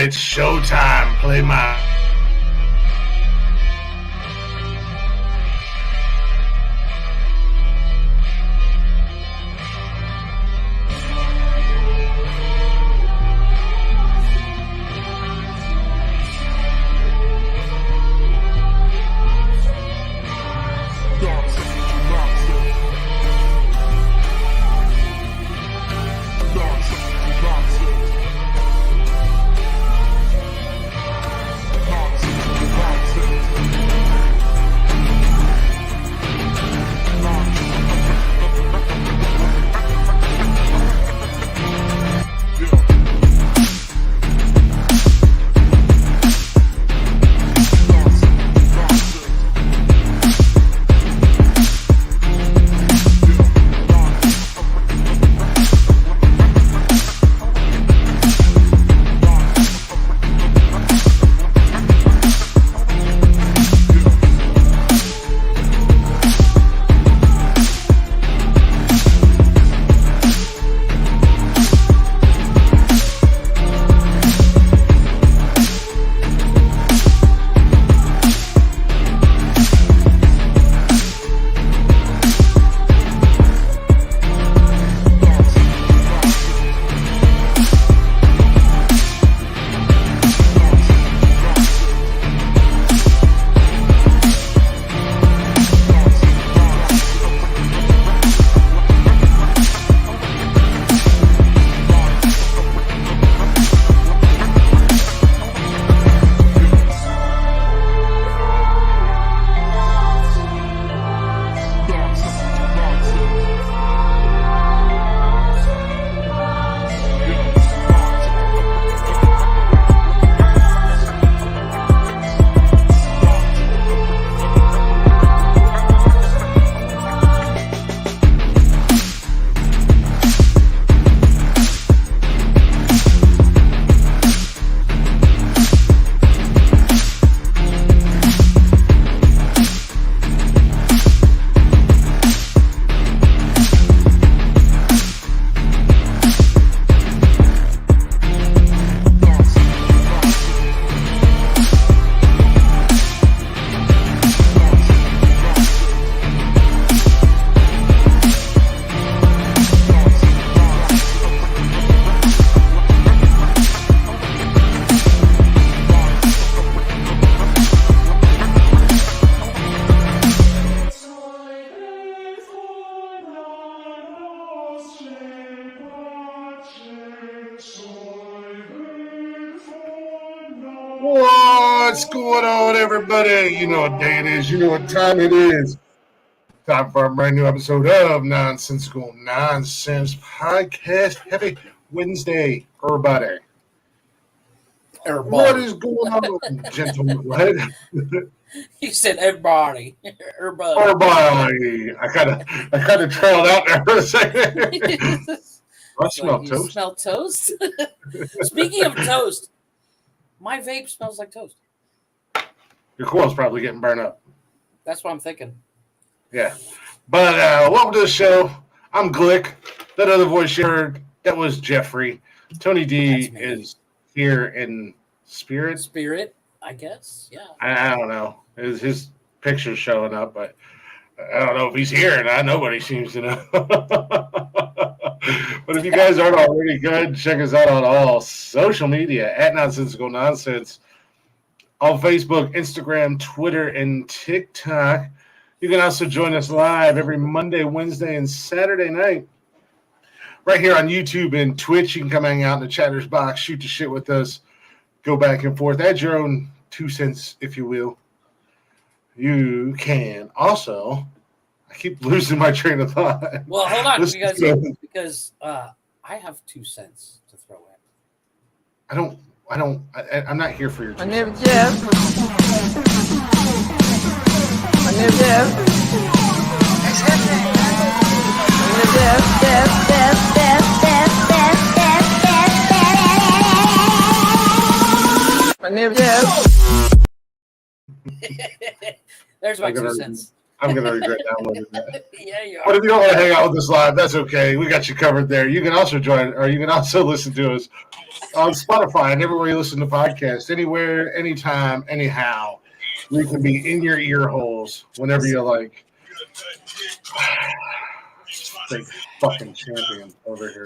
it's showtime. Play my... What's going on, everybody? You know what day it is. You know what time it is. Time for a brand new episode of Nonsensical Nonsense Podcast. Happy Wednesday, everybody. What is going on, gentlemen? What? You said everybody. Everybody. I kind of trailed out there for a second. I smell toast. You smell toast? Speaking of toast, my vape smells like toast. Your coil's probably getting burned up. That's what I'm thinking. Yeah. But welcome to the show. I'm Glick. That other voice you heard, that was Jeffrey. Tony D is here in spirit. Spirit, I guess. Yeah. I don't know. His picture's showing up, but I don't know if he's here or not. Nobody seems to know. But if you guys aren't already good, check us out on all social media at Nonsensical Nonsense. On Facebook, Instagram, Twitter, and TikTok. You can also join us live every Monday, Wednesday, and Saturday night. Right here on YouTube and Twitch. You can come hang out in the chatter's box, shoot the shit with us, go back and forth, add your own 2 cents, if you will. You can also... I keep losing my train of thought. Well, hold on, because I have 2 cents to throw in. I'm not here for your 2 My name is cents. Jeff. My name is Jeff. My name is Jeff. There's my 2 cents. I'm going to regret downloading that. Yeah, you But are. if you don't want to hang out with us live, that's okay. We got you covered there. You can also join, or you can also listen to us on Spotify and everywhere you listen to podcasts, anywhere, anytime, anyhow. We can be in your ear holes whenever you like. Big fucking champion over here.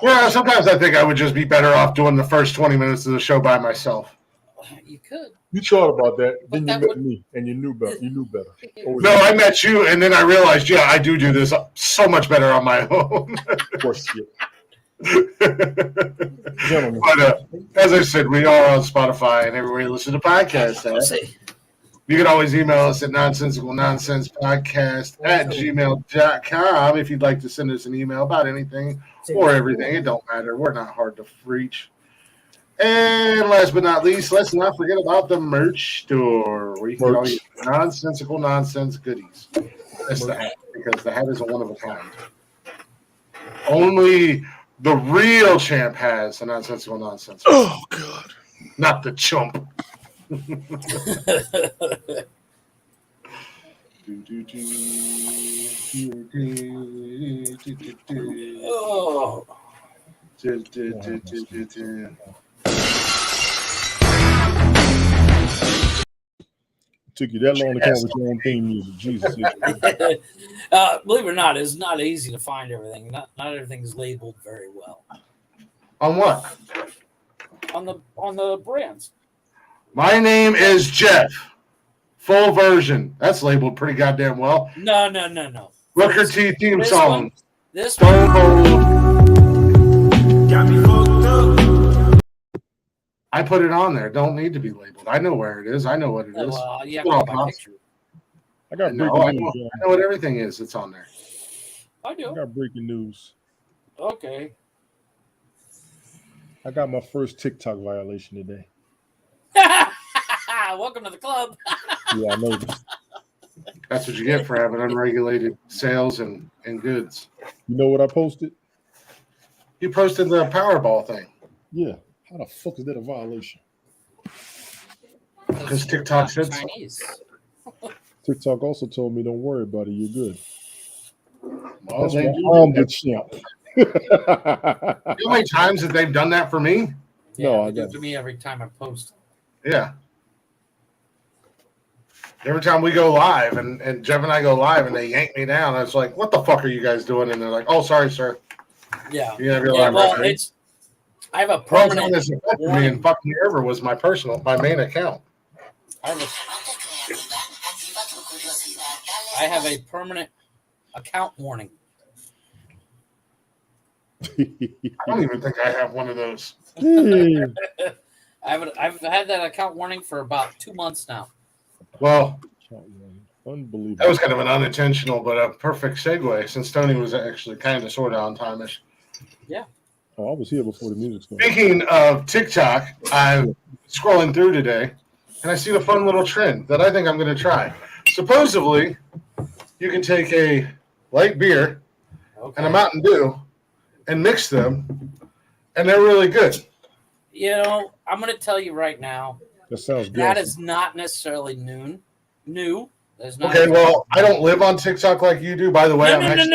Yeah, sometimes I think I would just be better off doing the first 20 minutes of the show by myself. You could. You thought about that, But then that you met would- me, and you knew better. You knew better. No, I met you, and then I realized, yeah, I do this so much better on my own. Bullshit. But Gentlemen, as I said, we are on Spotify and everywhere you listen to podcasts. Let's see. You can always email us at nonsensicalnonsenspodcast@gmail.com if you'd like to send us an email about anything or everything. It don't matter. We're not hard to reach. And last but not least, let's not forget about the merch store where you can get all your nonsensical nonsense goodies. That's the hat, because the hat is a one of a kind. Only the real champ has a nonsensical nonsense. oh God, Not the chump. Oh. took you that long to come up with your own theme music. Jesus, Believe it or not, it's not easy to find everything. Not everything's labeled very well On what? on the brands. My name is Jeff. Full version. That's labeled pretty goddamn well. No. Booker T theme This song. one, this Stone one. Cold. Got me fucked up. I put it on there. Don't need to be labeled. I know where it is. I know what it is. Well, you have to go by picture. I got No, breaking I news. know what everything is. It's on there. I I do. got breaking news. Okay. I got my first TikTok violation today. Welcome to the club. Yeah, I noticed. That's what you get for having unregulated sales and goods. You know what I posted? You posted the Powerball thing. Yeah. How the fuck is that a violation? Because TikTok said so. Chinese. TikTok also told me, "Don't worry about it. You're good." Well, That's they why do I'm that. the champ. You know how many times that they've done that for me? Yeah, No, I they do it got to me every time I post. Yeah. Every time we go live and Jeff and I go live and they yank me down, I was like, what the fuck are you guys doing? And they're like, oh, sorry, sir. Yeah. You have your Yeah, live well, right. it's. I have a Well, permanent. this affected me, warning. and fucking Ever was my main account. I have a permanent account warning. I don't even think I have one of those. I've had that account warning for about 2 months now. Well, Unbelievable. that was kind of an unintentional but a perfect segue since Tony was actually kind of sort of on time-ish. Oh, I was here before the music started. Speaking of TikTok, I'm scrolling through today, and I see a fun little trend that I think I'm going to try. Supposedly, you can take a light beer and a Mountain Dew and mix them, and they're really good. You know, I'm going to tell you right now, That sounds good. that is not necessarily new. There's not Okay, well, I don't live on TikTok like you do. By the way, no, I'm no, actually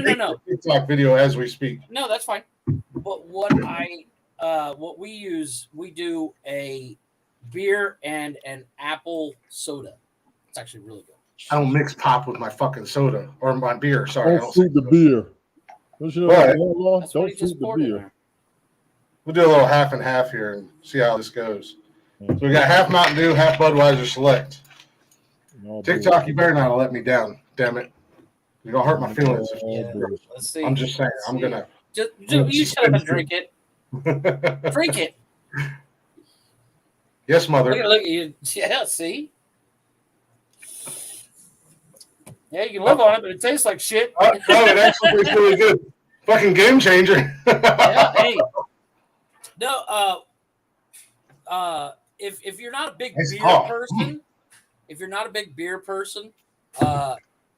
making no. a TikTok video as we speak. No, that's fine. But what we use, we do a beer and an apple soda. It's actually really good. I don't mix pop with my fucking soda or my beer. Sorry, I Don't don't fruit the beer. Don't you know Right. that law? That's what Don't he just fruit the poured in beer. there. We'll do a little half and half here and see how this goes. So we got half Mountain Dew, half Budweiser Select. No, TikTok, you better not let me down. Damn it. You're going to hurt my feelings. Yeah, let's see. I'm just saying. I'm going to. You shut up and drink it. Drink it. Yes, mother. Look at you. Yeah, see? Yeah, you can live on it, but it tastes like shit. Oh, it actually tastes really good. Fucking game changer. Yeah, hey. No, if you're not a big It's beer hot. person,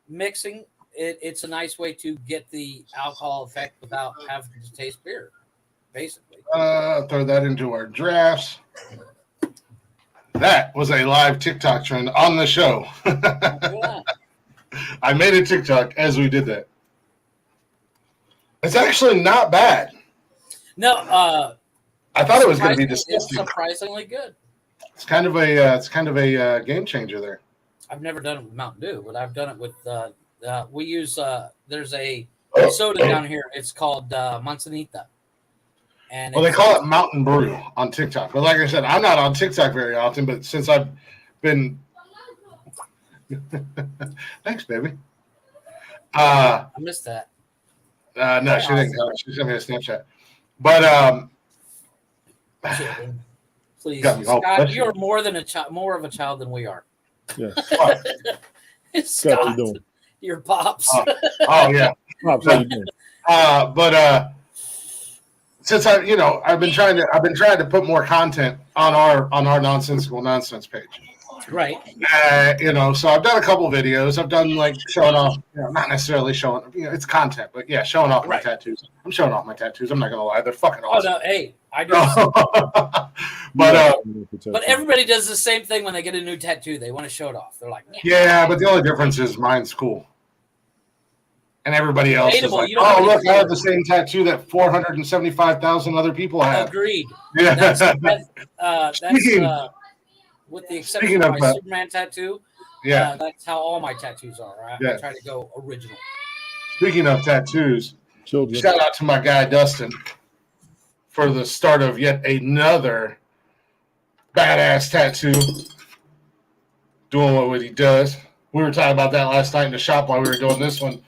mixing it's a nice way to get the alcohol effect without having to taste beer. basically. Throw that into our drafts. That was a live TikTok trend on the show. Yeah. I made a TikTok as we did that. It's actually not bad. No, I thought it was going to be it's disgusting. surprisingly good. It's kind of a game changer there. I've never done it with Mountain Dew, but I've done it with. We use. There's a soda down here. It's called Manzanita. And Well, they call it Mountain Brew on TikTok. But like I said, I'm not on TikTok very often. But since I've been, thanks, baby. I missed that. No, she didn't. She sent me a Snapchat. But Please, Got me all Scott, pressure. you're more than a child, more of a child than we are. Yes. Scott, How you doing? your pops. Oh yeah. Pops, how you doing? But since I've been trying to put more content on our Nonsensical Nonsense page. Right. So I've done a couple videos. I've done like showing off, not necessarily showing, it's content, but yeah, showing off my tattoos. I'm showing off my tattoos. I'm not gonna lie, they're fucking awesome. Oh no, hey, I do. But everybody does the same thing when they get a new tattoo. They want to show it off. They're like, yeah, but the only difference is mine's cool. And everybody else is like, You don't have oh, look, any I have the same tattoo that 475,000 other people have. Agreed. Yeah. That's with the exception Speaking of of my that- Superman tattoo. Yeah. That's how all my tattoos are. I try to go original. Speaking of tattoos, Children. shout out to my guy Dustin for the start of yet another badass tattoo. Doing what he does. We were talking about that last night in the shop while we were doing this one,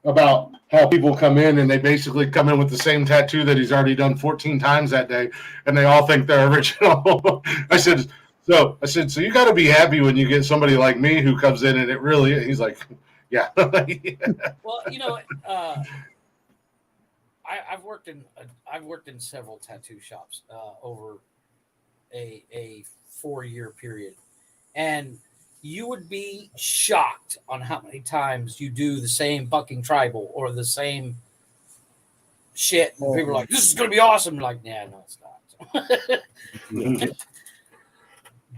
about how people come in and they basically come in with the same tattoo that he's already done 14 times that day, and they all think they're original. I said, so you got to be happy when you get somebody like me who comes in and it really, he's like, yeah. Well, I've worked in several tattoo shops over a 4-year period, and you would be shocked on how many times you do the same fucking tribal or the same shit. And people are like, "This is gonna be awesome." Like, yeah, no, it's not.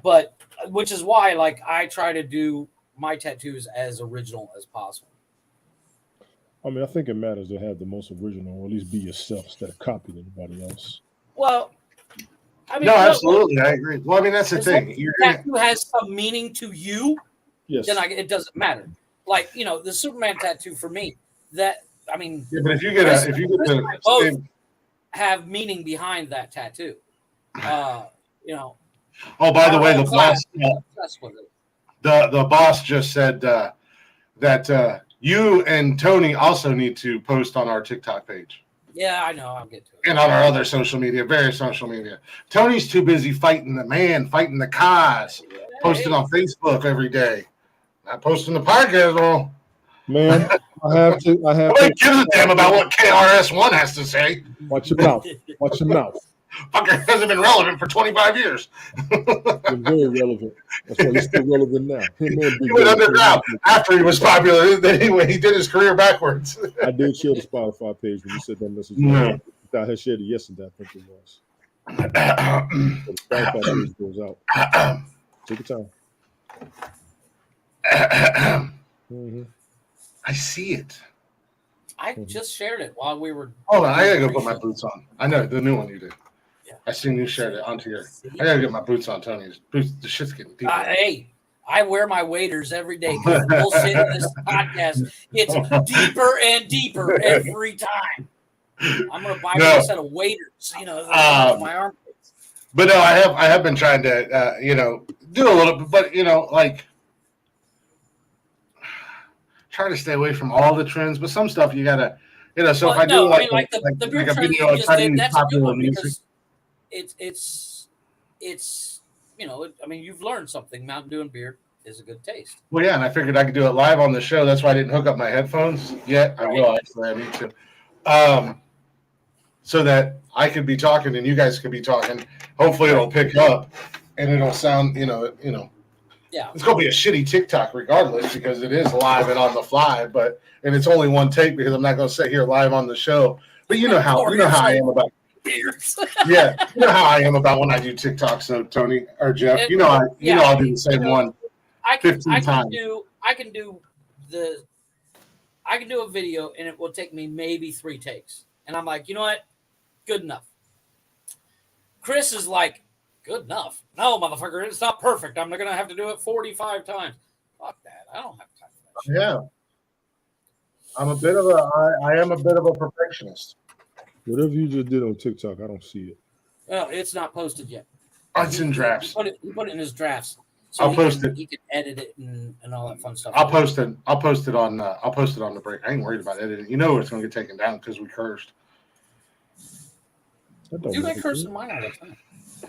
But which is why, like, I try to do my tattoos as original as possible. I mean, I think it matters to have the most original, or at least be yourself instead of copying anybody else. Well, I mean, No, absolutely, I agree. Well, I mean, that's the thing. If the tattoo has some meaning to you, Yes. then it doesn't matter. Like, the Superman tattoo for me, Yeah, but if you get both have meaning behind that tattoo. Oh, by the way, the boss just said that you and Tony also need to post on our TikTok page. Yeah, I know. I'll get to it. And on our other social media, various social media. Tony's too busy fighting the cause, posting on Facebook every day. Not posting the podcast, well. Man, I have to. Nobody gives a damn about what KRS-One has to say. Watch your mouth. Watch your mouth. Fucker hasn't been relevant for 25 years. Been very relevant. That's why he's still relevant now. He went underground after he was popular. Then he did his career backwards. I did share the Spotify page when you said that message. No. I had shared it yesterday, I think it was. So the Spotify page goes out. Take your time. Mm-hmm. I see it. I just shared it while we were. Hold on, I gotta go put my boots on. I know the new one you did. Yeah. I seen you shared it onto your. I gotta get my boots on, Tony's boots. The shit's getting deep. Hey, I wear my waders every day because the bullshit in this podcast gets deeper and deeper every time. I'm gonna buy me a set of waders, my armpits. But no, I have been trying to, do a little bit, but like try to stay away from all the trends. But some stuff you gotta, So if I do like the beer trend video, you just did, that's a good one music. because it's you've learned something. Mountain Dew and beer is a good taste. Well, yeah, and I figured I could do it live on the show. That's why I didn't hook up my headphones yet. I will actually. I need to, so that I could be talking and you guys could be talking. Hopefully, it'll pick up and it'll sound, Yeah, it's gonna be a shitty TikTok regardless because it is live and on the fly. And it's only one take because I'm not gonna sit here live on the show. But you know how I am about beards. Yeah, you know how I am about when I do TikToks, so Tony or Jeff. You know I'll do the same one I can 15 times. I can do a video and it will take me maybe 3 takes. And I'm like, you know what? Good enough. Chris is like, good enough. No, motherfucker, it's not perfect. I'm gonna have to do it 45 times. Fuck that. I don't have time for that shit. Yeah, I am a bit of a perfectionist. Whatever you just did on TikTok, I don't see it. Well, it's not posted yet. It's in drafts. He put it in his drafts. So I'll post it. He can edit it and all that fun stuff. I'll post it on the break. I ain't worried about editing. You know it's gonna get taken down because we cursed. You guys curse in mine all the time.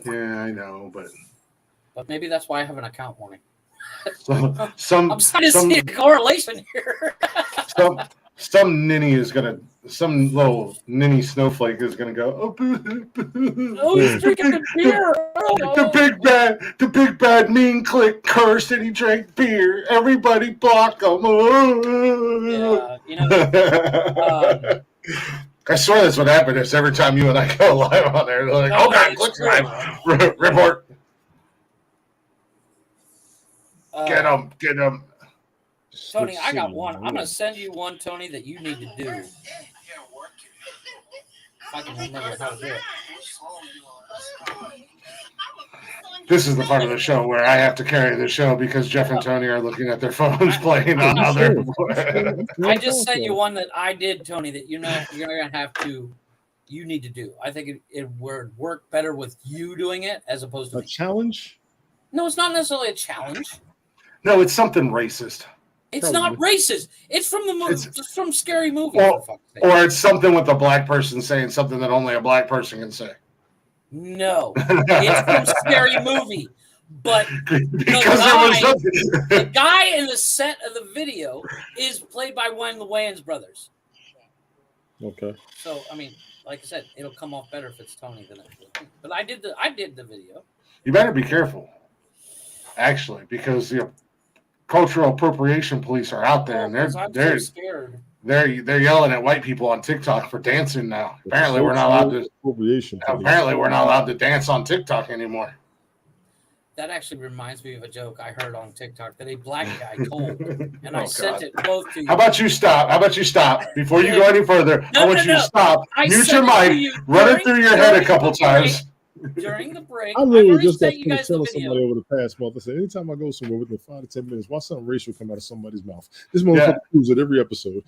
Yeah, I know, but maybe that's why I have an account warning. I'm starting to see a correlation here. some little ninny snowflake is gonna go. Oh, he's drinking the beer. The big bad mean click cursed and he drank beer. Everybody block him. Yeah, I swear that's what happened. Is every time you and I go live on there, they're like, "Oh God, click live report." Get him. Tony, I got one. I'm going to send you one, Tony, that you need to do. If I can remember how to do it. This is the part of the show where I have to carry the show because Jeff and Tony are looking at their phones playing on other. I just sent you one that I did, Tony, that you're going to have to. You need to do. I think it would work better with you doing it as opposed to a challenge. No, it's not necessarily a challenge. No, it's something racist. It's not racist. It's from the movie. It's from Scary Movie. Or it's something with a black person saying something that only a black person can say. No, it's from Scary Movie. But the guy in the set of the video is played by one of the Wayans brothers. Okay. So I mean, like I said, it'll come off better if it's Tony than it will. But I did the video. You better be careful, actually, because cultural appropriation police are out there, and they're so scared. They're yelling at white people on TikTok for dancing now. Apparently, we're not allowed to. Apparently, we're not allowed to dance on TikTok anymore. That actually reminds me of a joke I heard on TikTok that a black guy told, and I sent it both to you. How about you stop? Before you go any further? I want you to stop. Mute your mic. Run it through your head a couple times. During the break, I literally just got finished telling somebody over the past month. I said, anytime I go somewhere within 5 to 10 minutes, watch something racial come out of somebody's mouth. This motherfucker proves it every episode.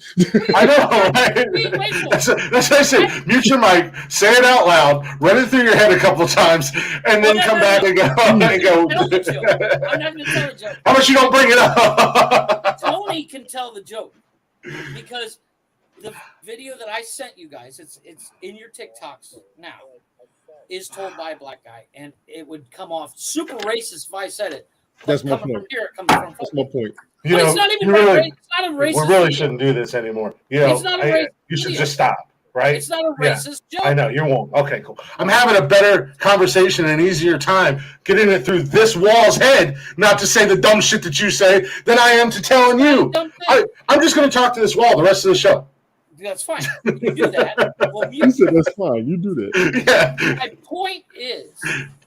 I know, right? That's what I say. Mute your mic, say it out loud, run it through your head a couple times, and then come back and go. I'm not going to tell a joke. How about you don't bring it up? Tony can tell the joke because the video that I sent you guys, it's in your TikToks now. Is told by a black guy, and it would come off super racist if I said it. That's my point. That's my point. It's not even it's not a racist. We really shouldn't do this anymore. It's not a racist. You should just stop, right? It's not a racist joke. I know you won't. Okay, cool. I'm having a better conversation and an easier time getting it through this wall's head, not to say the dumb shit that you say, than I am to telling you. I'm just going to talk to this wall the rest of the show. That's fine. You do that. Well, you said that's fine. You do that. Yeah. My point is,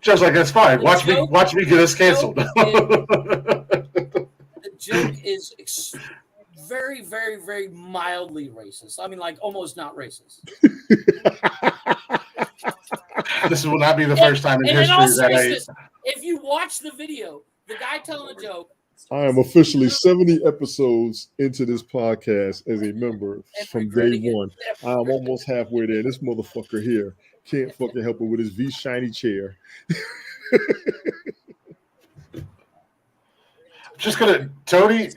just like that's fine. Watch me get us canceled. The joke is very, very, very mildly racist. I mean, like almost not racist. This will not be the first time in history that if you watch the video, the guy telling the joke. I am officially 70 episodes into this podcast as a member from day one. I'm almost halfway there. This motherfucker here can't fucking help it with his V shiny chair. Just gonna Tony.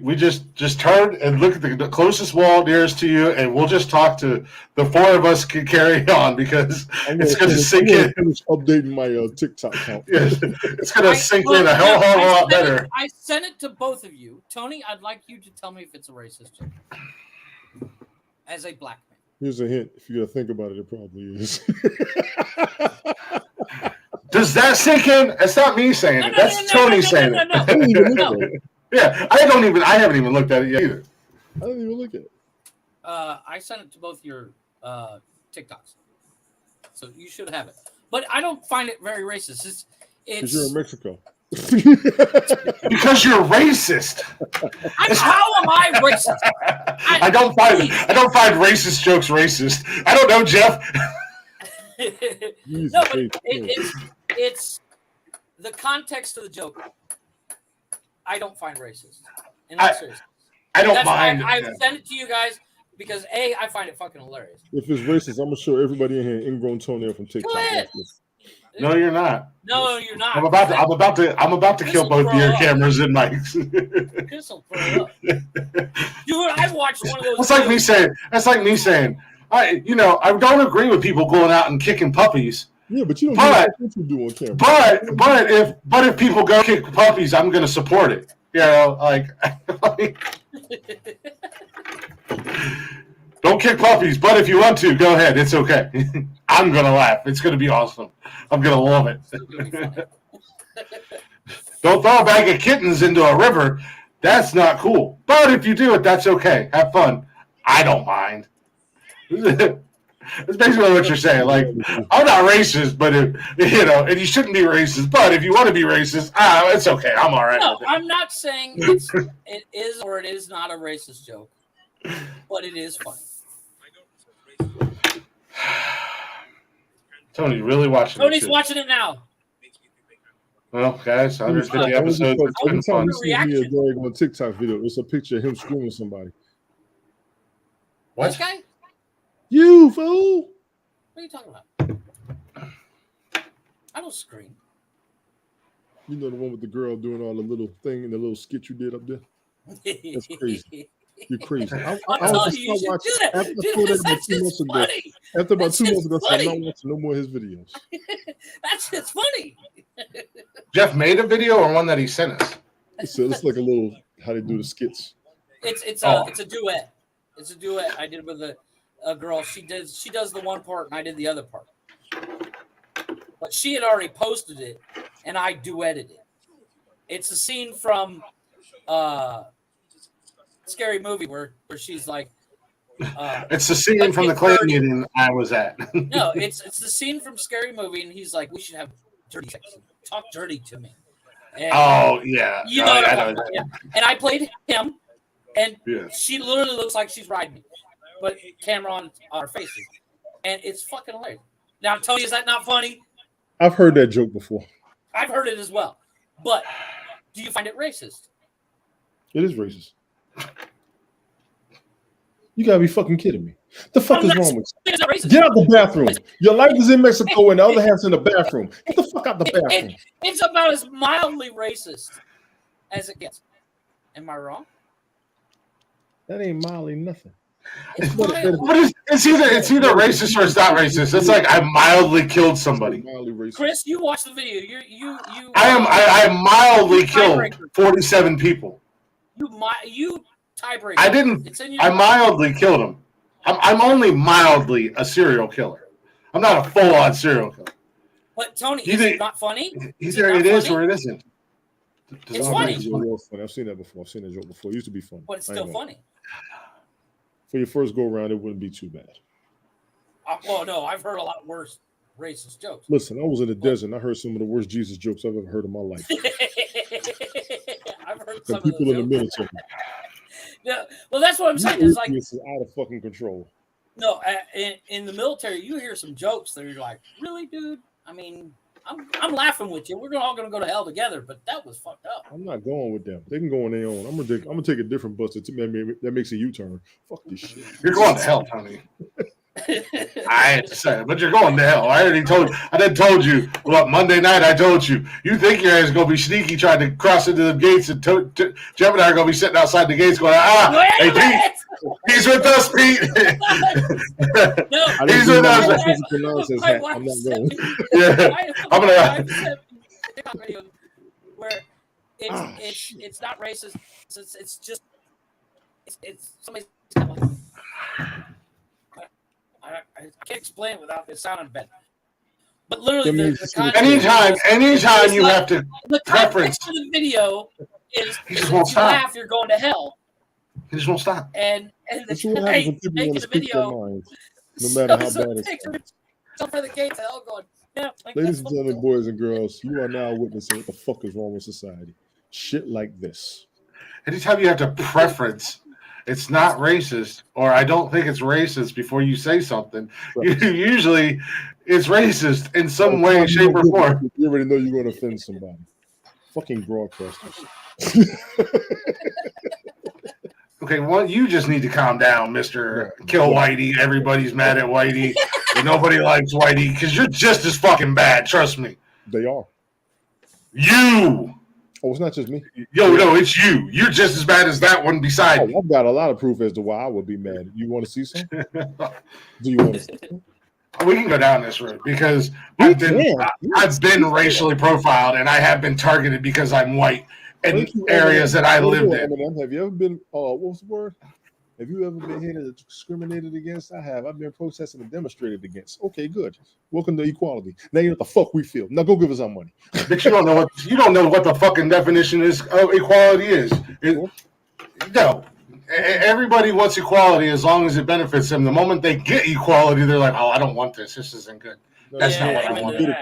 We just turn and look at the closest wall nearest to you, and we'll just talk to the 4 of us can carry on because it's going to sink in. Finish updating my TikTok account. It's going to sink in a hell of a lot better. I sent it to both of you, Tony. I'd like you to tell me if it's a racist joke. As a black man. Here's a hint. If you got to think about it, it probably is. Does that sink in? It's not me saying it. That's Tony saying it. No. Yeah, I haven't even looked at it yet either. I didn't even look at it. I sent it to both your TikToks, so you should have it. But I don't find it very racist. Because you're in Mexico. Because you're racist. How am I racist? I don't find racist jokes racist. I don't know, Jeff. No, but it's the context of the joke. I don't find racist. And I'm serious. I don't mind. I send it to you guys because I find it fucking hilarious. If it's racist, I'm gonna show everybody in here ingrown toenail from TikTok. Go ahead. No, you're not. No, you're not. I'm about to kill both of your cameras and mics. This will throw up. Dude, I've watched one of those. That's like me saying. I don't agree with people going out and kicking puppies. Yeah, but you don't know what you do on camera. But if people go kick puppies, I'm going to support it. You know, like don't kick puppies, but if you want to, go ahead. It's okay. I'm going to laugh. It's going to be awesome. I'm going to love it. Don't throw a bag of kittens into a river. That's not cool. But if you do it, that's okay. Have fun. I don't mind. That's basically what you're saying. Like, I'm not racist, but and you shouldn't be racist. But if you want to be racist, it's okay. I'm all right. No, I'm not saying it is or it is not a racist joke, but it is funny. Tony, really watching? Tony's watching it now. Well, guys, 150 episodes. It's been fun. You see me a dog on TikTok video. It's a picture of him screaming somebody. What? This guy? You fool! What are you talking about? I don't scream. You know the one with the girl doing all the little thing and the little skit you did up there? That's crazy. You're crazy. I telling you, you should do that. That's just funny. After about 2 months ago, I said, I'm not watching no more of his videos. That's just funny. Jeff made a video or one that he sent us? So it's like a little, how they do the skits. It's a duet. It's a duet I did with a girl. She does the one part and I did the other part. But she had already posted it and I duetted it. It's a scene from Scary Movie where she's like it's the scene from the Klan meeting I was at. No, it's the scene from Scary Movie and he's like, we should have dirty sex. Talk dirty to me. And, yeah. You know, yeah. And I played him and she literally looks like she's riding me. But camera on our faces. And it's fucking hilarious. Now, Tony, is that not funny? I've heard that joke before. I've heard it as well. But do you find it racist? It is racist. You gotta be fucking kidding me. The fuck is wrong with you? Get out the bathroom. Your life is in Mexico and the other half's in the bathroom. Get the fuck out the bathroom. It's about as mildly racist as it gets. Am I wrong? That ain't mildly nothing. It's either racist or it's not racist. It's like I mildly killed somebody. Chris, you watched the video. You. I mildly killed 47 people. You tiebreaker. I didn't. I mildly killed them. I'm only mildly a serial killer. I'm not a full-on serial killer. But Tony, is it not funny? Either it is or it isn't. It's funny. I've seen that before. I've seen that joke before. It used to be funny. But it's still funny. For your first go around, it wouldn't be too bad. Well, no, I've heard a lot worse racist jokes. Listen, I was in the desert and I heard some of the worst Jesus jokes I've ever heard in my life. I've heard some people in the military. Yeah, well, that's what I'm saying. It's like it's out of fucking control. No, in the military, you hear some jokes that you're like, really, dude? I mean, I'm laughing with you. We're all going to go to hell together, but that was fucked up. I'm not going with them. They can go on their own. I'm gonna take a different bus that makes a U-turn. Fuck this shit. You're going to hell, Tony. I had to say it, but you're going to hell. I done told you. Well, Monday night I told you. You think your ass is gonna be sneaky trying to cross into the gates, and Jeff and I are gonna be sitting outside the gates going, hey Pete, he's with us, Pete. No, he's with us. I'm not going. Yeah, I'm gonna. Where it's not racist. It's just it's somebody's. I can't explain it without it sounding bad. But literally, anytime you have to the reference of the video is if you laugh, you're going to hell. He just won't stop. And the guy making the video, No matter how Shows a bad it's picture done. of for the gates of hell going, yeah, like Ladies that's and gentlemen, fucked up. boys and girls, you are now witnessing what the fuck is wrong with society. Shit like this. Anytime you have to preference, it's not racist, or I don't think it's racist before you say something. Usually, it's racist in some way, shape, or form. You already know you're going to offend somebody. Fucking broadcasters. Okay, well, you just need to calm down, Mr. Kill Whitey. Everybody's mad at Whitey, and nobody likes Whitey because you're just as fucking bad. Trust me. They are. You. Oh, it's not just me. Yo, no, it's you. You're just as bad as that one beside you. I've got a lot of proof as to why I would be mad. You want to see some? Do you want to see some? We can go down this road because I've been racially profiled and I have been targeted because I'm white in areas that I lived in. Have you ever been? What was the word? Have you ever been here discriminated against? I have. I've been protested and demonstrated against. Okay, good. Welcome to equality. Now you know what the fuck we feel. Now go give us our money. But you don't know what the fucking definition is of equality is. No. Everybody wants equality as long as it benefits them. The moment they get equality, they're like, "Oh, I don't want this. This isn't good. That's not what I wanted.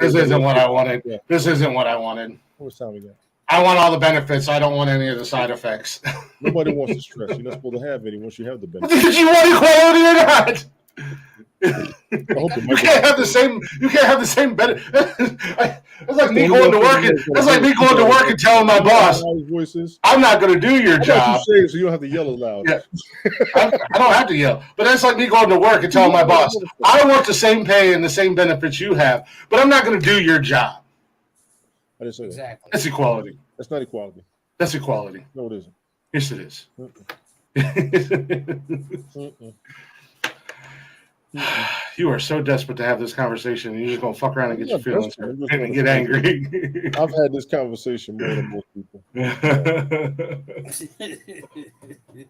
This isn't what I wanted. This isn't what I wanted. How much time we got? I want all the benefits. I don't want any of the side effects." Nobody wants the stress. You're not supposed to have any once you have the benefits. Did you want equality or not? You can't have the same. You can't have the same benefit. That's like me going to work. That's like me going to work and telling my boss, "I'm not going to do your job." So you don't have to yell as loud. Yeah. I don't have to yell, but that's like me going to work and telling my boss, "I want the same pay and the same benefits you have, but I'm not going to do your job." I didn't say that. Exactly. That's equality. That's not equality. That's equality. No, it isn't. Yes, it is. You are so desperate to have this conversation. You're just gonna fuck around and get your feelings hurt and get angry. I've had this conversation more than most people.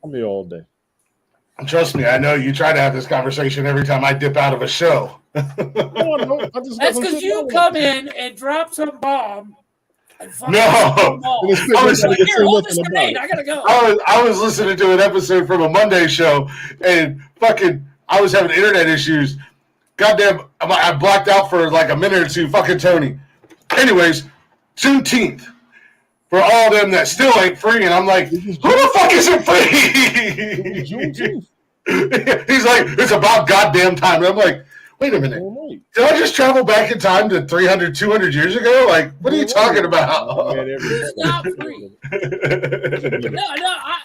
I'm here all day. Trust me, I know you try to have this conversation every time I dip out of a show. That's because you come in and drop some bomb. No, I was like, here, hold this grenade. I gotta go. I was listening to an episode from a Monday show, and fucking, I was having internet issues. Goddamn, I blacked out for like a minute or two. Fucking Tony. Anyways, Juneteenth for all of them that still ain't free, and I'm like, who the fuck isn't free? Juneteenth. He's like, it's about goddamn time. And I'm like, wait a minute. Did I just travel back in time to 300, 200 years ago? Like, what are you talking about? Who's not free?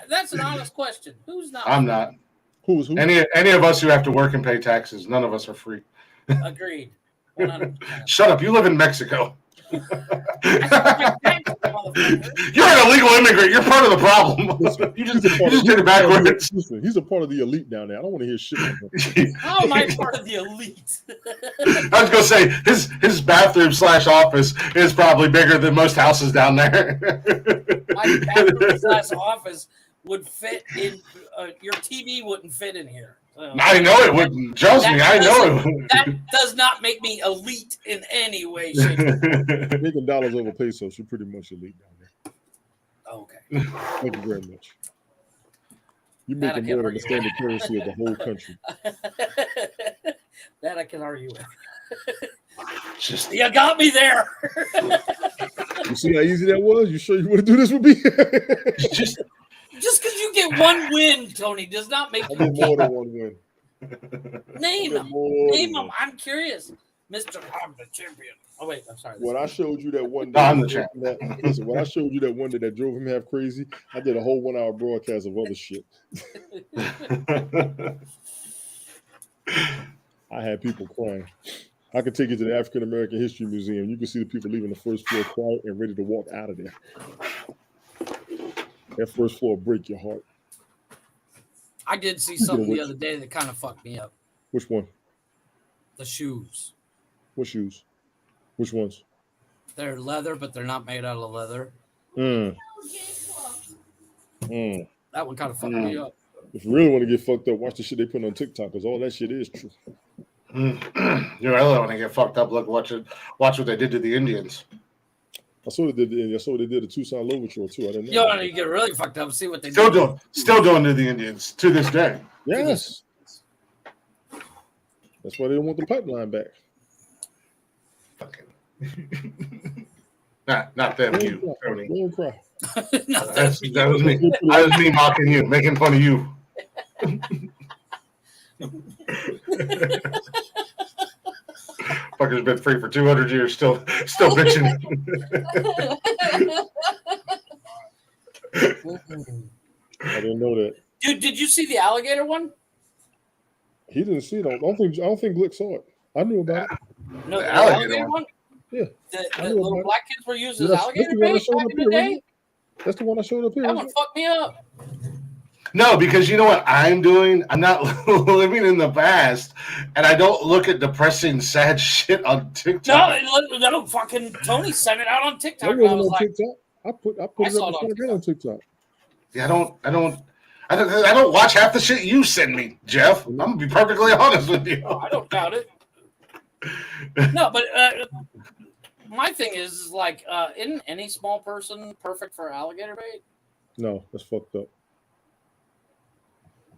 That's an honest question. Who's not? I'm not. Who's who? Any of us who have to work and pay taxes, none of us are free. Agreed. 100%. Shut up. You live in Mexico. You're an illegal immigrant. You're part of the problem. You just did it backwards. Listen, he's a part of the elite down there. I don't want to hear shit like that. How am I part of the elite? I was going to say, his bathroom / office is probably bigger than most houses down there. My bathroom / office would fit in, your TV wouldn't fit in here. I know it wouldn't. Trust me, I know it wouldn't. That does not make me elite in any way, shape, or form. Making dollars over pesos, you're pretty much elite down there. Okay. Thank you very much. You're making more than the standard currency of the whole country. That I can argue with. You got me there. You see how easy that was? You sure you want to do this with me? Just because you get one win, Tony, does not make you more than one win. Name them. Name them. I'm curious. Mr. I'm the champion. Oh, wait. I'm sorry. When I showed you that one day, I'm the champion. When I showed you that one day that drove him half crazy, I did a whole 1 hour broadcast of other shit. I had people crying. I could take you to the African American History Museum. You can see the people leaving the first floor quiet and ready to walk out of there. That first floor break your heart. I did see something the other day that kind of fucked me up. Which one? The shoes. What shoes? Which ones? They're leather, but they're not made out of leather. That one kind of fucked me up. If you really want to get fucked up, watch the shit they put on TikTok, because all that shit is true. You really want to get fucked up? Look, watch what they did to the Indians. I saw what they did the Tucson Louverture too. I didn't know. You want to get really fucked up? See what they still doing to the Indians to this day. Yes. That's why they don't want the pipeline back. Fucking. Not them, you, Tony. Don't cry. No, That was me. That was me mocking you, making fun of you. Fucker's been free for 200 years, still bitching. I didn't know that. Dude, did you see the alligator one? He didn't see it. I don't think Glick saw it. I knew about it. No, the alligator alligator one? Yeah. The I knew little about black kids were used as That's alligator the one I bait showed back up in here, the day? wasn't it? That's the one I showed up here. That wasn't one fucked me up. No, because you know what I'm doing? I'm not living in the past, and I don't look at depressing, sad shit on TikTok. No, fucking Tony sent it out on it? TikTok. I And I wasn't was on like, TikTok. I put I it saw up it on before I got on TikTok. Yeah, I don't watch half the shit you send me, Jeff. I'm gonna be perfectly honest with you. I don't doubt it. No, but my thing is like, isn't any small person perfect for alligator bait? No, that's fucked up.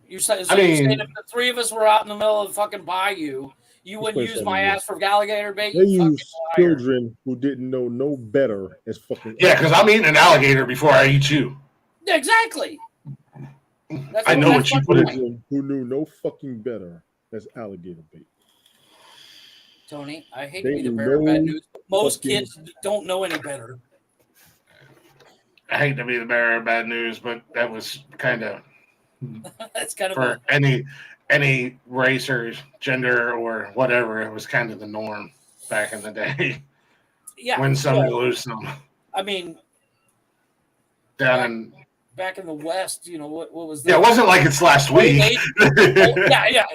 You're saying I mean- if the three of us were out in the middle of the fucking bayou, you wouldn't place use on my the ass for alligator bait? They You fucking use liar. children who didn't know no better as fucking. Yeah, because I'm eating an alligator before I eat you. Yeah, exactly. I know what you put it. Children who knew no fucking better as alligator bait. Tony, I hate They to be the knew bearer of bad news, but most fucking- kids don't know any better. I hate to be the bearer of bad news, but that was kind of That's kind of for any race or gender or whatever. It was kind of the norm back in the day. yeah. Win some, well, you lose some. I mean, Down in back in the West, you know what was yeah, it wasn't like it's last week.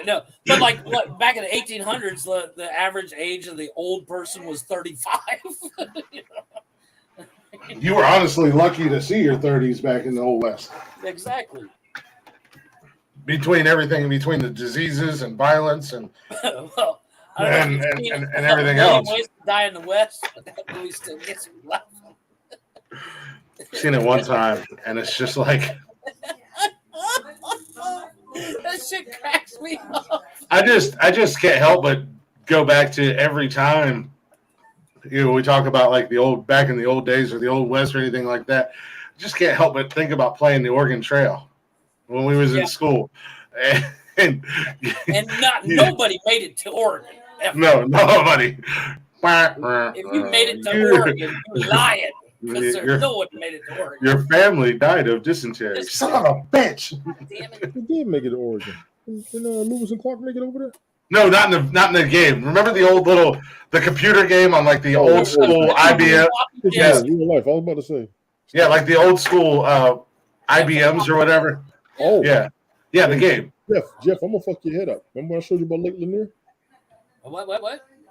no. But like what back in the 1800s, the average age of the old person was 35. You know? You were honestly lucky to see your 30s back in the old West. Exactly. Between everything, between the diseases and violence and Well, I don't know if you've seen and everything A Million else. Ways to Die in the West, but that movie still gets me laughing. seen it one time, and it's just like That shit cracks me up. I just can't help but go back to every time. You know, we talk about like the old back in the old days or the old West or anything like that. I just can't help but think about playing the Oregon Trail when we was in school, and Nobody made it to Oregon. Ever. no, nobody. If you made it to Oregon, you're lying. Because no one made it to Oregon. Your family died of dysentery. Son of a bitch. Damn it. They did make it to Oregon. Didn't Lewis and Clark make it over there? No, not in the game. Remember the computer game on like the old school IBM? Yes. Yeah, real life. I was about to say. Yeah, like the old school IBMs or whatever. Oh, Yeah, the game. Jeff, I'm gonna fuck your head up. Remember what I showed you about Lake Lanier? What?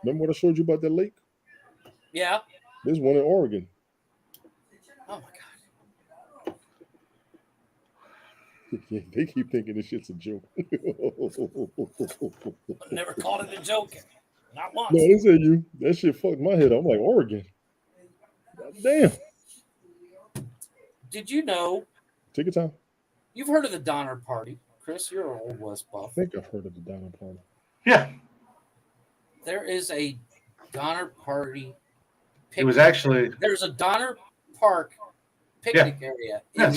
Remember what I showed you about that lake? Yeah. There's one in Oregon. Oh my god. They keep thinking this shit's a joke. Never called it a joke. Not once. No, they said you. That shit fucked my head up. I'm like, Oregon. God damn. Did you know? Take your time. You've heard of the Donner Party, Chris? You're an old West I buff. think I've heard of the Donner Party. Yeah, There is a Donner Party. it was actually. There's a Donner Park picnic area. Yeah,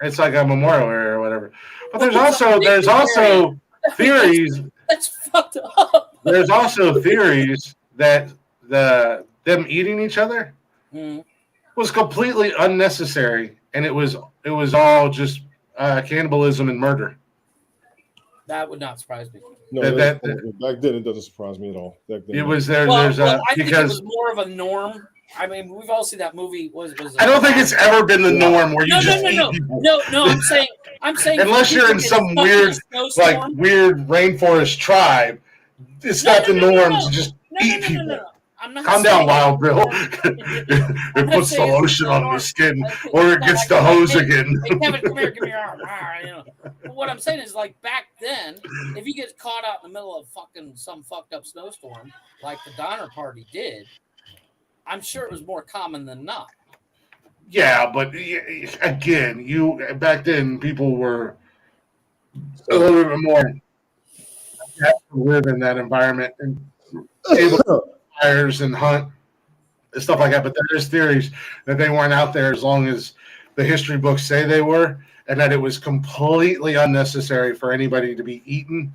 it's like a memorial area or whatever. But there's also theories. That's fucked up. There's also theories that them eating each other Mm. was completely unnecessary, and it was all just cannibalism and murder. That would not surprise me. No, That- back then it doesn't surprise me at all. Back then, It was there. Well, there's I think it because was more of a norm. I mean, we've all seen that movie. Was I don't think it's ever been the norm where you just eat no. people. No. I'm saying. Unless you're in some weird, like weird rainforest tribe, it's not the norm to just eat people. No. I'm not. Calm down, Wild Bill. It puts the lotion on your skin, or it gets the hose again. Hey, Kevin, come here, give me your arm. You know. But what I'm saying is, like back then, if you get caught out in the middle of some fucked up snowstorm, like the Donner Party did, I'm sure it was more common than not. Yeah, but again, back then people were a little bit more. have to live in that environment and able to fires and hunt and stuff like that. But there is theories that they weren't out there as long as the history books say they were, and that it was completely unnecessary for anybody to be eaten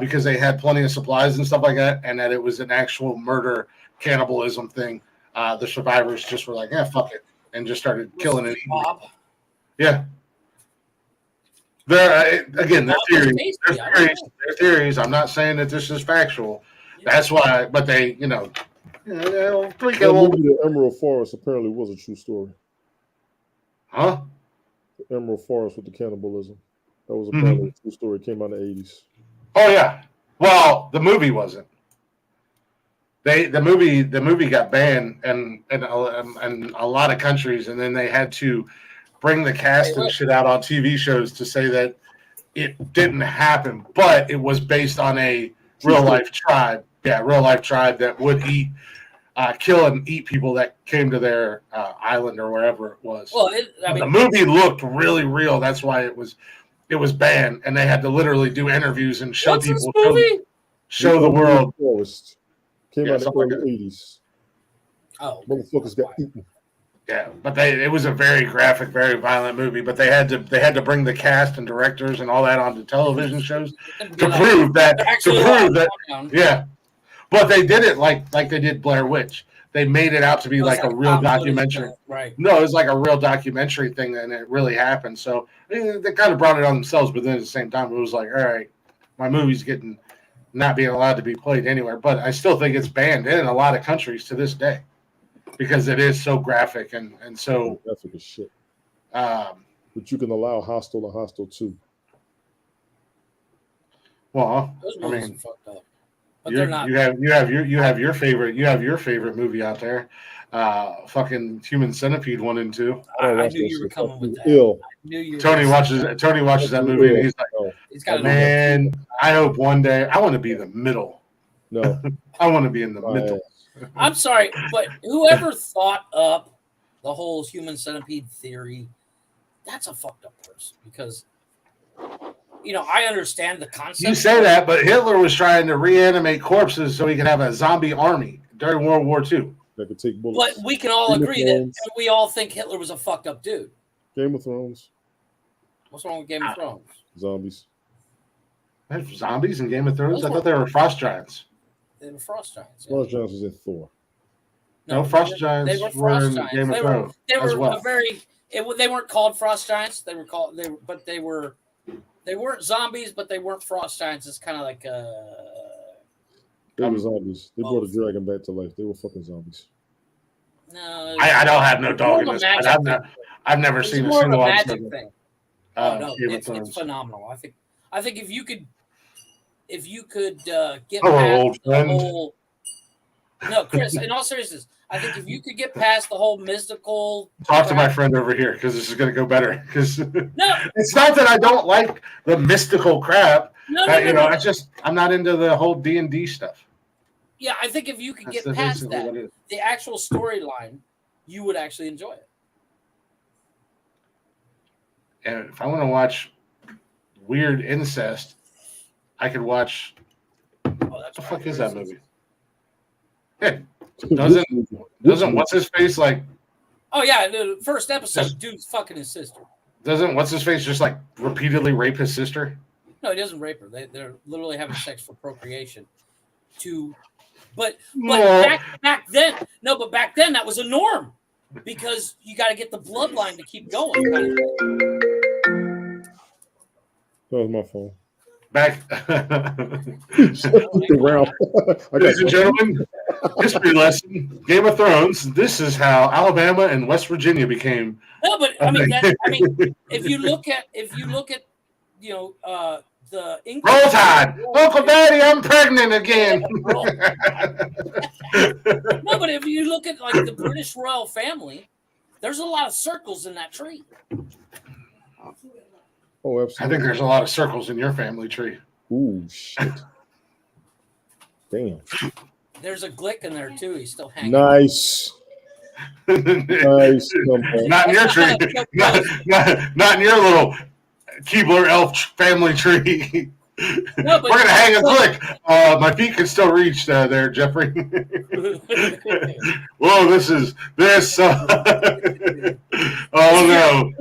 because they had plenty of supplies and stuff like that, and that it was an actual murder cannibalism thing. The survivors just were like, "Yeah, fuck it," and just started killing and eating. Bob. Yeah. There again, they're theories. They're theories. I'm not saying that this is factual. That's why, but they, That movie, The Emerald Forest, apparently was a true story. Huh? The Emerald Forest with the cannibalism. That was apparently a true story. It came out in the 80s. Oh yeah. Well, the movie wasn't. The movie got banned in a lot of countries, and then they had to bring the cast and shit out on TV shows to say that it didn't happen, but it was based on a real life tribe. Yeah, real life tribe that would kill and eat people that came to their island or wherever it was. Well, the movie looked really real. That's why it was banned, and they had to literally do interviews and show people, show the world. Forest came out in the early 80s. Oh, motherfuckers got eaten. Yeah, but it was a very graphic, very violent movie. But they had to bring the cast and directors and all that onto television shows to prove that. Yeah, but they did it like they did Blair Witch. They made it out to be like a real documentary. Right? No, it was like a real documentary thing, and it really happened. So they kind of brought it on themselves, but then at the same time, it was like, all right, my movie's getting not being allowed to be played anywhere. But I still think it's banned in a lot of countries to this day, because it is so graphic and so graphic as shit. But you can allow Hostel and Hostel 2. Well, those movies are fucked up. But they're not. You have your favorite movie out there, fucking Human Centipede 1 and 2. I knew you were coming with that. I knew you were Tony watches that movie and he's like, man, I hope one day I want to be in the middle. No, I want to be in the middle. I'm sorry, but whoever thought up the whole human centipede theory, that's a fucked up person, because I understand the concept. You say that, but Hitler was trying to reanimate corpses so he could have a zombie army during World War II. That could take bullets. But we can all agree that we all think Hitler was a fucked up dude. Game of Thrones. What's wrong with Game of Thrones? Zombies. There's zombies in Game of Thrones? I thought they were frost giants. They were frost giants. Frost giants was in Thor. No, frost giants were in Game of Thrones. They were they weren't called frost giants. They weren't zombies, but they weren't frost giants. It's kind of like they were zombies. They brought a dragon back to life. They were fucking zombies. No, I don't have no dog in this. I've never seen a single magic thing. Oh no, it's phenomenal. I think if you could get past the whole. No, Chris. In all seriousness, I think if you could get past the whole mystical. Talk to my friend over here, because this is going to go better. Because it's not that I don't like the mystical crap. I'm not into the whole D&D stuff. Yeah, I think if you could get past that, the actual storyline, you would actually enjoy it. And if I want to watch weird incest, I could watch. What the fuck is that movie? Yeah. Doesn't what's his face like? Oh yeah, the first episode, dude's fucking his sister. Doesn't what's his face just like repeatedly rape his sister? No, he doesn't rape her. They're literally having sex for procreation. But back then that was a norm, because you got to get the bloodline to keep going. That was my phone. Back. Ladies and gentlemen, history lesson: Game of Thrones. This is how Alabama and West Virginia became. No, but I mean, if you look at the English. Roll Tide, Uncle Daddy, I'm pregnant again. No, but if you look at like the British royal family, there's a lot of circles in that tree. Oh, absolutely. I think there's a lot of circles in your family tree. Ooh, shit. Damn. There's a Glick in there too. He's still hanging. Nice. Nice. Not in your tree. Not in your little Keebler elf family tree. No, We're gonna hang a click. My feet can still reach there, Jeffrey. Whoa, this. Oh no!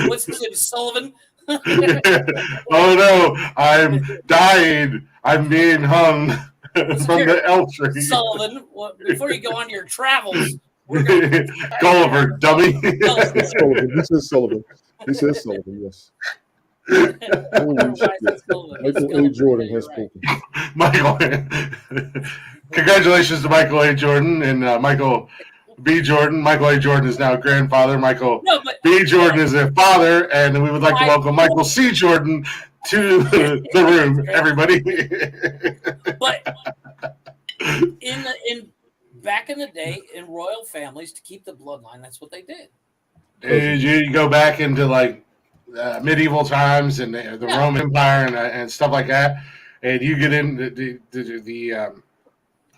What's his name? Sullivan. Oh no! I'm dying. I'm being hung from the elm tree. Sullivan, before you go on your travels, we're going Gulliver, dummy. Sullivan. He says Sullivan. He says Sullivan. Yes. Holy shit. Michael A. Jordan has spoken. Michael, congratulations to Michael A. Jordan and Michael B. Jordan. Michael A. Jordan is now a grandfather. Michael B. Jordan is a father, and we would like to welcome Michael C. Jordan to the room, everybody. But back in the day, in royal families, to keep the bloodline, that's what they did. And you go back into like medieval times and the Roman Empire and stuff like that, and you get into the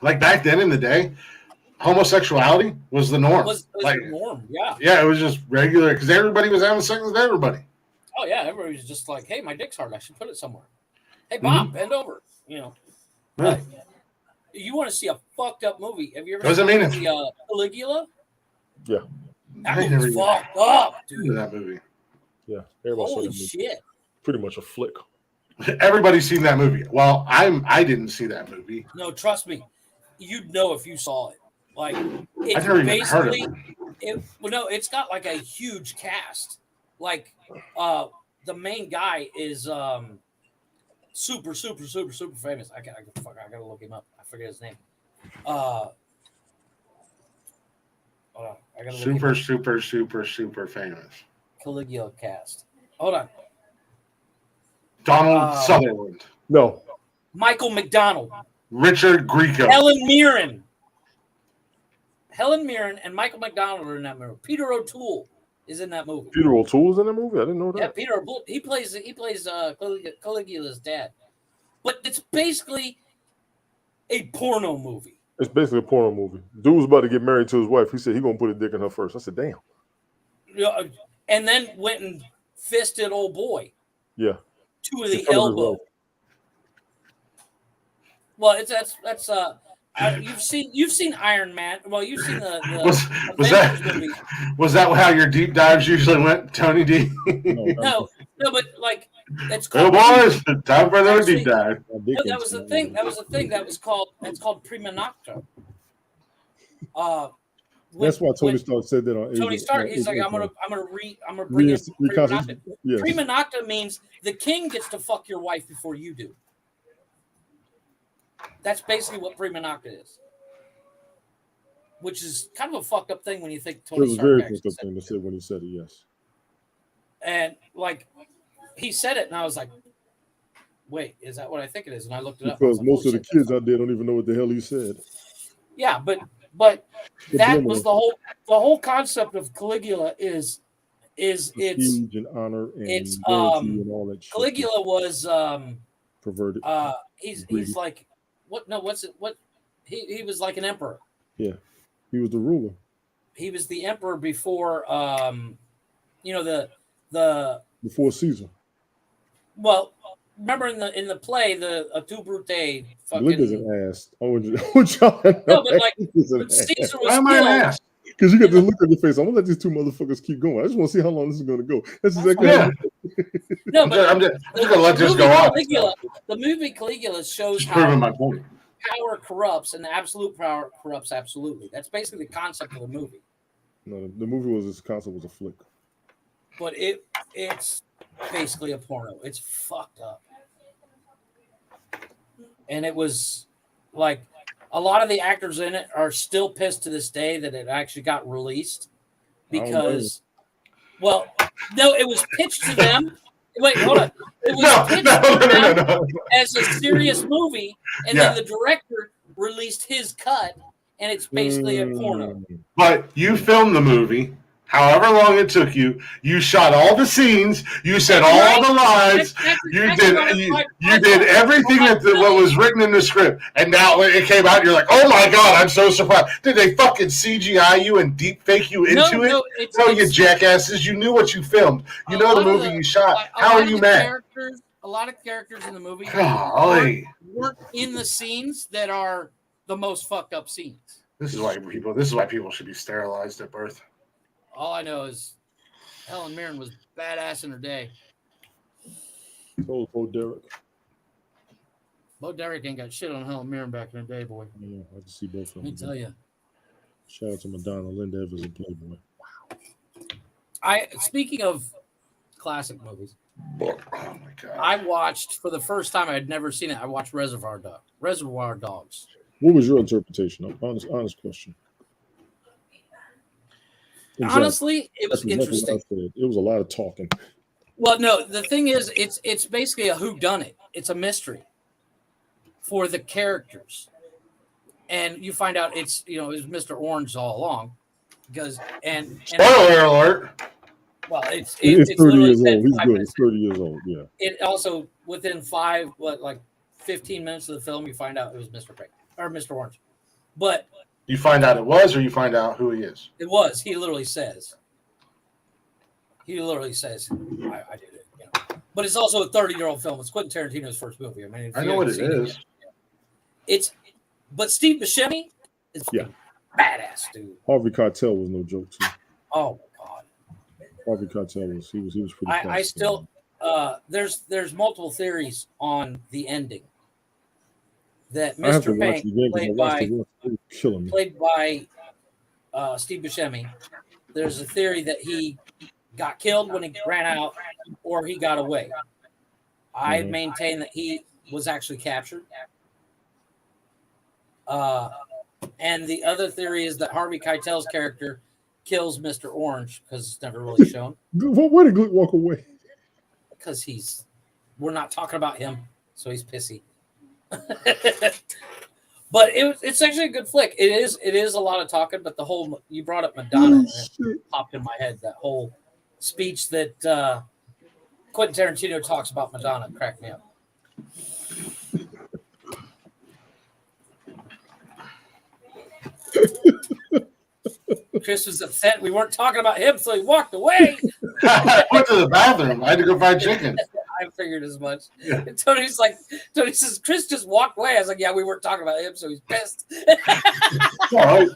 like back then in the day, homosexuality was the norm. Was like, the norm, yeah. Yeah, it was just regular because everybody was having sex with everybody. Oh yeah, everybody was just like, "Hey, my dick's hard. I should put it somewhere." Hey, Bob, bend over. You know. Yeah. You want to see a fucked up movie? Have you ever seen Caligula? Yeah. That movie's fucked up, dude. That movie. Yeah, everybody saw that Holy movie. shit! Pretty much a flick. Everybody's seen that movie. Well, I didn't see that movie. No, trust me, you'd know if you saw it. Like, it's I've never even heard of it. It's got like a huge cast. Like, the main guy is super famous. I gotta look him up. I forget his name. Hold on. I gotta super famous. Caligula cast. Hold on. Donald Sutherland. No. Michael McDonald. Richard Grieco. Helen Mirren and Michael McDonald are in that movie. Peter O'Toole is in that movie. Peter O'Toole's in that movie? I didn't know that. Yeah, Peter O'Toole. He plays Caligula's dad. But it's basically a porno movie. It's basically a porno movie. Dude was about to get married to his wife. He said he gonna put a dick in her first. I said, damn. And then went and fisted old boy. Yeah. To the elbow. Well, you've seen Iron Man. Well, you've seen the was that how your deep dives usually went, Tony D? No, but like it's called. Oh boys, time for another deep dive. No, that was the thing. That's called prima nocta. That's why Tony Stark said that on Tony Stark. He's like, I'm gonna bring in prima nocta. Yes. Prima nocta means the king gets to fuck your wife before you do. That's basically what prima nocta is, which is kind of a fucked up thing when you think Tony Stark. It was a very fucked up thing to say when he said it. Yes. And like he said it, and I was like, "Wait, is that what I think it is?" And I looked it up. Because most of the kids out there don't even know what the hell he said. Yeah, but that was the whole concept of Caligula is it's and honor and it's and all that shit. Caligula was perverted. He's like he was like an emperor. Yeah, he was the ruler. He was the emperor before the before Caesar. Well, remember in the play the Tu Brute fucking. Look as an ass. I want y'all to know. No, but like Caesar was. Why am I an ass? Because you got this look on your face. I'm gonna let these two motherfuckers keep going. I just want to see how long this is gonna go. That's exactly. No, but I'm just gonna let this go on. The movie Caligula shows just how proving my point. Power corrupts, and absolute power corrupts absolutely. That's basically the concept of the movie. No, the movie was this concept was a flick. But it's basically a porno. It's fucked up. And it was like a lot of the actors in it are still pissed to this day that it actually got released because, well, no, it was pitched to them. Wait, hold on. It was pitched to them as a serious movie, and then the director released his cut, and it's basically a porno. But you filmed the movie. However long it took you, you shot all the scenes, you said all the lines, you did everything what was written in the script, and now when it came out, you're like, oh my god, I'm so surprised. Did they fucking CGI you and deep fake you into it? No, you jackasses, you knew what you filmed. You know the movie you shot. How are you mad? A a lot of characters in the movie Golly. weren't in the scenes that are the most fucked up scenes. This is why people should be sterilized at birth. All I know is Helen Mirren was badass in her day. Oh, Derek. Bo Derek ain't got shit on Helen Mirren back in the day, boy. Yeah, I can see both of them. Let me tell you. Shout out to Madonna. Linda Evans and Playboy. Speaking of classic movies, Oh my god! I watched for the first time. I had never seen it. I watched Reservoir Dogs. What was your interpretation? Honest question. Exactly. Honestly, it was interesting. It was a lot of talking. Well, no, the thing is, it's basically a whodunit. It's a mystery for the characters, and you find out it was Mr. Orange all along because and spoiler alert. Well, it's 30 years old. He's good. Minutes. He's 30 years old. Yeah. It also within 15 minutes of the film, you find out it was Mr. Pink or Mr. Orange, but You find out it was, or you find out who he is. it was. He literally says, I did it. You know. But it's also a 30-year-old film. It's Quentin Tarantino's first movie. I mean, I know what it is. But Steve Buscemi is badass, dude. Harvey Keitel was no joke too. Oh my god. Harvey Keitel was pretty. I still there's multiple theories on the ending that Mr. Pink played by Steve Buscemi. There's a theory that he got killed when he ran out, or he got away. I maintain that he was actually captured. And the other theory is that Harvey Keitel's character kills Mr. Orange because it's never really shown. Why did Glick walk away? Because we're not talking about him, so he's pissy. But it's actually a good flick. It is a lot of talking, but you brought up Madonna, and it popped in my head. That whole speech that Quentin Tarantino talks about Madonna cracked me up. Chris was upset. We weren't talking about him, so he walked away. I went to the bathroom. I had to go buy chicken. I figured as much. Yeah. Tony says, Chris just walked away. I was like, yeah, we weren't talking about him, so he's pissed. No,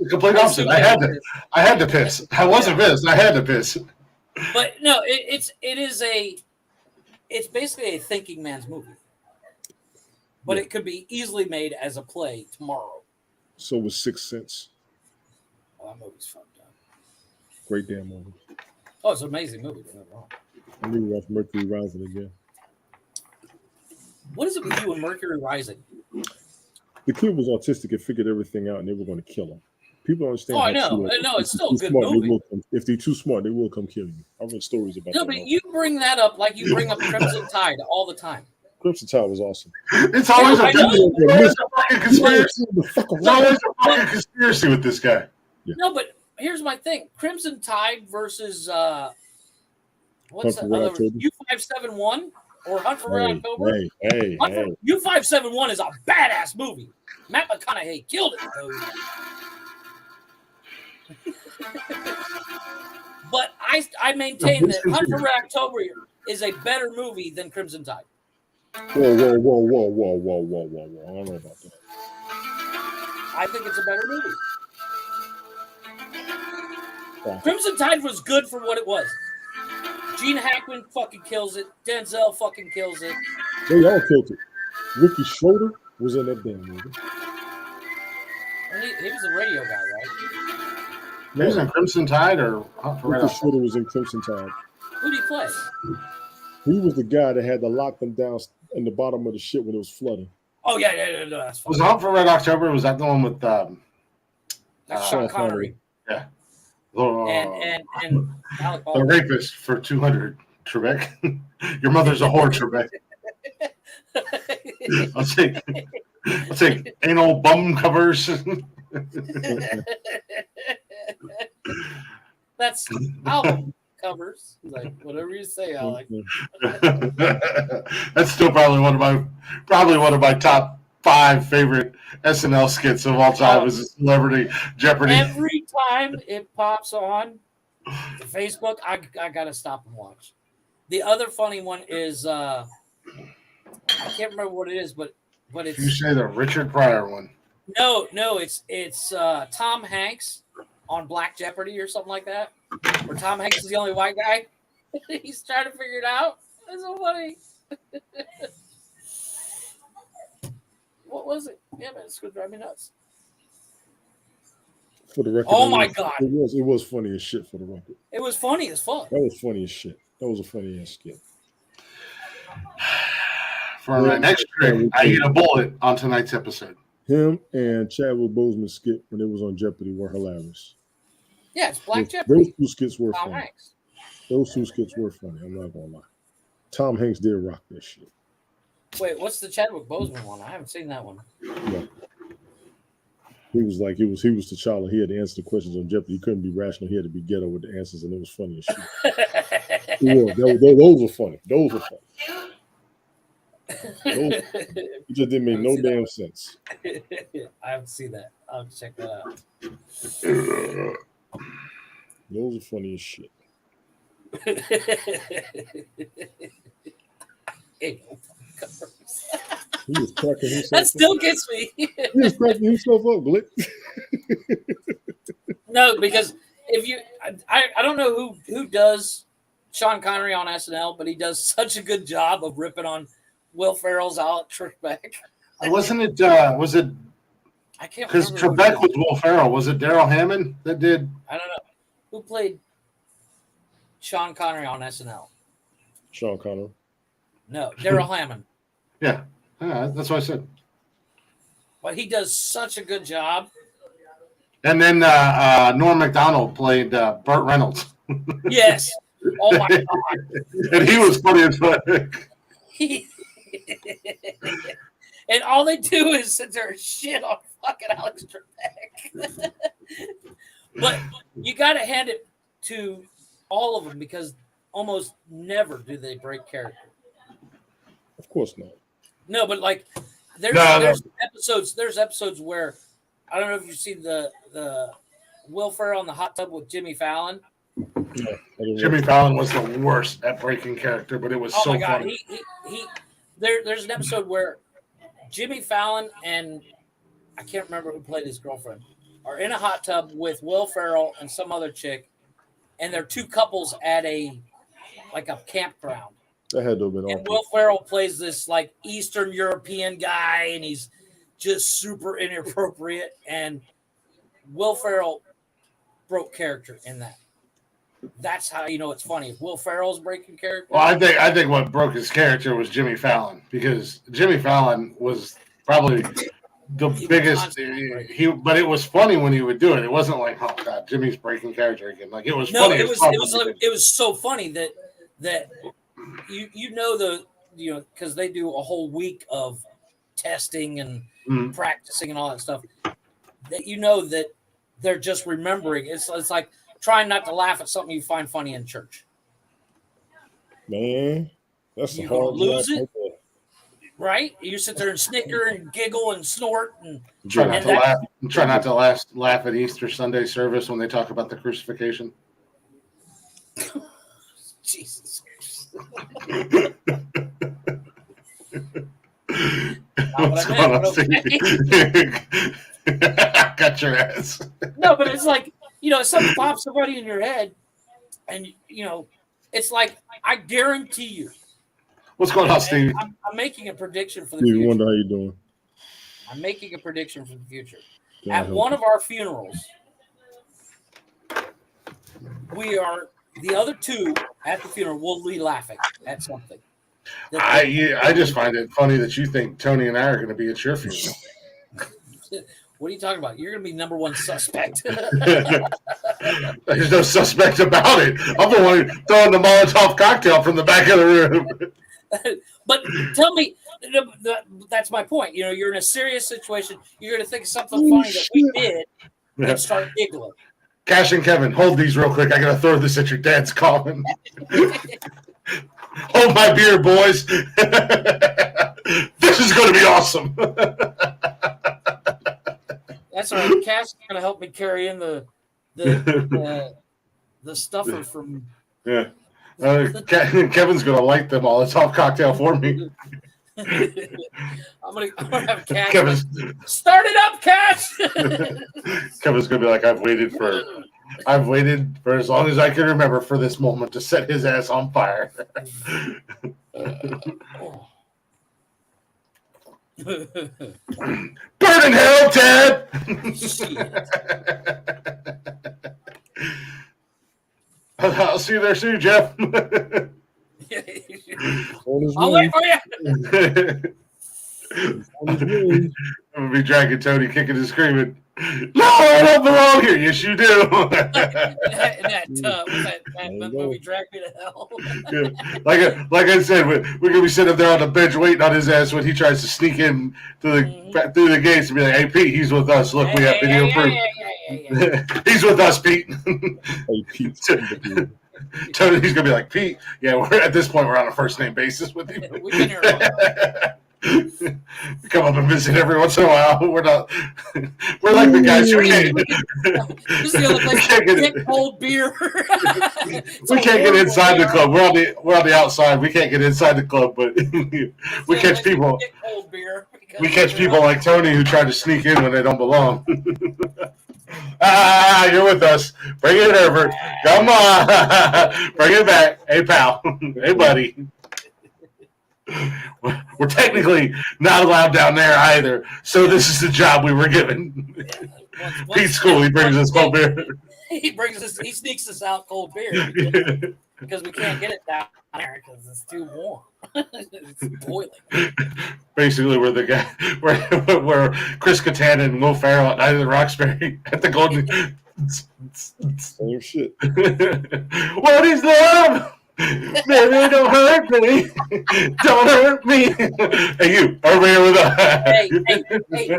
complete opposite. I had to piss. I wasn't pissed. I had to piss. But no, it's basically a thinking man's movie. But it could be easily made as a play tomorrow. So was Sixth Sense. Oh, that movie's fucked up. Great damn movie. Oh, it's an amazing movie. Don't get me wrong. I need to watch Mercury Rising again. What is it with you and Mercury Rising? The kid was autistic and figured everything out, and they were going to kill him. People don't understand. Oh, I know. It's still a good movie. If they're too smart, they will come kill you. I read stories about that. No, but you bring that up like you bring up Crimson Tide all the time. Crimson Tide was awesome. It's always a fucking conspiracy. It's always a fucking conspiracy with this guy. Yeah. No, but here's my thing: Crimson Tide versus what's the other U571 or Hunt for Red October? Hey. U571 is a badass movie. Matt McConaughey killed it, though. But I maintain that Hunt for Red October is a better movie than Crimson Tide. Whoa. I don't know about that. I think it's a better movie. Crimson Tide was good for what it was. Gene Hackman fucking kills it. Denzel fucking kills it. They all killed it. Ricky Schroeder was in that damn movie. He was a radio guy, right? He was in Crimson Tide or Ricky Schroeder was in Crimson Tide. Who did he play? He was the guy that had to lock them down in the bottom of the ship when it was flooding. Oh, yeah, no, that's fine. Was Hunt for Red October? Was that the one with that's Sean Connery? Yeah. And Alec the rapist for 200, Trebek. Your mother's a whore, Trebek. I'll take anal bum covers. That's album covers. Like whatever you say, Alec. That's still probably one of my top 5 favorite SNL skits of all time. Is a Celebrity Jeopardy. Every time it pops on Facebook, I gotta stop and watch. The other funny one is I can't remember what it is, but If you it's say the Richard Pryor one. no, it's Tom Hanks on Black Jeopardy or something like that, where Tom Hanks is the only white guy. He's trying to figure it out. That's so funny. What was it? Yeah, man, it's gonna drive me nuts. For the record, Oh my God. it was funny as shit. For the record, It was funny as fuck. that was funny as shit. That was a funny ass skit. For my next trick, I eat a bullet on tonight's episode. Him and Chadwick Boseman skit when it was on Jeopardy were hilarious. Yeah, it's Black Those Jeopardy. two skits were Tom funny. Hanks. Those two skits were funny. I'm not gonna lie. Tom Hanks did rock that shit. Wait, what's the Chadwick Boseman one? I haven't seen that one. Yeah. He was like he was T'Challa. He had to answer the questions on Jeopardy. He couldn't be rational. He had to be ghetto with the answers, and it was funny as shit. Those were funny. Those were funny. It just didn't make no damn sense. I haven't seen that. I'll have to check that out. Those are funny as shit. He was cracking himself That up. still gets me. He was cracking himself up, Glick. No, because if you, I don't know who does Sean Connery on SNL, but he does such a good job of ripping on Will Ferrell's Alex Trebek. Wasn't it? Was it? I can't Because remember. Trebek was Will Ferrell. Was it Daryl Hammond that did? I don't know who played Sean Connery on SNL. Sean Connery. No, Daryl Hammond. Yeah, that's what I said. But he does such a good job. And then Norm Macdonald played Burt Reynolds. Yes. Oh my God. And he was funny as fuck. And all they do is sit there and shit on fucking Alex Trebek. But you got to hand it to all of them because almost never do they break character. Of course not. No, but like there's episodes where I don't know if you've seen the Will Ferrell in the hot tub with Jimmy Fallon. Jimmy Fallon was the worst at breaking character, but it was so funny. There's an episode where Jimmy Fallon and I can't remember who played his girlfriend are in a hot tub with Will Ferrell and some other chick, and they're two couples at a campground. That had to have been And awful. Will Ferrell plays this like Eastern European guy, and he's just super inappropriate. And Will Ferrell broke character in that. That's how you know it's funny. If Will Ferrell's breaking character. Well, I think what broke his character was Jimmy Fallon because Jimmy Fallon was probably the biggest. But it was funny when he would do it. It wasn't like, oh God, Jimmy's breaking character again. Like it was funny. It was so funny that because they do a whole week of testing and practicing and all that stuff. That that they're just remembering. It's like trying not to laugh at something you find funny in church. Man, that's a You're gonna hard lose job. it, right? You sit there and snicker and giggle and snort and Try not to laugh at Easter Sunday service when they talk about the crucifixion. Jesus. What's going on, Steve? Got your ass. No, but it's like, something pops somebody in your head, and it's like I guarantee you. What's going on, Steve? I'm making a prediction for the Stevie future. Wonder, how you doing? I'm making a prediction for the future. Can I At help one you? of our funerals, the other two at the funeral will be laughing at something. I just find it funny that you think Tony and I are going to be at your funeral. What are you talking about? You're going to be number one suspect. There's no suspect about it. I'm the one throwing the Molotov cocktail from the back of the room. But tell me, that's my point. You're in a serious situation. You're going to think of something funny that we did and start giggling. Cash and Kevin, hold these real quick. I got to throw this at your dad's calling. Hold my beer, boys. This is going to be awesome. That's all right. Cash is going to help me carry in the stuffer from. Yeah. Kevin's gonna light them all. It's all cocktail for me. I'm gonna have Cash. Kevin's, Start it up, Cash. Kevin's gonna be like, I've waited for as long as I can remember for this moment to set his ass on fire. Burn in hell, Ted! I'll see you there soon, Jeff. I'll wait for you. I'm gonna be dragging Tony, kicking and screaming. No, I don't belong here. Yes, you do. Was that movie Drag Me to Hell? Yeah. Like I said, we're gonna be sitting up there on the bench waiting on his ass when he tries to sneak in through the gates and be like, "Hey, Pete, he's with us. Look, we have video proof. He's with us, Pete." Hey, Pete. Tony's gonna be like, "Pete, yeah, we're at this point we're on a first name basis with you. We've been here long enough. Come up and visit every once in a while. We're like the guys who can't. This is the other place to get cold beer. We can't get inside the club. We're on the outside. We can't get inside the club, but we catch people. We catch people like Tony who try to sneak in when they don't belong. You're with us. Bring it over. Come on. Bring it back. Hey, pal. Hey, buddy. We're technically not allowed down there either, so this is the job we were given. Pete's cool. He brings us cold beer. He sneaks us out cold beer because we can't get it down there because it's too warm. It's boiling. Basically, we're the guy. We're Chris Kattan and Will Ferrell at Night of the Roxbury at the Golden. Same shit. What is love? Baby, don't hurt me. Don't hurt me. Hey, you. Over here with us. Hey.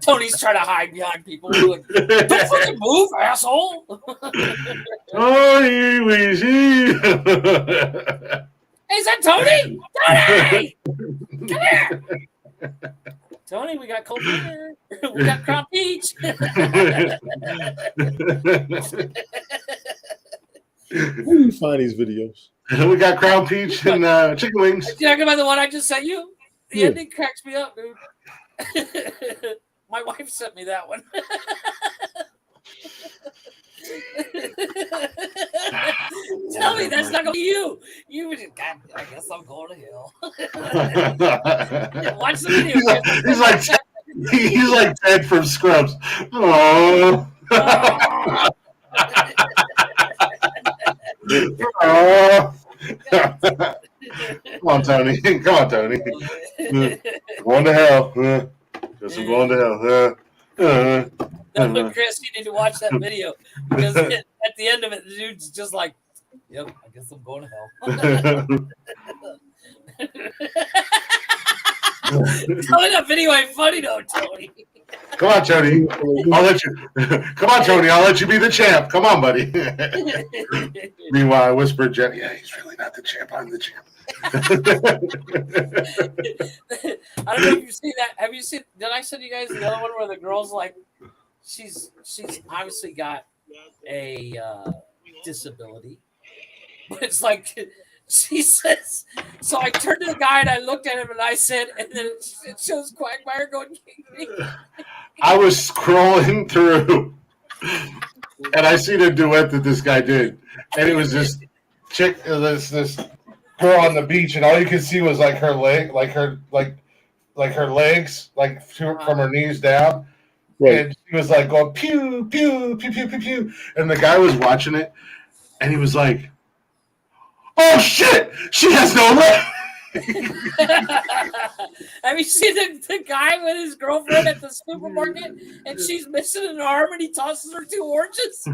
Tony's trying to hide behind people. Like, don't fucking move, asshole. Oh, easy. Hey, is that Tony? Tony! Come here. Tony, we got cold beer. We got Crown Peach. Where do you find these videos? We got Crown Peach and chicken wings. You talking about the one I just sent you? The Yeah. ending cracks me up, dude. My wife sent me that one. Tell me that's not gonna be you. You would just, God, I guess I'm going to hell. Watch the video. He's like Ted from Scrubs. Oh. Come on, Tony. Come on, Tony. Going to hell. Guess I'm going to hell. No, Chris, you need to watch that video because at the end of it, the dude's just like, "Yep, I guess I'm going to hell." Tell me that video ain't funny though, Tony. Come on, Tony. I'll let you. Come on, Tony. I'll let you be the champ. Come on, buddy. Meanwhile, I whispered, Jenny, "Yeah, he's really not the champ. I'm the champ." I don't know if you've seen that. Have you seen? Did I send you guys the other one where the girl's like, she's obviously got a disability, but it's like she says. So I turned to the guy and I looked at him and I said, and then it shows Quagmire going. I was scrolling through, and I seen a duet that this guy did, and it was this chick, this girl on the beach, and all you could see was like her leg, like her legs, like from her knees down. Right. And she was like going pew pew pew pew pew pew, and the guy was watching it, and he was like, "Oh shit, she has no leg." Have you seen the guy with his girlfriend at the supermarket, and she's missing an arm, and he tosses her 2 oranges?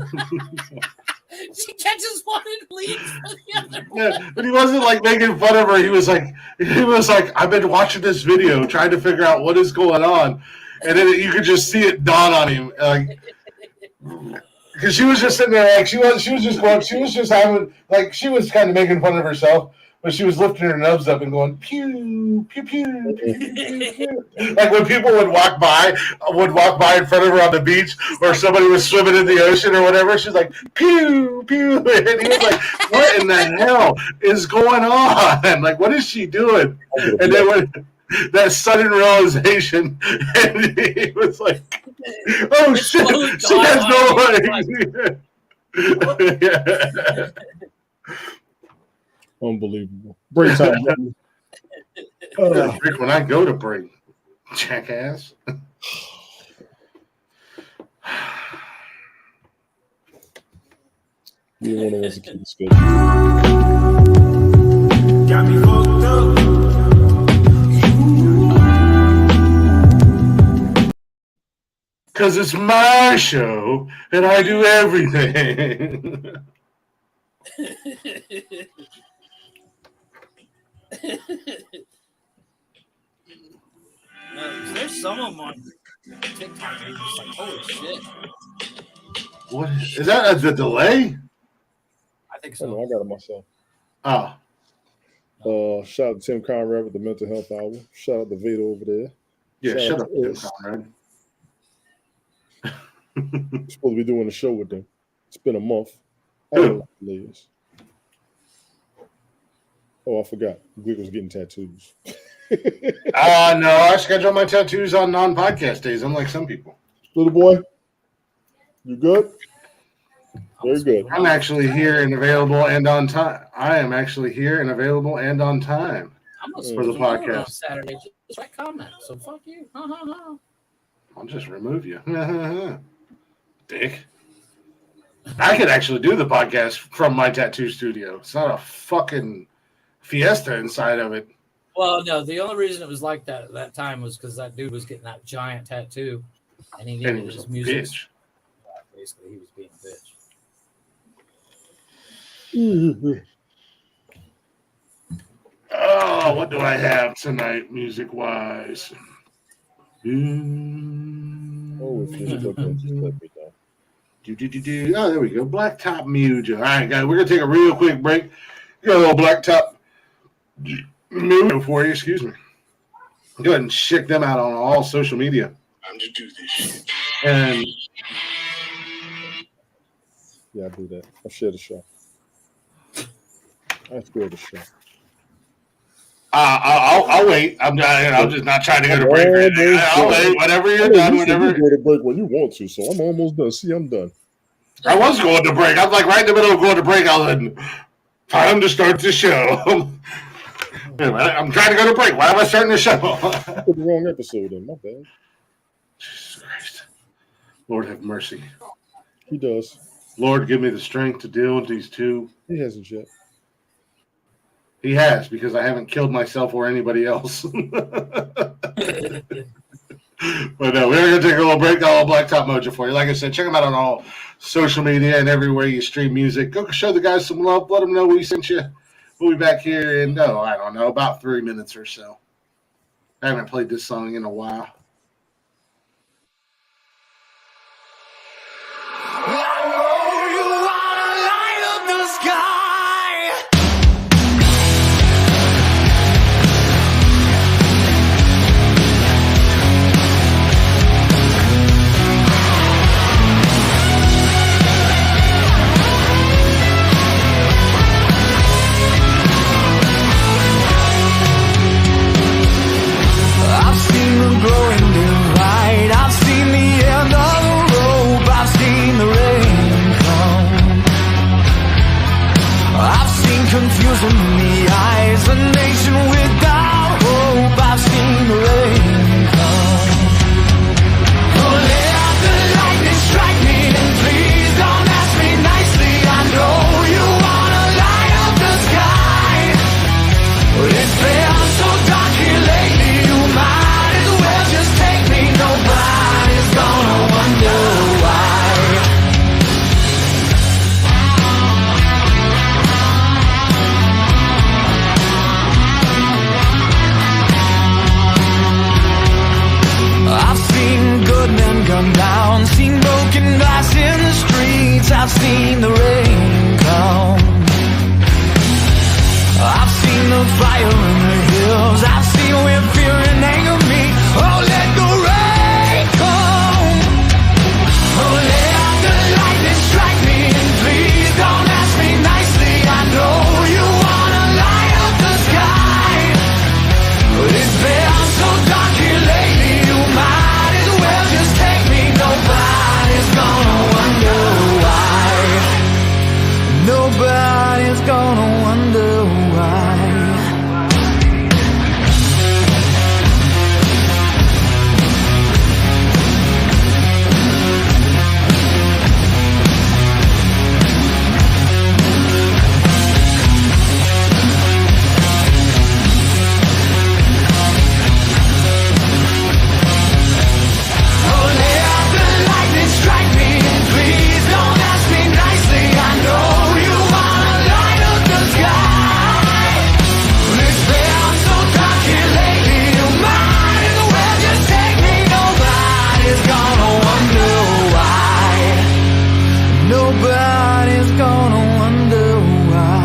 She catches one and leaves for the other one. Yeah, but he wasn't like making fun of her. He was like, I've been watching this video, trying to figure out what is going on, and then you could just see it dawn on him, like, because she was just sitting there, like she was just having, like, she was kind of making fun of herself, But she was lifting her nubs up and going pew pew pew pew pew pew. Like when people would walk by in front of her on the beach, or somebody was swimming in the ocean or whatever. She's like pew pew, and he was like, "What in the hell is going on? Like, what is she doing?" And then when that sudden realization, and he was like, "Oh shit, she has no legs." Yeah. Unbelievable. Break time. Break when I go to break, jackass. You want to keep the schedule. Got me fucked up. Because it's my show and I do everything. There's some of them on TikTok that are just like, holy shit. What is that? The delay? I think Oh, so. no, I got it myself. Oh, Shout out to Tim Conrad with the Mental Health Hour. Shout out to Veda over there. yeah. Shout Shut out up, to Tim Ed. Conrad. We're supposed to be doing a show with them. It's been a month. I Who? don't know what it is. Oh, I forgot. Glick was getting tattoos. No, I schedule my tattoos on non-podcast days, unlike some people. Little boy, you good? Very good. I'm actually here and available and on time. I am actually here and available and on time. I'm gonna For the schedule mine podcast. on Saturday. Just write comments. So fuck you. I'll just remove you. Dick. I could actually do the podcast from my tattoo studio. It's not a fucking fiesta inside of it. Well, no, the only reason it was like that at that time was because that dude was getting that giant tattoo, and he And needed he was his a music. bitch. Basically, he was being a bitch. Oh, what do I have tonight, music-wise? Oh, if you look at just let me know. Oh, there we go. Blacktop music. All right, guys, we're going to take a real quick break. Got a little Blacktop music for you, excuse me. Go ahead and check them out on all social media. Time to do this shit. And Yeah, I do that. I'll share the show. I share the show. I'll wait. I'm just not trying to go to break. Or anything. I'll wait. Whenever you're done. You Whenever. go to break when you want to, so I'm almost done. See, I'm done. I was going to break. I was like right in the middle of going to break. I was like, time to start the show. I'm trying to go to break. Why am I starting the show? I put the wrong episode in. My bad. Jesus Christ. Lord have mercy. He does. Lord, give me the strength to deal with these two. He hasn't yet. He has, because I haven't killed myself or anybody else. But no, we're going to take a little break. Got a little Blacktop Mojo for you. Like I said, check them out on all social media and everywhere you stream music. Go show the guys some love. Let them know we sent you. We'll be back here in, I don't know, about 3 minutes or so. I haven't played this song in a while. Confusion in the eyes, a nation without hope. I've seen the rain come. Oh, let the lightning strike me, and please don't ask me nicely. I know you wanna light up the sky, but it's been so dark here lately. You might as well just take me. Nobody's gonna wonder why. I've seen good men come down, seen broken glass in the streets. I've seen the rain come. I've seen the fire in the hills. I've seen where fear and anger meet. Oh, let the rain come. Oh, let the lightning strike me. And please don't ask me nicely. I know you wanna light up the sky, but it's been so dark here lately. You might as well just take me. Nobody's gonna wonder why. Nobody's gonna wonder why. Oh, let the lightning strike me, and please don't ask me nicely. I know you wanna light up the sky, but it's been so dark here lately. You might as well just take me. Nobody's gonna wonder why. Nobody's gonna wonder why.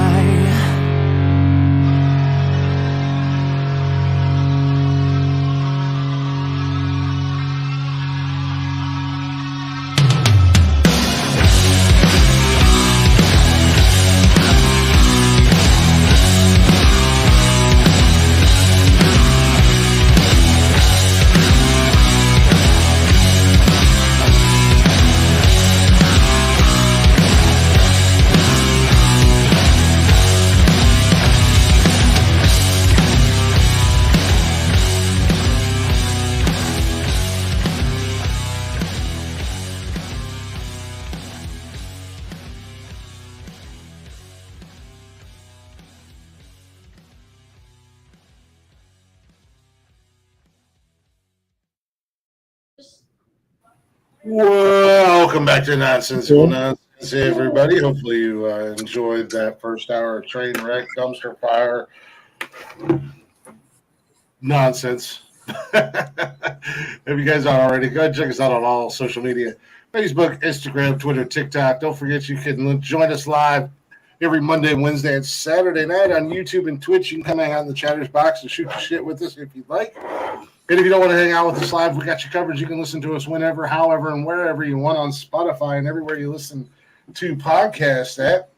Welcome back to Nonsensical Nonsense, everybody. Hopefully you enjoyed that first hour of train wreck, dumpster fire nonsense. If you guys aren't already, go ahead and check us out on all social media. Facebook, Instagram, Twitter, TikTok. Don't forget you can join us live every Monday, Wednesday, and Saturday night on YouTube and Twitch. You can come hang out in the chatter's box and shoot your shit with us if you'd like. And if you don't want to hang out with us live, we got you covered. You can listen to us whenever, however, and wherever you want on Spotify and everywhere you listen to podcasts at.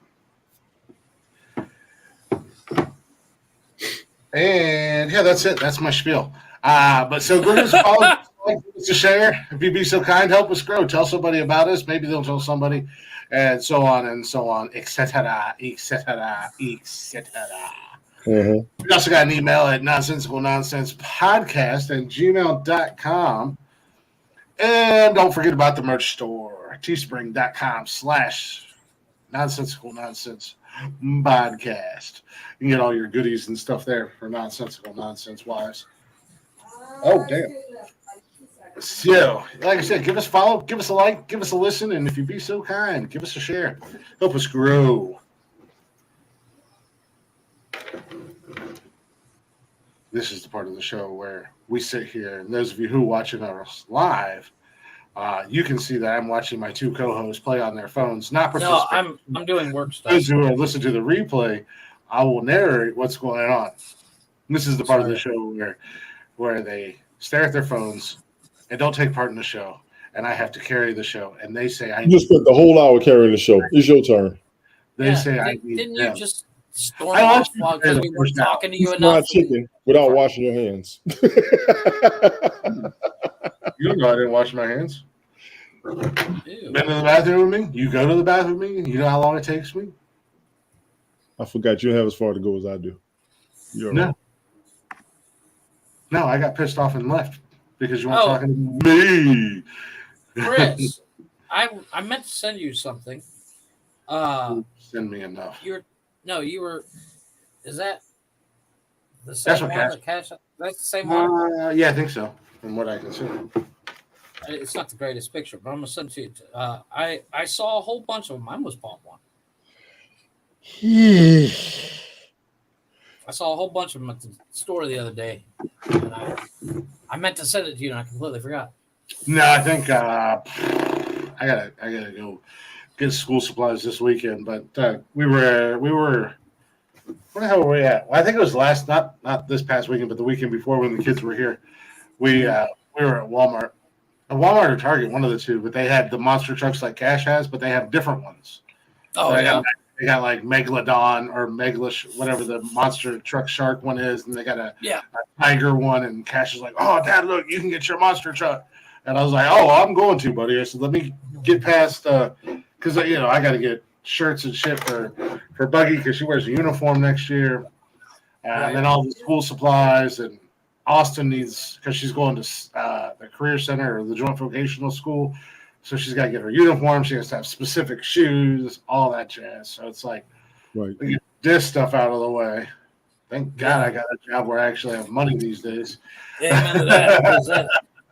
And yeah, that's it. That's my spiel. But so go to us, follow, give us a share. If you'd be so kind, help us grow. Tell somebody about us. Maybe they'll tell somebody, and so on, etc., etc., etc. We also got an email at nonsensicalnonsensepodcast@gmail.com. And don't forget about the merch store, teespring.com/nonsensical nonsense podcast. You can get all your goodies and stuff there for nonsensical nonsense wise. Oh, damn. So, like I said, give us a follow, give us a like, give us a listen, and if you'd be so kind, give us a share. Help us grow. This is the part of the show where we sit here, and those of you who are watching us live, you can see that I'm watching my two co-hosts play on their phones. Not No, I'm doing work stuff. Those who listen to the replay, I will narrate what's going on. This is the part of the show where they stare at their phones and don't take part in the show, and I have to carry the show. And they say, "I." You spent the whole hour carrying the show. It's your turn. They say, "I need Didn't them." you just storm off because we were talking to you It's not enough? chicken without washing your hands. You don't know I didn't wash my hands. Ew. Been to the bathroom with me? You go to the bathroom with me? You know how long it takes me? I forgot you don't have as far to go as I do. You're No. right. No, I got pissed off and left because you weren't Oh. talking to me. Chris, I meant to send you something. Send me enough. You were. Is that the That's same what one? That's the same one. Yeah, I think so. From what I can see. It's not the greatest picture, but I'm gonna send it to you. I saw a whole bunch of them. I almost bought one. I saw a whole bunch of them at the store the other day. And I meant to send it to you, and I completely forgot. No, I think I gotta go get school supplies this weekend. But we were Where the hell were we at? Well, I think it was not this past weekend, but the weekend before when the kids were here. We were at Walmart. Walmart or Target, one of the two, but they had the monster trucks like Cash has, but they have different ones. Oh, So yeah. they got like Megalodon or Megalish, whatever the monster truck shark one is, and they got a tiger one, and Cash is like, "Oh, Dad, look, you can get your monster truck." And I was like, "Oh, I'm going to, buddy." I said, "Let me get past, because I got to get shirts and shit for Buggy because she wears a uniform next year, and then all the school supplies, and Austin needs because she's going to the career center or the joint vocational school." So she's got to get her uniform. She has to have specific shoes, all that jazz. So it's like, get this stuff out of the way. Thank God I got a job where I actually have money these days. Amen to that.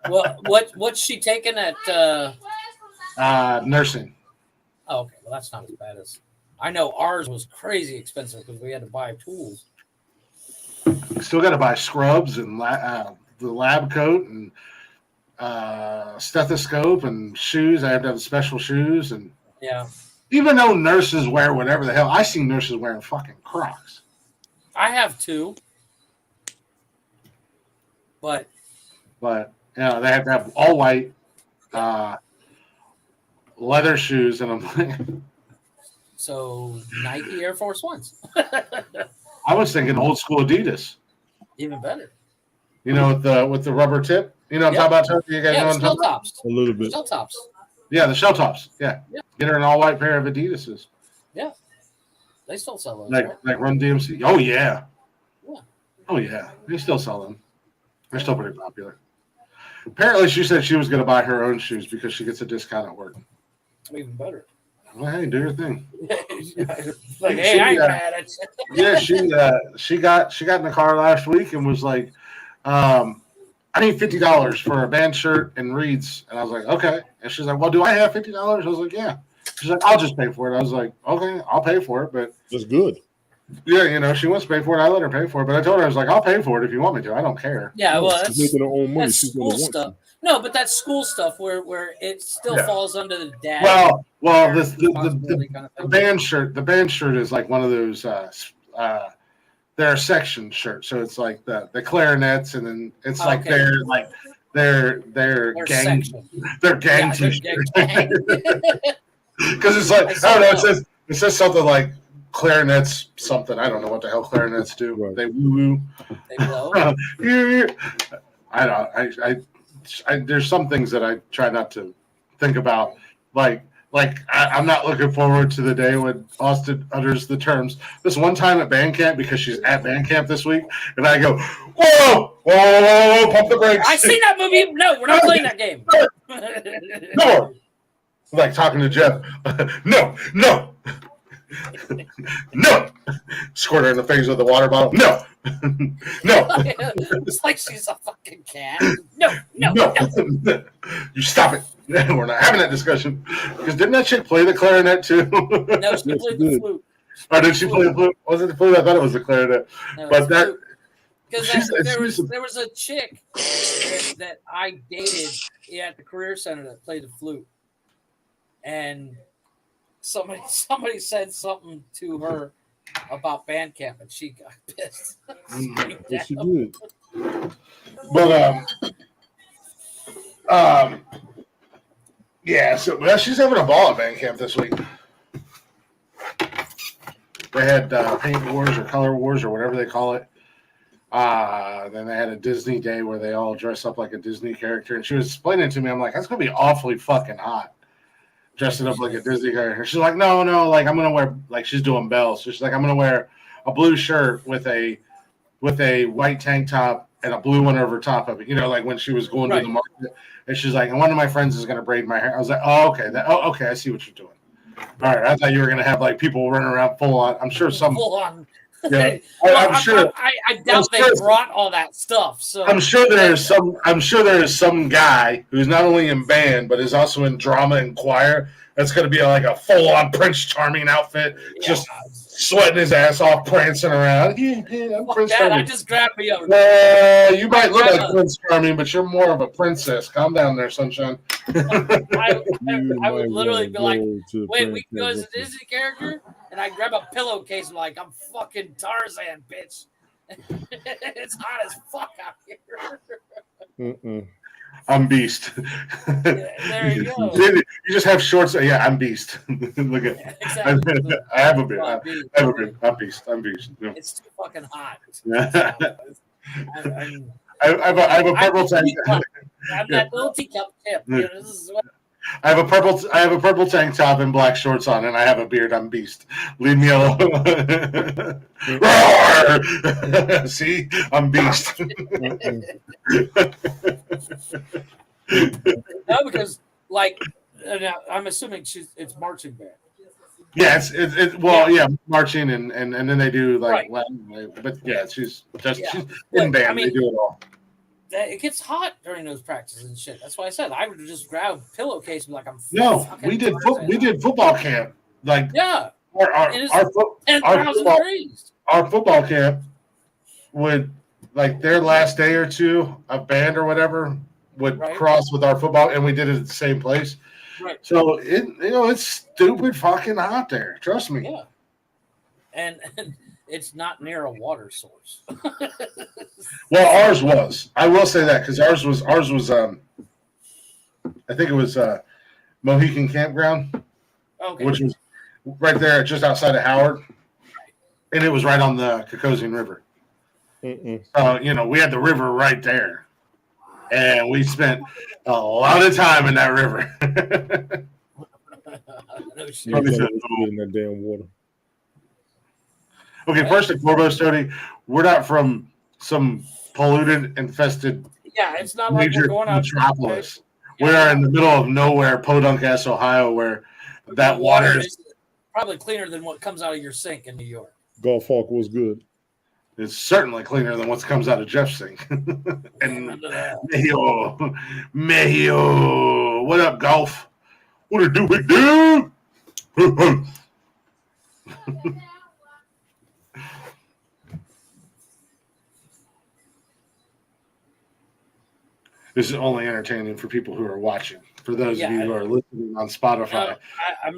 Well, what's she taking at? Nursing. Oh, okay. Well, that's not as bad as I know. Ours was crazy expensive because we had to buy tools. Still got to buy scrubs and the lab coat and stethoscope and shoes. I have to have special shoes, and even though nurses wear whatever the hell, I see nurses wearing fucking Crocs. I have two, but they have to have all white leather shoes, and I'm like, so Nike Air Force Ones. I was thinking old school Adidas. Even better. With the rubber tip. I'm talking about. You guys know shell tops. A little bit. Shell tops. Yeah, the shell tops. Yeah. Get her an all white pair of Adidases. Yeah. They still sell those. Like Run DMC. Oh yeah. Oh yeah. They still sell them. They're still pretty popular. Apparently, she said she was going to buy her own shoes because she gets a discount at work. Even better. Well, hey, do your thing. Like, hey, I ain't mad at you. Yeah, she got in the car last week and was like, I need $50 for a band shirt and reeds. And I was like, okay. And she's like, well, do I have $50? I was like, yeah. She's like, I'll just pay for it. I was like, okay, I'll pay for it. But that's good. Yeah, she wants to pay for it. I let her pay for it. But I told her, I was like, I'll pay for it if you want me to. I don't care. Yeah, well, she's making her own money. That's she's school gonna want stuff. to. No, but that's school stuff where it still falls under the dad. Well, the band shirt is like one of those. They're a section shirt, so it's like the clarinets, and then it's like they're gang t-shirts. Because it's like I don't know. It says something like clarinets something. I don't know what the hell clarinets do. Right. They woo. They blow. I don't. I there's some things that I try not to think about, like I'm not looking forward to the day when Austin utters the terms. This one time at band camp, because she's at band camp this week, and I go, whoa, pump the brakes. I seen that movie. No, we're not playing that game. No. Like talking to Jeff. No. Squirt her in the face with a water bottle. No. It's like she's a fucking cat. No. You stop it. We're not having that discussion. Because didn't that chick play the clarinet too? No, she played the flute. Or did she play the flute? Was it the flute? I thought it was the clarinet. No, but that because there was a chick that I dated at the career center that played the flute, and somebody said something to her about band camp, and she got pissed. Yes, she did. But yeah, so she's having a ball at band camp this week. They had paint wars or color wars or whatever they call it. Then they had a Disney day where they all dress up like a Disney character, and she was explaining to me, I'm like, that's gonna be awfully fucking hot, dressing up like a Disney character. She's like, no, like I'm gonna wear, like she's doing bells. So she's like, I'm gonna wear a blue shirt with a white tank top and a blue one over top of it. Like when she was going to the market, and she's like, and one of my friends is gonna braid my hair. I was like, oh, okay, okay, I see what you're doing. All right, I thought you were gonna have like people running around full on. I'm sure some full on. Yeah, well, I'm sure. I doubt they brought all that stuff. So I'm sure there is some guy who's not only in band but is also in drama and choir. That's going to be like a full-on Prince Charming outfit, just sweating his ass off, prancing around. Yeah, I'm Fuck Prince that, I Charming. just grabbed me over. You might look like Prince Charming, but you're more of a princess. Calm down there, sunshine. I might would literally be like, go to wait, we can go as a Princess. Disney character? And I grab a pillowcase and I'm like, I'm fucking Tarzan, bitch. It's hot as fuck out here. I'm Beast. There you go. You just have shorts. Yeah, I'm Beast. Look at. Exactly. I have a beard. Well, I have a beard. I'm Beast. I'm Beast. Yeah. It's too fucking hot. Yeah. I'm, I have a purple tank. I'm that little teacup tip. You know, this is what I have a purple tank top and black shorts on, and I have a beard. I'm Beast. Leave me alone. Roar! See, I'm Beast. no, because like I'm assuming it's marching band. Yeah, it's marching and then they do like Latin, but yeah, she's in band. I mean, they do it all. It gets hot during those practices and shit. That's why I said I would just grab a pillowcase and be like, I'm. We did football camp. Like our football camp would like their last day or two, a band or whatever would cross with our football, and we did it at the same place. Right. So it's stupid fucking hot there. Trust me. Yeah. And it's not near a water source. Well, ours was. I will say that because ours was. I think it was Mohican Campground, which was right there, just outside of Howard, and it was right on the Cocosian River. So we had the river right there, and we spent a lot of time in that river. No shit. In that damn water. Okay, first and foremost, Tony, we're not from some polluted, infested it's not like major we're going out metropolis. We are in the middle of nowhere, Podunk Ass, Ohio, where that water is probably cleaner than what comes out of your sink in New York. Golf Hawk was good. It's certainly cleaner than what comes out of Jeff's sink. And Mejio, what up, Golf? What it do, big dude? This is only entertaining for people who are watching. For those of you who are listening on Spotify,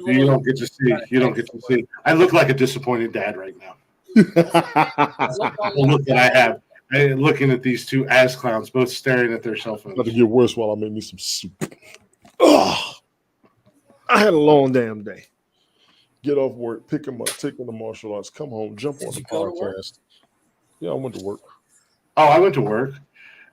you don't get to see. You don't get to see. I look like a disappointed dad right now. The look that I have, looking at these two ass clowns, both staring at their cell phones. About to get worse while I make me some soup. Ugh. I had a long damn day. Get off work, pick them up, take them to martial arts, come home, jump on the podcast. Yeah, I went to work. Oh, I went to work,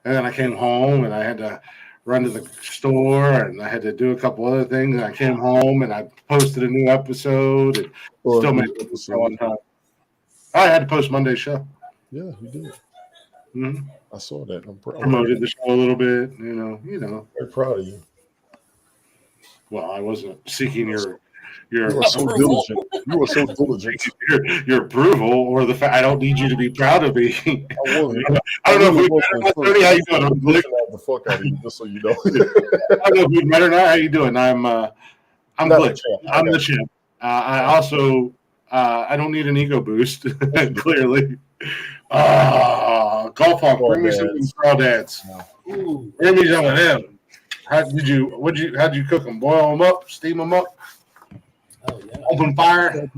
and then I came home, and I had to run to the store, and I had to do a couple other things. And I came home, and I posted a new episode, and still made the episode on time. I had to post Monday's show. Yeah, you did. Mm-hmm. I saw that. I'm promoted the show a little bit. You know. Very proud of you. Well, I wasn't seeking your you were so diligent. You were so diligent. Your approval or the fact I don't need you to be proud of me. I wasn't. I don't know if we met or not. How you doing? I'm looking at the fuck out of you, just so you know. I don't know if we met or not. How you doing? I'm glitch. I'm the champ. I also I don't need an ego boost. Clearly. Golf Hawk, bring me some crawdads. Bring me some of them. How'd you cook them? Boil them up? Steam them up? Oh, yeah. Open fire?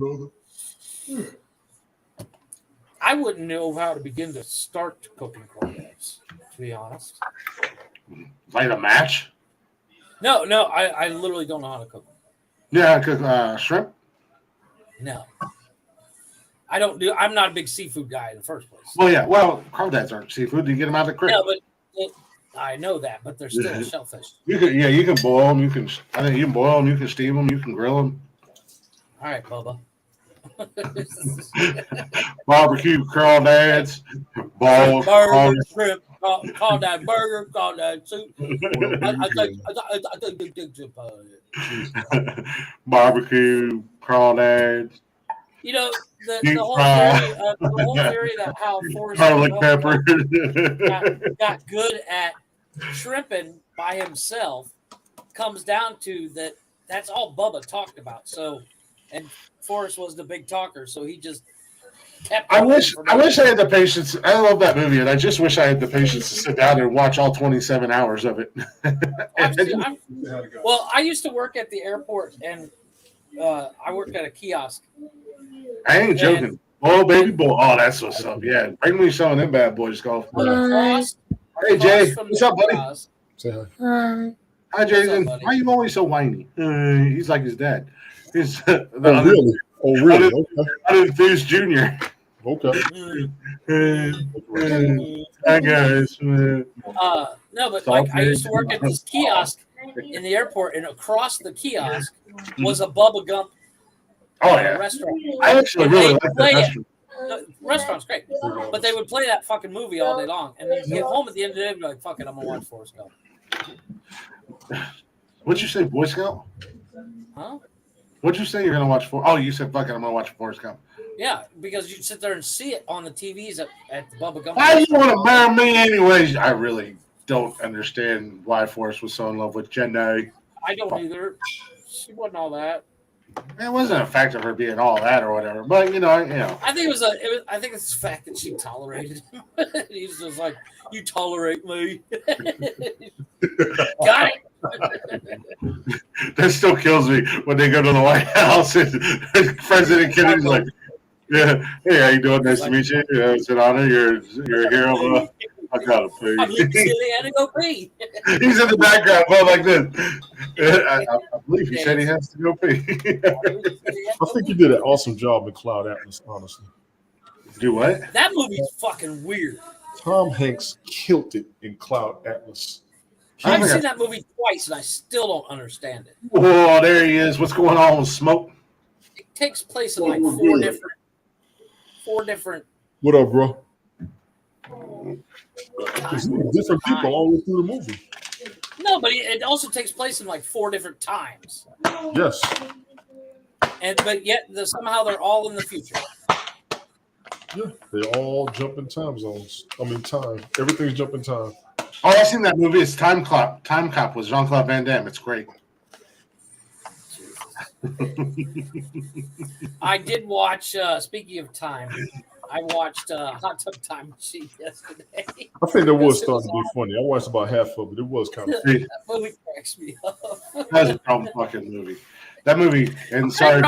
I wouldn't know how to begin to start cooking crawdads, to be honest. Light a match? No, I literally don't know how to cook them. Yeah, I cook shrimp? No. I'm not a big seafood guy in the first place. Well, yeah. Well, crawdads aren't seafood. You get them out of the creek. No, but I know that, but they're still shellfish. You can boil them. I think you can boil them. You can steam them. You can grill them. All right, Bubba. Barbecue crawdads, balls, burger, shrimp, crawdad burger, crawdad soup. Barbecue crawdads. You know the whole theory that how Forrest garlic pepper got good at shrimping by himself comes down to that. That's all Bubba talked about. So and Forrest was the big talker, so he just kept. I wish I had the patience. I love that movie, and I just wish I had the patience to sit down and watch all 27 hours of it. Well, I used to work at the airport, and I worked at a kiosk. I ain't joking. Oh, baby boy. Oh, that's what's up. Yeah. Bring me some of them bad boys, golf. Hey, Jay. What's up, buddy? Say hi. Hi, Jason. Why are you always so whiny? He's like his dad. He's Really? Oh, really? Okay. Unenthused junior. Okay. Hi, guys. No, but like I used to work at this kiosk in the airport, and across the kiosk was a Bubba Gump restaurant. I actually And really they like that play it. restaurant. The restaurant's great, but they would play that fucking movie all day long, and then get home at the end of the day and be like, "Fuck it, I'm gonna watch Forrest Gump." What'd you say, Boy Scout? Huh? What'd you say you're gonna watch for? Oh, you said, "Fuck it, I'm gonna watch Forrest Gump." Yeah, because you sit there and see it on the TVs at the Bubba Gump. Why do you want to marry me anyways? I really don't understand why Forrest was so in love with Jenna. I don't either. She wasn't all that. It wasn't a fact of her being all that or whatever, but you know. I think I think it's the fact that she tolerated him. He's just like, "You tolerate me." Got it. That still kills me when they go to the White House and President Kennedy's like, "Yeah, hey, how you doing? Nice to meet you. It's an honor. You're a hero." I gotta pee. I'm leaving silly and to go pee. He's in the background going like this. I believe he said he has to go pee. I think you did an awesome job in Cloud Atlas, honestly. Do what? That movie's fucking weird. Tom Hanks killed it in Cloud Atlas. I've seen that movie twice, and I still don't understand it. Oh, there he is. What's going on with Smoke? It takes place in like four different. What up, bro? Different people all the way through the movie. No, but it also takes place in like 4 different times. Yes. But yet somehow they're all in the future. Yeah, they all jump in time zones. I mean, time. Everything's jumping time. Oh, I've seen that movie. It's Time Cop. Time Cop with Jean-Claude Van Damme. It's great. I did watch. Speaking of time, I watched Hot Tub Time Machine yesterday. I think that was starting to be funny. I watched about half of it. It was kind of funny. That movie cracks me up. That's a dumb fucking movie. That movie. And sorry,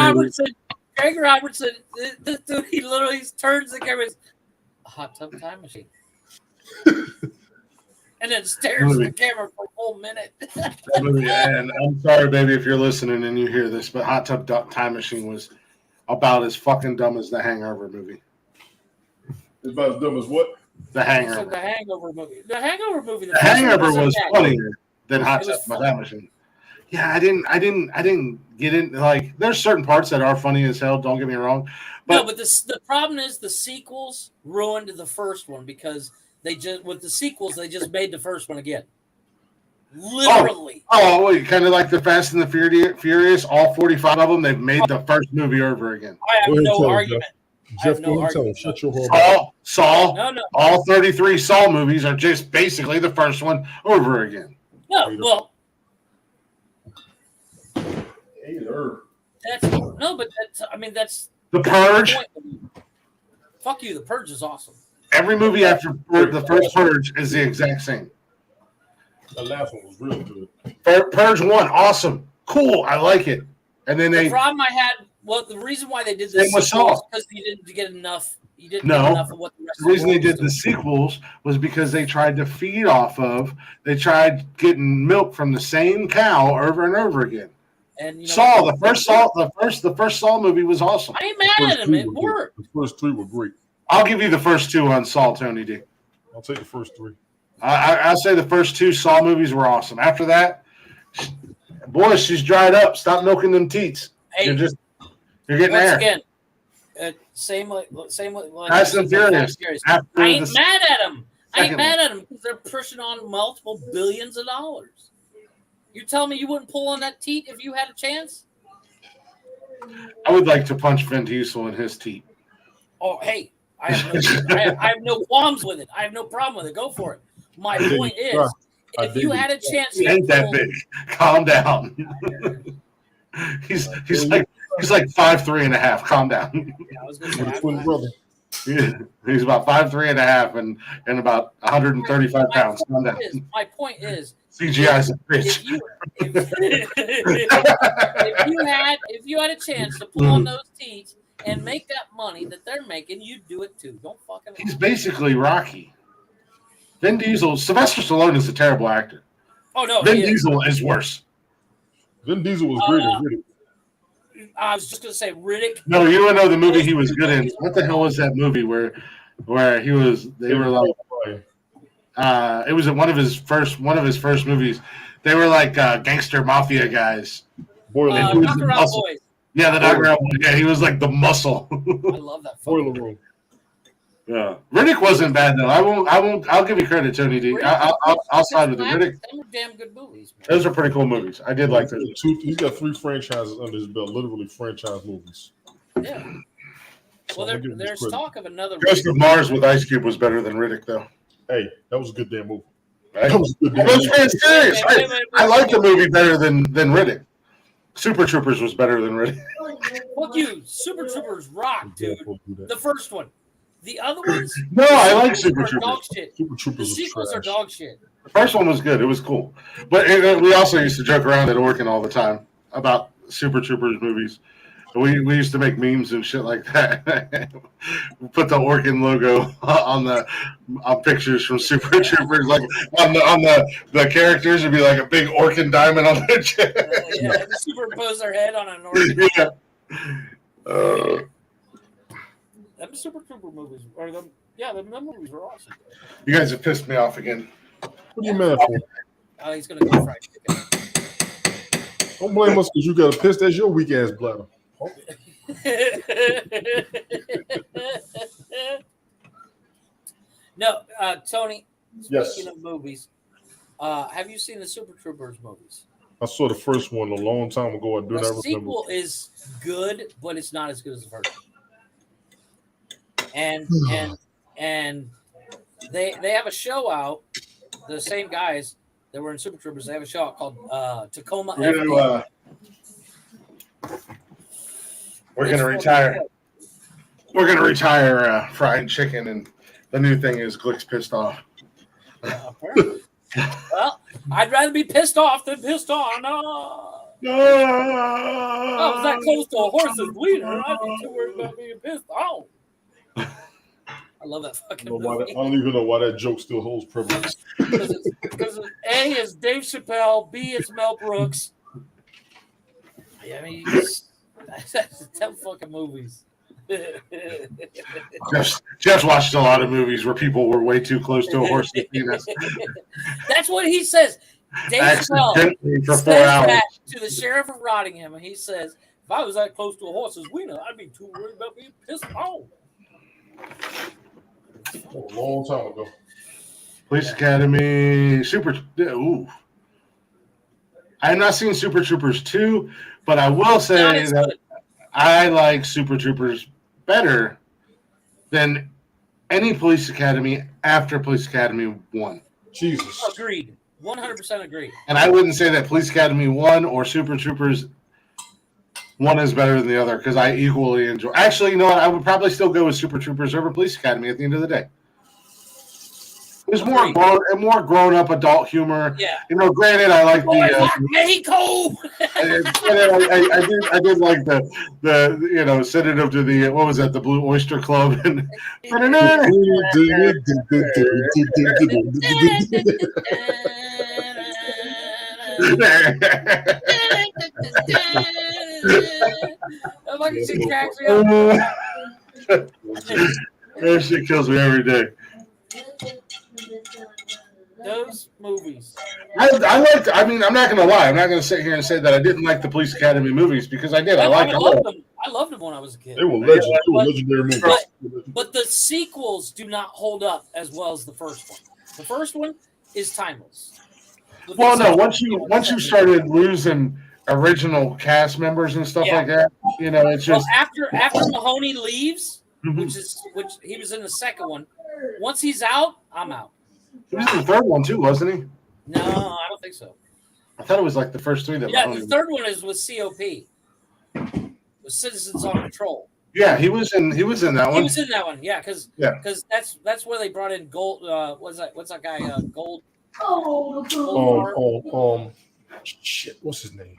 Craig Robertson. This dude, he literally turns the camera. A Hot Tub Time Machine. And then stares at the camera for a whole minute. That movie, and I'm sorry, baby, if you're listening and you hear this, but Hot Tub Time Machine was about as fucking dumb as the Hangover movie. It's about as dumb as what? The Hangover. So the Hangover movie. The Hangover movie. The Hangover was funnier than Hot Tub Time Machine. Yeah, I didn't get in. Like, there's certain parts that are funny as hell. Don't get me wrong. But the problem is the sequels ruined the first one because they just made the first one again. Literally. Oh, wait, kind of like the Fast and the Furious. All 45 of them, they've made the first movie over again. I have no argument. Jeff, go ahead and shut your whole Saw. No. All 33 Saw movies are just basically the first one over again. No, well. That's The Purge. Fuck you. The Purge is awesome. Every movie after the first Purge is the exact same. The last one was really good. Purge 1, awesome, cool, I like it. And then the problem I had, the reason why they did this was because you didn't get enough. You didn't get enough of what the rest. The reason they did the sequels was because they tried to feed off of. They tried getting milk from the same cow over and over again. And the first Saw movie was awesome. I ain't mad at him. It worked. The first 3 were great. I'll give you the first 2 on Saw, Tony D. I'll take the first 3. I'll say the first 2 Saw movies were awesome. After that, boy, she's dried up. Stop milking them teats. Hey, you're getting once there. Again, same with Fast and Furious. I ain't mad at them. I ain't mad at them because they're pushing on multiple billions of dollars. You tell me you wouldn't pull on that teat if you had a chance? I would like to punch Vin Diesel in his teat. Oh, hey, I have no qualms with it. I have no problem with it. Go for it. My point is, if you had a chance, he ain't that big. Calm down. he's like He's like 5'3.5". Calm down. I was going to With a say, twin brother. He's about 5'3.5" and about 135 pounds. Calm down. my point is, CGI's a bitch. if you had a chance to pull on those teeth and make that money that they're making, you'd do it too. Don't fucking. He's basically Rocky. Vin Diesel. Sylvester Stallone is a terrible actor. Oh no, Vin Diesel is worse. Vin Diesel was great in Riddick. I was just gonna say Riddick. No, you don't know the movie he was good in. What the hell was that movie where he was? They were like, it was one of his first movies. They were like gangster mafia guys. Boiler Room. Boys. Yeah, the Knockaround Boys. Yeah, he was like the muscle. I love that. Boiler Room. Yeah, Riddick wasn't bad though. I'll give you credit, Tony D. I'll side with the Riddick. Them are damn good movies. Man. Those are pretty cool movies. I did like those. He's got 3 franchises under his belt, literally franchise movies. Yeah. Well, there's talk of another. Ghost of Mars with Ice Cube was better than Riddick, though. Hey, that was a good damn movie. Right? That was a good damn I was movie. being serious. I like the movie better than Riddick. Super Troopers was better than Riddick. Fuck you, Super Troopers rock, dude. The first one. The other ones? No, I like Super Troopers. Dog shit. Super Troopers The sequels are dog shit. The first one was good. It was cool. But we also used to joke around at Orkin all the time about Super Troopers movies. We used to make memes and shit like that. Put the Orkin logo on pictures from Super Troopers, like on the characters would be like a big Orkin diamond on their chest. Yeah, superimpose their head on an Orkin. Yeah. Them Super Trooper movies them movies were awesome. You guys have pissed me off again. What are you mad for? He's gonna go fried chicken. Don't blame us because you got a piss. That's your weak ass bladder. No, Tony. Yes. Speaking of movies, have you seen the Super Troopers movies? I saw the first one a long time ago. I do not remember. The sequel is good, but it's not as good as the first one. And they have a show out. The same guys that were in Super Troopers, they have a show out called Tacoma. We're gonna retire. We're gonna retire fried chicken, and the new thing is Glick's pissed off. Well, I'd rather be pissed off than pissed on. No. I was that close to a horse's wiener. I'd be too worried about being pissed off. I love that fucking movie. I don't even know why that joke still holds privilege. Because A is Dave Chappelle, B is Mel Brooks. Yeah, I mean, that's 10 fucking movies. Jeff's watched a lot of movies where people were way too close to a horse's penis. That's what he says. Dave Chappelle for 4 says hours. that to the sheriff of Rottingham, and he says, if I was that close to a horse's wiener, I'd be too worried about being pissed off. A long time ago. Police Academy, Ooh. I have not seen Super Troopers 2, but I will say that I like Super Troopers better than any Police Academy after Police Academy 1. Jesus. Agreed. 100% agreed. And I wouldn't say that Police Academy 1 or Super Troopers 1 is better than the other because I equally enjoy. Actually, you know what? I would probably still go with Super Troopers over Police Academy at the end of the day. There's more grown up adult humor. Yeah. You know, granted, I like Mexico. I did like the sedative to the what was that, the Blue Oyster Club and that shit kills me every day. Those movies. I mean, I'm not going to lie. I'm not going to sit here and say that I didn't like the Police Academy movies because I did. I loved them. I loved them when I was a kid. They were legendary movies. But the sequels do not hold up as well as the first one. The first one is timeless. Well, no. Once you started losing original cast members and stuff like that, you know, it's just after Mahoney leaves, which he was in the second one. Once he's out, I'm out. He was in the third one too, wasn't he? No, I don't think so. I thought it was like the first 3 that. Yeah, the third one is with COP. was Citizens on Patrol. Yeah, he was in that He one. was in that one, yeah, because that's where they brought in Gold. What's that guy? Gold. Shit, what's his name?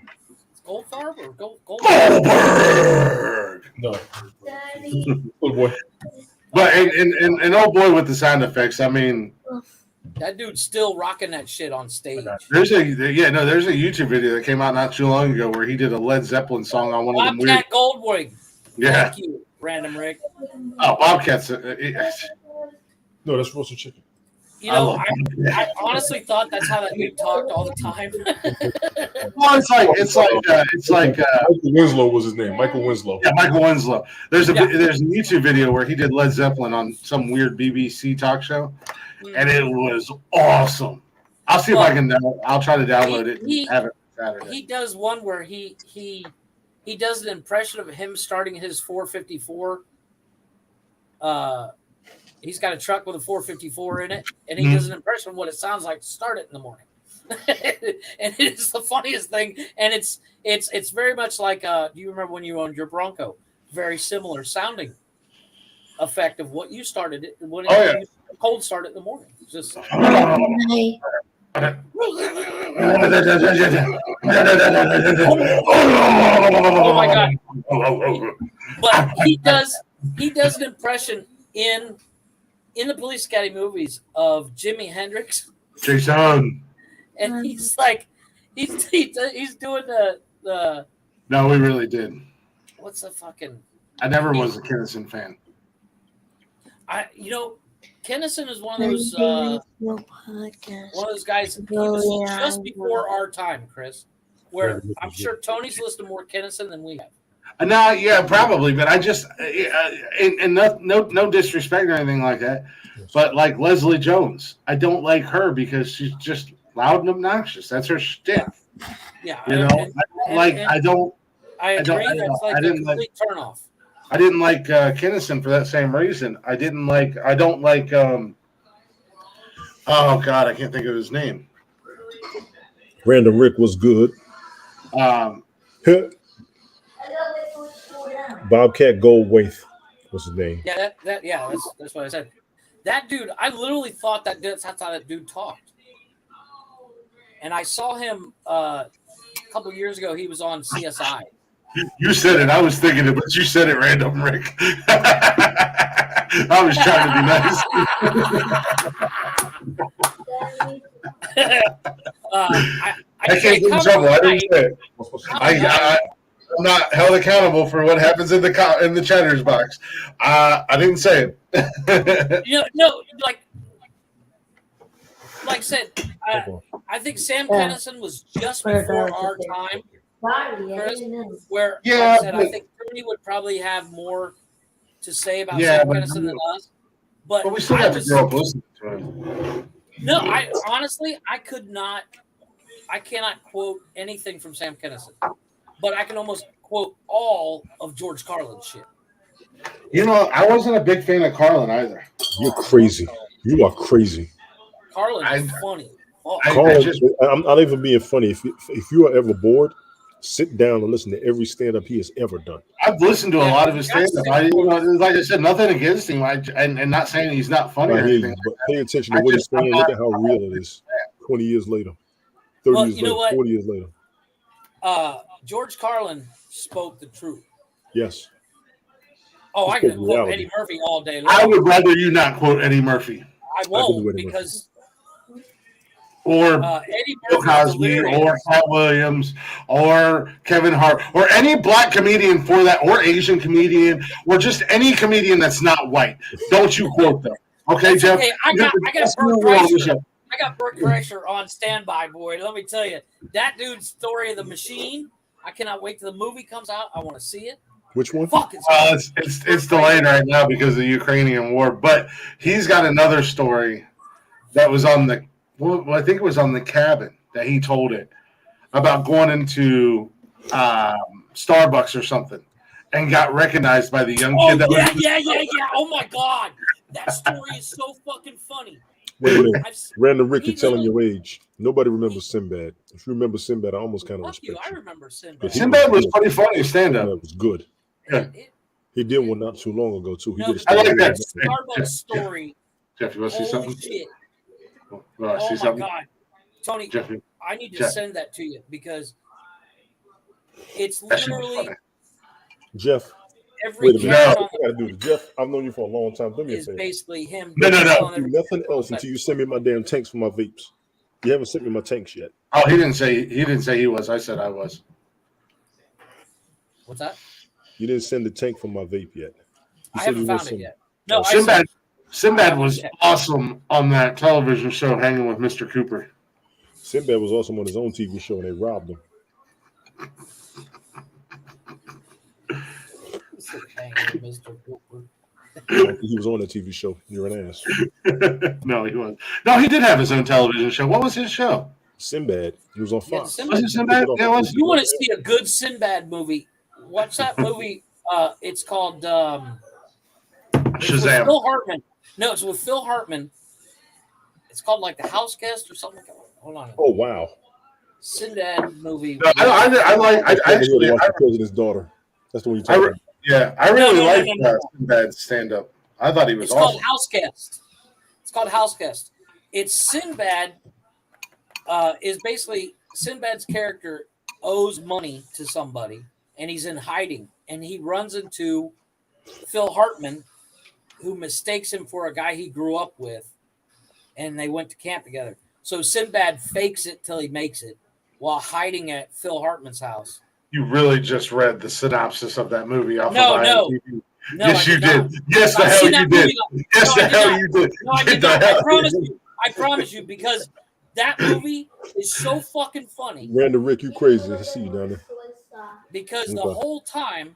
Goldfarb or Gold? Goldberg. No. Oh boy. But and oh boy, with the sound effects, I mean, that dude's still rocking that shit on stage. there's a YouTube video that came out not too long ago where he did a Led Zeppelin song on one of them weird. Bobcat Goldwing. Yeah. Thank you, Random Rick. Oh, Bobcat's. No, that's roasted chicken. You know, I honestly thought that's how that dude talked all the time. Well, it's like Michael Winslow was his name. Michael Winslow. Yeah, Michael Winslow. There's a YouTube video where he did Led Zeppelin on some weird BBC talk show, and it was awesome. I'll see if I can. I'll try to download it and have it Saturday. He does one where he does an impression of him starting his 454. He's got a truck with a 454 in it, and he does an impression of what it sounds like to start it in the morning. And it is the funniest thing, and it's very much like do you remember when you owned your Bronco? Very similar sounding effect of what you started it when you cold start it in the morning. It's just oh my god. But he does an impression in the Police Academy movies of Jimi Hendrix. Jason. And he's like, he's doing the. No, we really did. What's the fucking? I never was a Kinnison fan. Kinnison is one of those guys. He was just before our time, Chris. Where I'm sure Tony's listened to more Kinnison than we have. No, yeah, probably, but I just and no disrespect or anything like that, but like Leslie Jones, I don't like her because she's just loud and obnoxious. That's her shtick. Yeah, I don't. I agree. That's like a complete turnoff. I didn't like Kinnison for that same reason. I don't like. Oh God, I can't think of his name. Random Rick was good. Bobcat Goldthwait was his name. Yeah, that's what I said. That dude, I literally thought that's how that dude talked. And I saw him a couple of years ago. He was on CSI. You said it. I was thinking it, but you said it, Random Rick. I was trying to be nice. I can't get in trouble. I didn't say it. I'm not held accountable for what happens in the chatter's box. I didn't say it. Like I said, I think Sam Kinison was just before our time. Chris, where I think Tony would probably have more to say about Sam Kinison than us. But we still have to grow up listening to him. No, I cannot quote anything from Sam Kinison. But I can almost quote all of George Carlin's shit. I wasn't a big fan of Carlin either. You're crazy. You are crazy. Carlin is funny. I'm not even being funny. If you are ever bored, sit down and listen to every stand-up he has ever done. I've listened to a lot of his stand-up. Like I said, nothing against him. And not saying he's not funny or anything. But pay attention to what he's saying. Look at how real it is 20 years later, 30 years later, 40 years later. George Carlin spoke the truth. Yes. Oh, I could quote Eddie Murphy all day long. I would rather you not quote Eddie Murphy. I won't because or Eddie Bill Cosby or Pat Williams or Kevin Hart or any black comedian for that or Asian comedian or just any comedian that's not white. Don't you quote them. Okay, Jeff? Okay, I got Burt Kreischer. I got Burt Kreischer on standby, boy. Let me tell you, that dude's Story of the Machine. I cannot wait till the movie comes out. I want to see it. Which one? Fuck it's delayed right now because of the Ukrainian war. But he's got another story that was on I think it was on The Cabin that he told it about going into Starbucks or something and got recognized by the young kid. Yeah. Oh my God, that story is so fucking funny. Wait a minute. Random Rick, you're telling your age. Nobody remembers Sinbad. If you remember Sinbad, I almost kind of respect you. I remember Sinbad. Sinbad was pretty funny stand-up. It was good. Yeah. He did one not too long ago too. He No, did. I like that. Starbucks story. Jeff, you want to see Holy something? shit! You want to Oh see my something? god, Tony, Jeff, I need to Jeff. send that to you because it's that should be literally funny. Jeff, every wait a minute. character I on gotta do this. Jeff, I've known you for a long time. Do me a is favor. basically him. No. telling Do every- nothing else until you send me my damn tanks for my vapes. You haven't sent me my tanks yet. Oh, he didn't say he was. I said I was. What's that? You didn't send the tank for my vape yet. You I said you haven't would found it send- yet. No, I Sinbad. said, Sinbad was check. awesome on that television show, Hanging with Mr. Cooper. Sinbad was awesome on his own TV show, and they robbed him. Hanging with Mr. Cooper. He was on that TV show. You're an ass. No, he wasn't. No, he did have his own television show. What was his show? Sinbad. He was on Yeah, Fox. Sinbad. Was it Sinbad? Yeah, it was. You want to see a good Sinbad movie? Watch that movie. It's called it's with Shazam. Phil Hartman. No, it's with Phil Hartman. It's called like The House Guest or something like that. Hold on. Oh wow! Sinbad movie. No, I actually, watched the President's Daughter. That's the one you I talking re- yeah, I really No, liked no. Sinbad's stand-up. I thought he was It's awesome. called House Guest. It's called House Guest. It's Sinbad. Is basically Sinbad's character owes money to somebody, and he's in hiding, and he runs into Phil Hartman, who mistakes him for a guy he grew up with, and they went to camp together. So Sinbad fakes it till he makes it while hiding at Phil Hartman's house. You really just read the synopsis of that movie off No, of no. IMDb. No, Yes, I you not. did. Yes, the I've hell seen you that did. movie. Yes, No, the I did hell not. you did. No, I Get did the not. hell- I promise you, because that movie is so fucking funny. Randall Rick, you crazy. I see you down there. Because the Okay. whole time,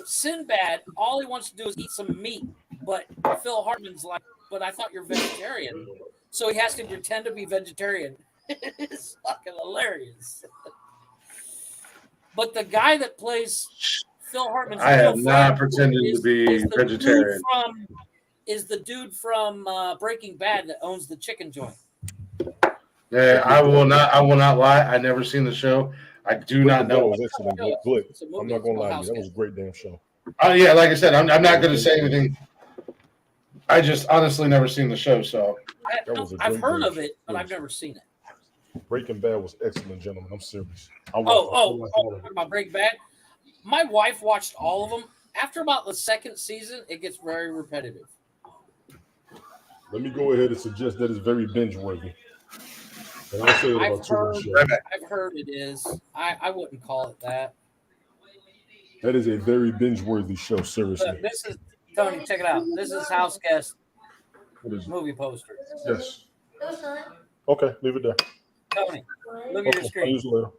Sinbad, all he wants to do is eat some meat. But Phil Hartman's like, but I thought you're vegetarian. So he has to pretend to be vegetarian. It's fucking hilarious. But the guy that plays Phil Hartman's I real am not friend pretending to be the vegetarian. the dude from Breaking Bad that owns the chicken joint. Yeah, I will not lie. I never seen the show. I do not That know. was excellent. Glick. I'm not gonna lie to you. That was a great damn show. Yeah, like I said, I'm not going to say anything. I just honestly never seen the show, so That was a I've great heard damn of it, but show. I've never seen it. Breaking Bad was excellent, gentlemen. I'm serious. Talking about Breaking Bad. My wife watched all of them. After about the second season, it gets very repetitive. Let me go ahead and suggest that it's very binge worthy. And I'll say it about two shows. I've heard it is. I wouldn't call it that. That is a very binge worthy show, seriously. But this is Tony. Check it out. This is House Guest What is it? movie poster. Yes. Okay, leave it there. Tony, look at your Okay, I'll screen. use it later.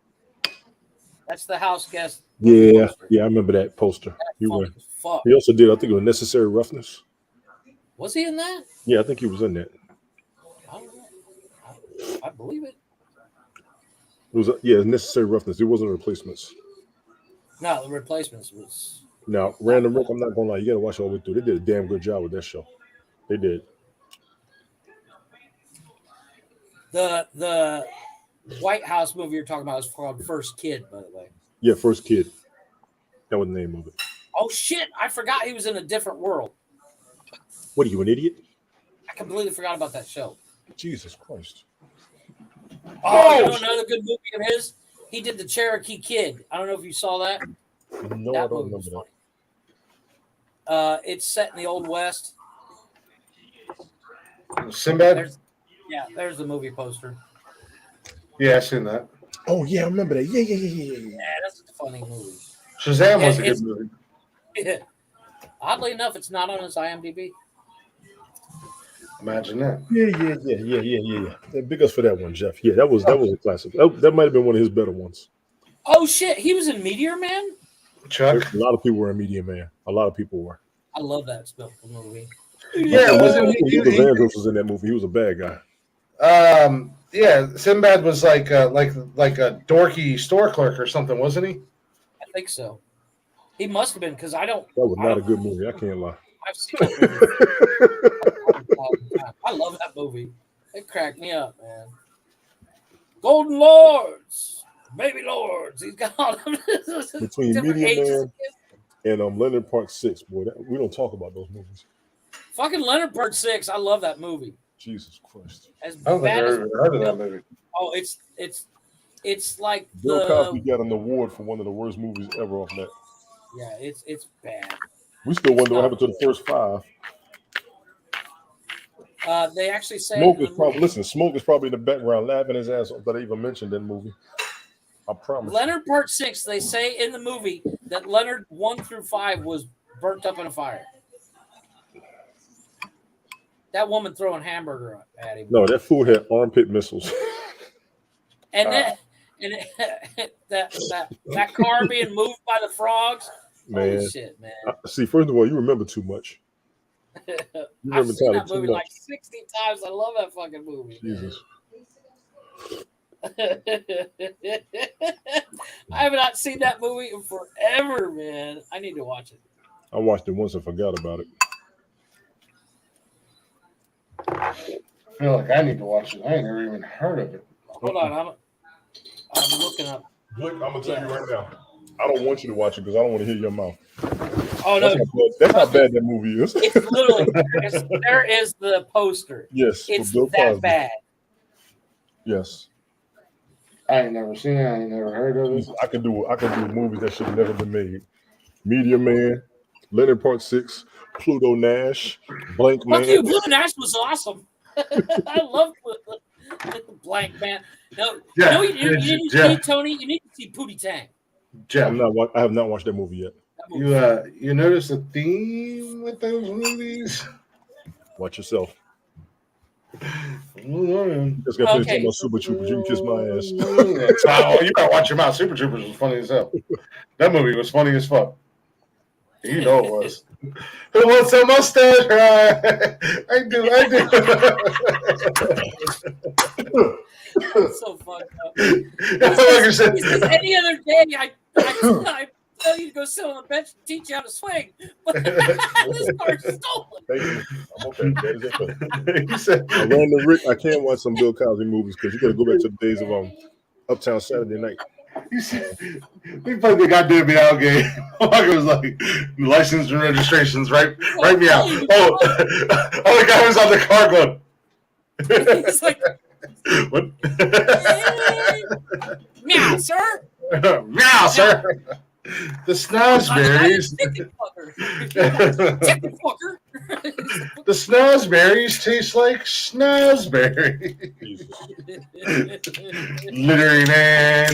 That's the House Guest. movie Yeah, poster. yeah, I remember that poster. That's You funny were. as fuck. He also did, I think it was Necessary Roughness. Was he in that? Yeah, I think he was in that. I don't know. I believe it. It was Necessary Roughness. It wasn't Replacements. No, the Replacements was. Now, Random Rick, I'm not gonna lie, you gotta watch all the way through. They did a damn good job with that show. They did. The White House movie you're talking about was called First Kid, by the way. Yeah, First Kid. That was the name of it. Oh shit! I forgot he was in a different world. What are you, an idiot? I completely forgot about that show. Jesus Christ. Oh, you know another good movie of his? He did the Cherokee Kid. I don't know if you saw that. No, I don't remember that. It's set in the Old West. Sinbad. There's the movie poster. Yeah, I seen that. Oh yeah, I remember that. Yeah. Yeah, that's a funny movie. Shazam was a It's- good movie. Yeah. Oddly enough, it's not on his IMDb. Imagine that. Yeah. Big ups for that one, Jeff. Yeah, that was a classic. That might have been one of his better ones. Oh shit, he was in Meteor Man? Chuck. A lot of people were in Media Man. A lot of people were. I love that movie. Yeah, wasn't he? Luther Vandross was in that movie. He was a bad guy. Yeah, Sinbad was like a dorky store clerk or something, wasn't he? I think so. He must have been because I don't. That was not a good movie. I can't lie. I've seen that movie. I love that movie. It cracked me up, man. Golden Lords, Baby Lords. He's got all of Between different Media ages Man of kids. and Leonard Part 6. Boy, we don't talk about those movies. Fucking Leonard Part 6. I love that movie. Jesus Christ. As I don't think I bad as ever heard of that movie. oh, it's like Bill Cosby got an award for one of the worst movies ever off that. yeah, it's bad. We still wonder what happened to the first 5. They actually say Smoke is probably in the background laughing his ass off that I even mentioned that movie. I promise. Leonard Part 6. They say in the movie that Leonard 1 through 5 was burnt up in a fire. That woman throwing hamburger at him. No, that fool had armpit missiles. And that car being moved by the frogs. Man. Holy shit, man. See, first of all, you remember too much. I've seen that movie like 60 times. I love that fucking movie. Jesus. I have not seen that movie in forever, man. I need to watch it. I watched it once and forgot about it. I feel like I need to watch it. I ain't never even heard of it. Hold on, I'm looking up. Look, I'm gonna tell you right now. I don't want you to watch it because I don't want to hear your mouth. Oh no, that's how bad that movie is. It's literally there is the poster. Yes, it's Bill that Cosby. bad. Yes, I ain't never seen it. I ain't never heard of it. I can do movies that should have never been made. Media Man, Leonard Part 6, Pluto Nash, Blank Man. Fuck you, Blue Nash was awesome. I love Blank Man. No, Yeah, no, you didn't see Tony. You need to see Pootie Tang. Jeff, I have not watched that movie yet. you notice a theme with those movies? Watch yourself. Oh, Just got finished talking about Super Troopers. You can kiss my ass. oh, you gotta watch your mouth. Super Troopers was funny as hell. That movie was funny as fuck. You know it was. Who wants a mustache? I do. It's so fucked up. He says, any other day, I tell you to go sit on the bench and teach you how to swing. But this car's stolen. Thank you. I'm okay. That is okay. Around the Rick, I can't watch some Bill Cosby movies because you got to go back to the days of Uptown Saturday Night. He played the goddamn meow game. It was like license and registrations, right meow. Oh, the guy was on the car going. He's like, what? meow, sir. Meow, sir. The snozberries. Chicken fucker. The snozberries taste like snozberries. Littering man.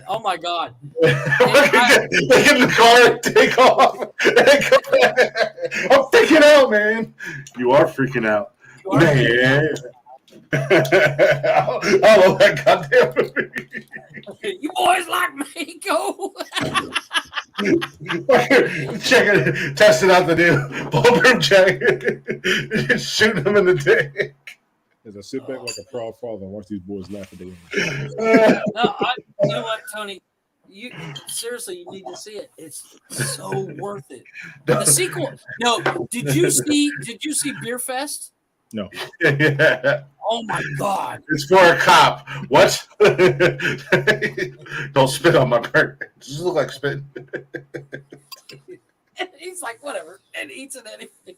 Oh my god. They get in the car and take off. I'm freaking out, man. You are freaking out. Man. I love that goddamn movie. You boys like Mako? Check it, testing out the new ballroom jacket. Shooting them in the dick. As I sit back like a proud father and watch these boys laugh at the No, you know what, Tony? You seriously, you need to see it. It's so worth it. The sequel. No, did you see Beer Fest? No. Yeah. Oh my god. It's for a cop. What? Don't spit on my bird. Does this look like spit? He's like, whatever, and eats it anything.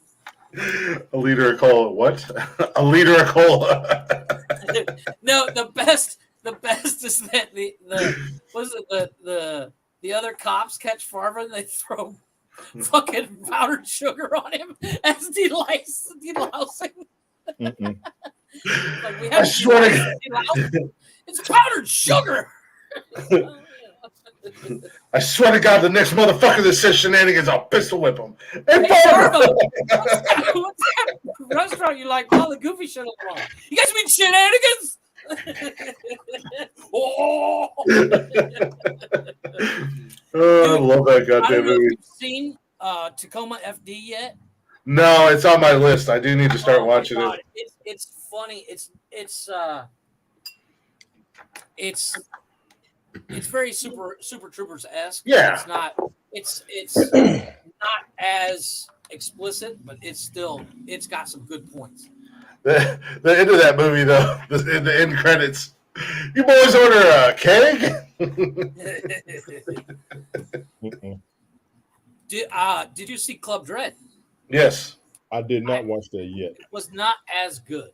A liter of cola. What? A liter of cola. No, the best is that the other cops catch Farva and they throw fucking powdered sugar on him as delousing. Like, we have I swear to God. It's powdered sugar. I swear to God, the next motherfucker that says shenanigans, I'll pistol whip him. Hey, Farva, Farva! what's that restaurant you like? All the goofy shit on. You guys mean shenanigans? Oh. Oh, I love that I goddamn don't know if movie. you've seen Tacoma FD yet. No, it's on my list. I do need to start watching it. It's funny. It's very Super Troopers-esque. Yeah. It's not as explicit, but it's got some good points. The end of that movie, though, the end credits, You boys order a cake? Mm-mm. Did you see Club Dread? Yes. I did not watch that yet. It was not as good.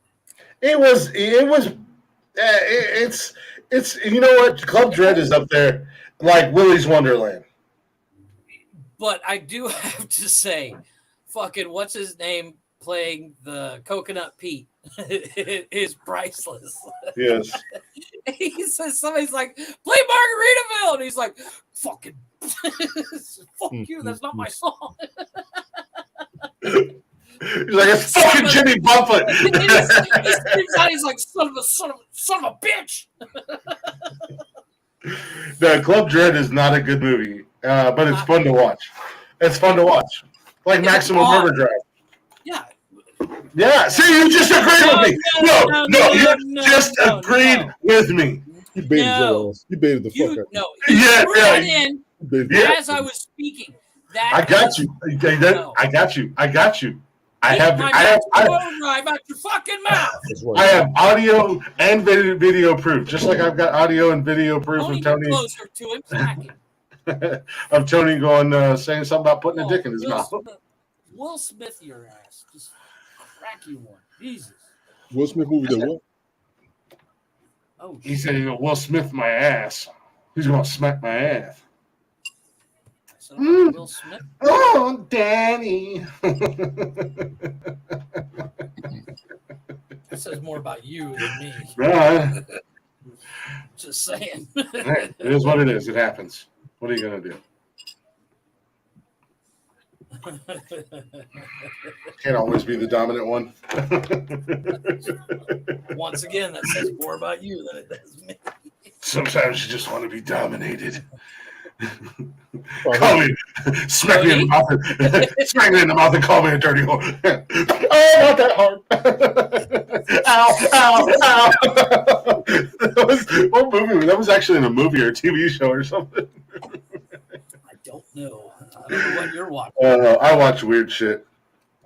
It was. It's. You know what? Club Dread is up there, like Willy's Wonderland. But I do have to say, fucking what's his name playing the Coconut Pete is priceless. Yes. He says somebody's like, play Margaritaville, and he's like, fucking fuck you, that's not my song. He's like, it's fucking Jimmy Buffett. he screams out, he's like, son of a bitch. The Club Dread is not a good movie, but it's fun to watch. It's fun to watch, like Maximum Overdrive. Yeah. Yeah. See, you just agreed with me. No, you just agreed with me. You baited your ass. You baited the fuck out. No. Yeah. As I was speaking. I got you. I got you. I have drive out your fucking mouth. Right. I have audio and video proof, just like I've got audio and video proof of Tony. Closer to him, smacking. Of Tony going saying something about putting a dick in his mouth. Will Smith, your ass, just crack you one. Jesus. Will Smith movie that what? Oh, He said, Will Smith my ass. He's gonna smack my ass. So, Will Smith. Oh, Danny. That says more about you than me. Right. Just saying. Hey, it is what it is. It happens. What are you gonna do? Can't always be the dominant one. Once again, that says more about you than it does me. Sometimes you just want to be dominated. Call me, smack me in the mouth, smack me in the mouth, and call me a dirty whore. Oh, not that hard! Ow! That was what movie? That was actually in a movie or a TV show or something. I don't know. I don't know what you're watching. I watch weird shit.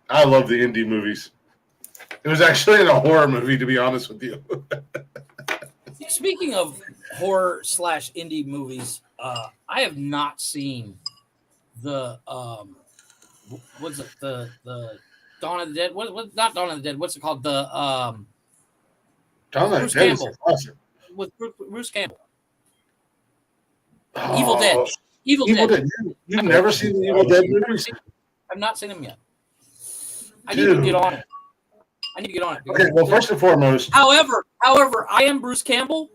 I love the indie movies. It was actually in a horror movie, to be honest with you. Speaking of horror / indie movies, I have not seen the what's it the Dawn of the Dead? What not Dawn of the Dead? What's it called? The Dawn of the Bruce Dead is Campbell. awesome. With Bruce Campbell. Oh, Evil Dead. Evil Dead. You've never seen the Evil Dead movies? I've not seen them yet. I Dude. need to get on it. Okay, well, first and foremost, However, I am Bruce Campbell.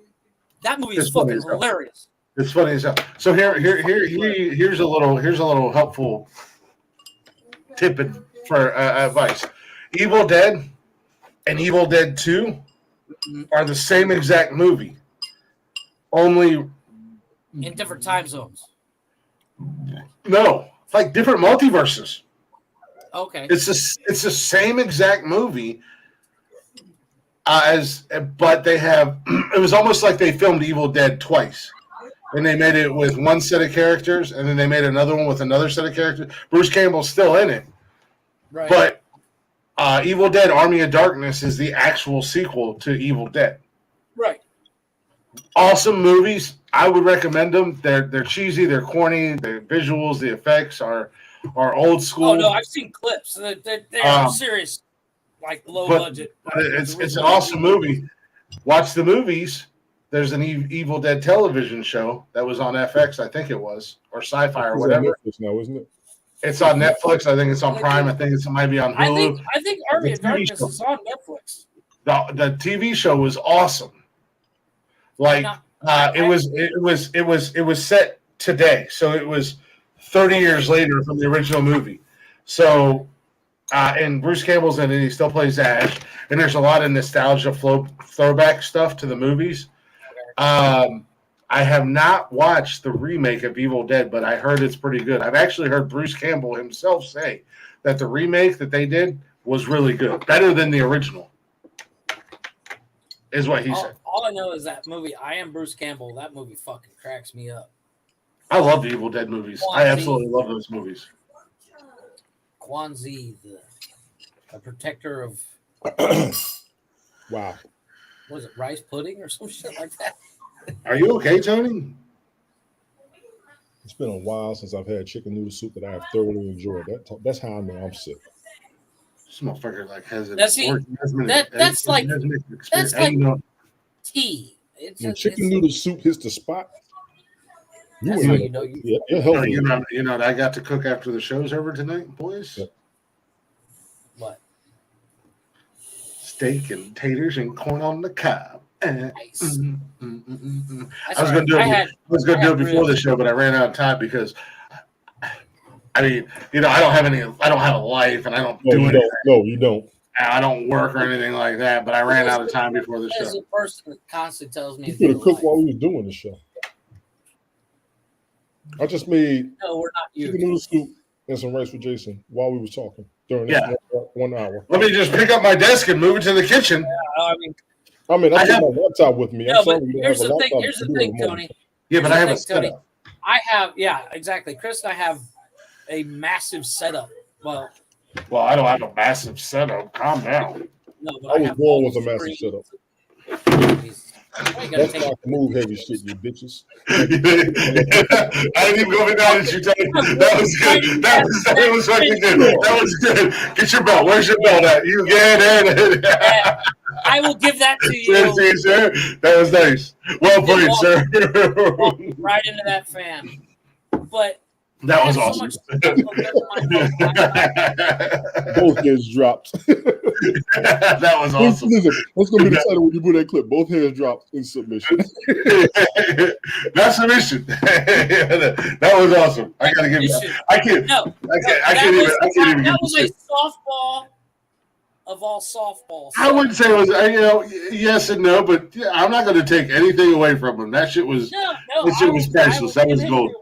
That movie is fucking hilarious. it's funny as hell. So here's a little helpful tip for advice. Evil Dead and Evil Dead 2 are the same exact movie, only In different time zones. no, like different multiverses. Okay. It's the same exact movie but they have. It was almost like they filmed Evil Dead twice, and they made it with one set of characters, and then they made another one with another set of characters. Bruce Campbell's still in it, Right. but Evil Dead: Army of Darkness is the actual sequel to Evil Dead. Right. Awesome movies. I would recommend them. They're cheesy, they're corny, the visuals, the effects are old school. Oh no, I've seen clips. They're serious, like low budget. It's an awesome movie. Watch the movies. There's an Evil Dead television show that was on FX, I think it was, or Sci-Fi or whatever. It's now, isn't it? It's on Netflix. I think it's on Prime. I think it might be on Hulu. I think Army of Darkness is on Netflix. The TV show was awesome. Like it was set today, so it was 30 years later from the original movie. So, and Bruce Campbell's in it. He still plays Ash, and there's a lot of nostalgia throwback stuff to the movies. I have not watched the remake of Evil Dead, but I heard it's pretty good. I've actually heard Bruce Campbell himself say that the remake that they did was really good, better than the original, is what he said. All I know is that movie, I Am Bruce Campbell, that movie fucking cracks me up. I love the Evil Dead movies. I absolutely love those movies. Kwanzi, the protector of... Wow. was it rice pudding or some shit like that? Are you okay, Tony? It's been a while since I've had chicken noodle soup that I have thoroughly enjoyed. That's how I know I'm sick. This motherfucker like has an Now, see, that's like experience. like You know, tea. It's When just, chicken noodle soup hits the spot, that's ain't how in you it. know you. You're healthy. you know that I got to cook after the show's over tonight, boys. Yep. What? Steak and taters and corn on the cob. Nice. I was gonna do it. I was gonna do it before ribs. the show, but I ran out of time because, I mean, you know, I don't have a life, and I don't do anything. No, you don't. I don't work or anything like that. But I ran out of time before the As show. a person that constantly tells me You could have cooked while we was doing the show. I just made no, we're not you. chicken noodle soup and some rice for Jason while we was talking during this 1 hour. Let me just pick up my desk and move it to the kitchen. I mean, I took my laptop with me. No, but here's the thing. Here's the thing, Tony. Yeah, but I have a setup. Exactly. Chris and I have a massive setup. Well, I don't have a massive setup. Calm down. No, but I was born with a massive setup. That's take not move heavy shit, you bitches. I didn't even go down at you. That was good. That was fucking good. That was good. Get your belt. Where's your belt at? You get it. I will give that to you. Yes, sir. That was nice. Well played, sir. Right into that fan. But that was awesome. Both hands dropped. That was awesome. Listen, what's going to be the title when you put that clip? Both hands dropped in submission. Not submission. That was awesome. I gotta give you. I can't. That was a softball of all softballs. I wouldn't say it was. Yes and no, but I'm not going to take anything away from him. That shit was. That shit was priceless. That was gold.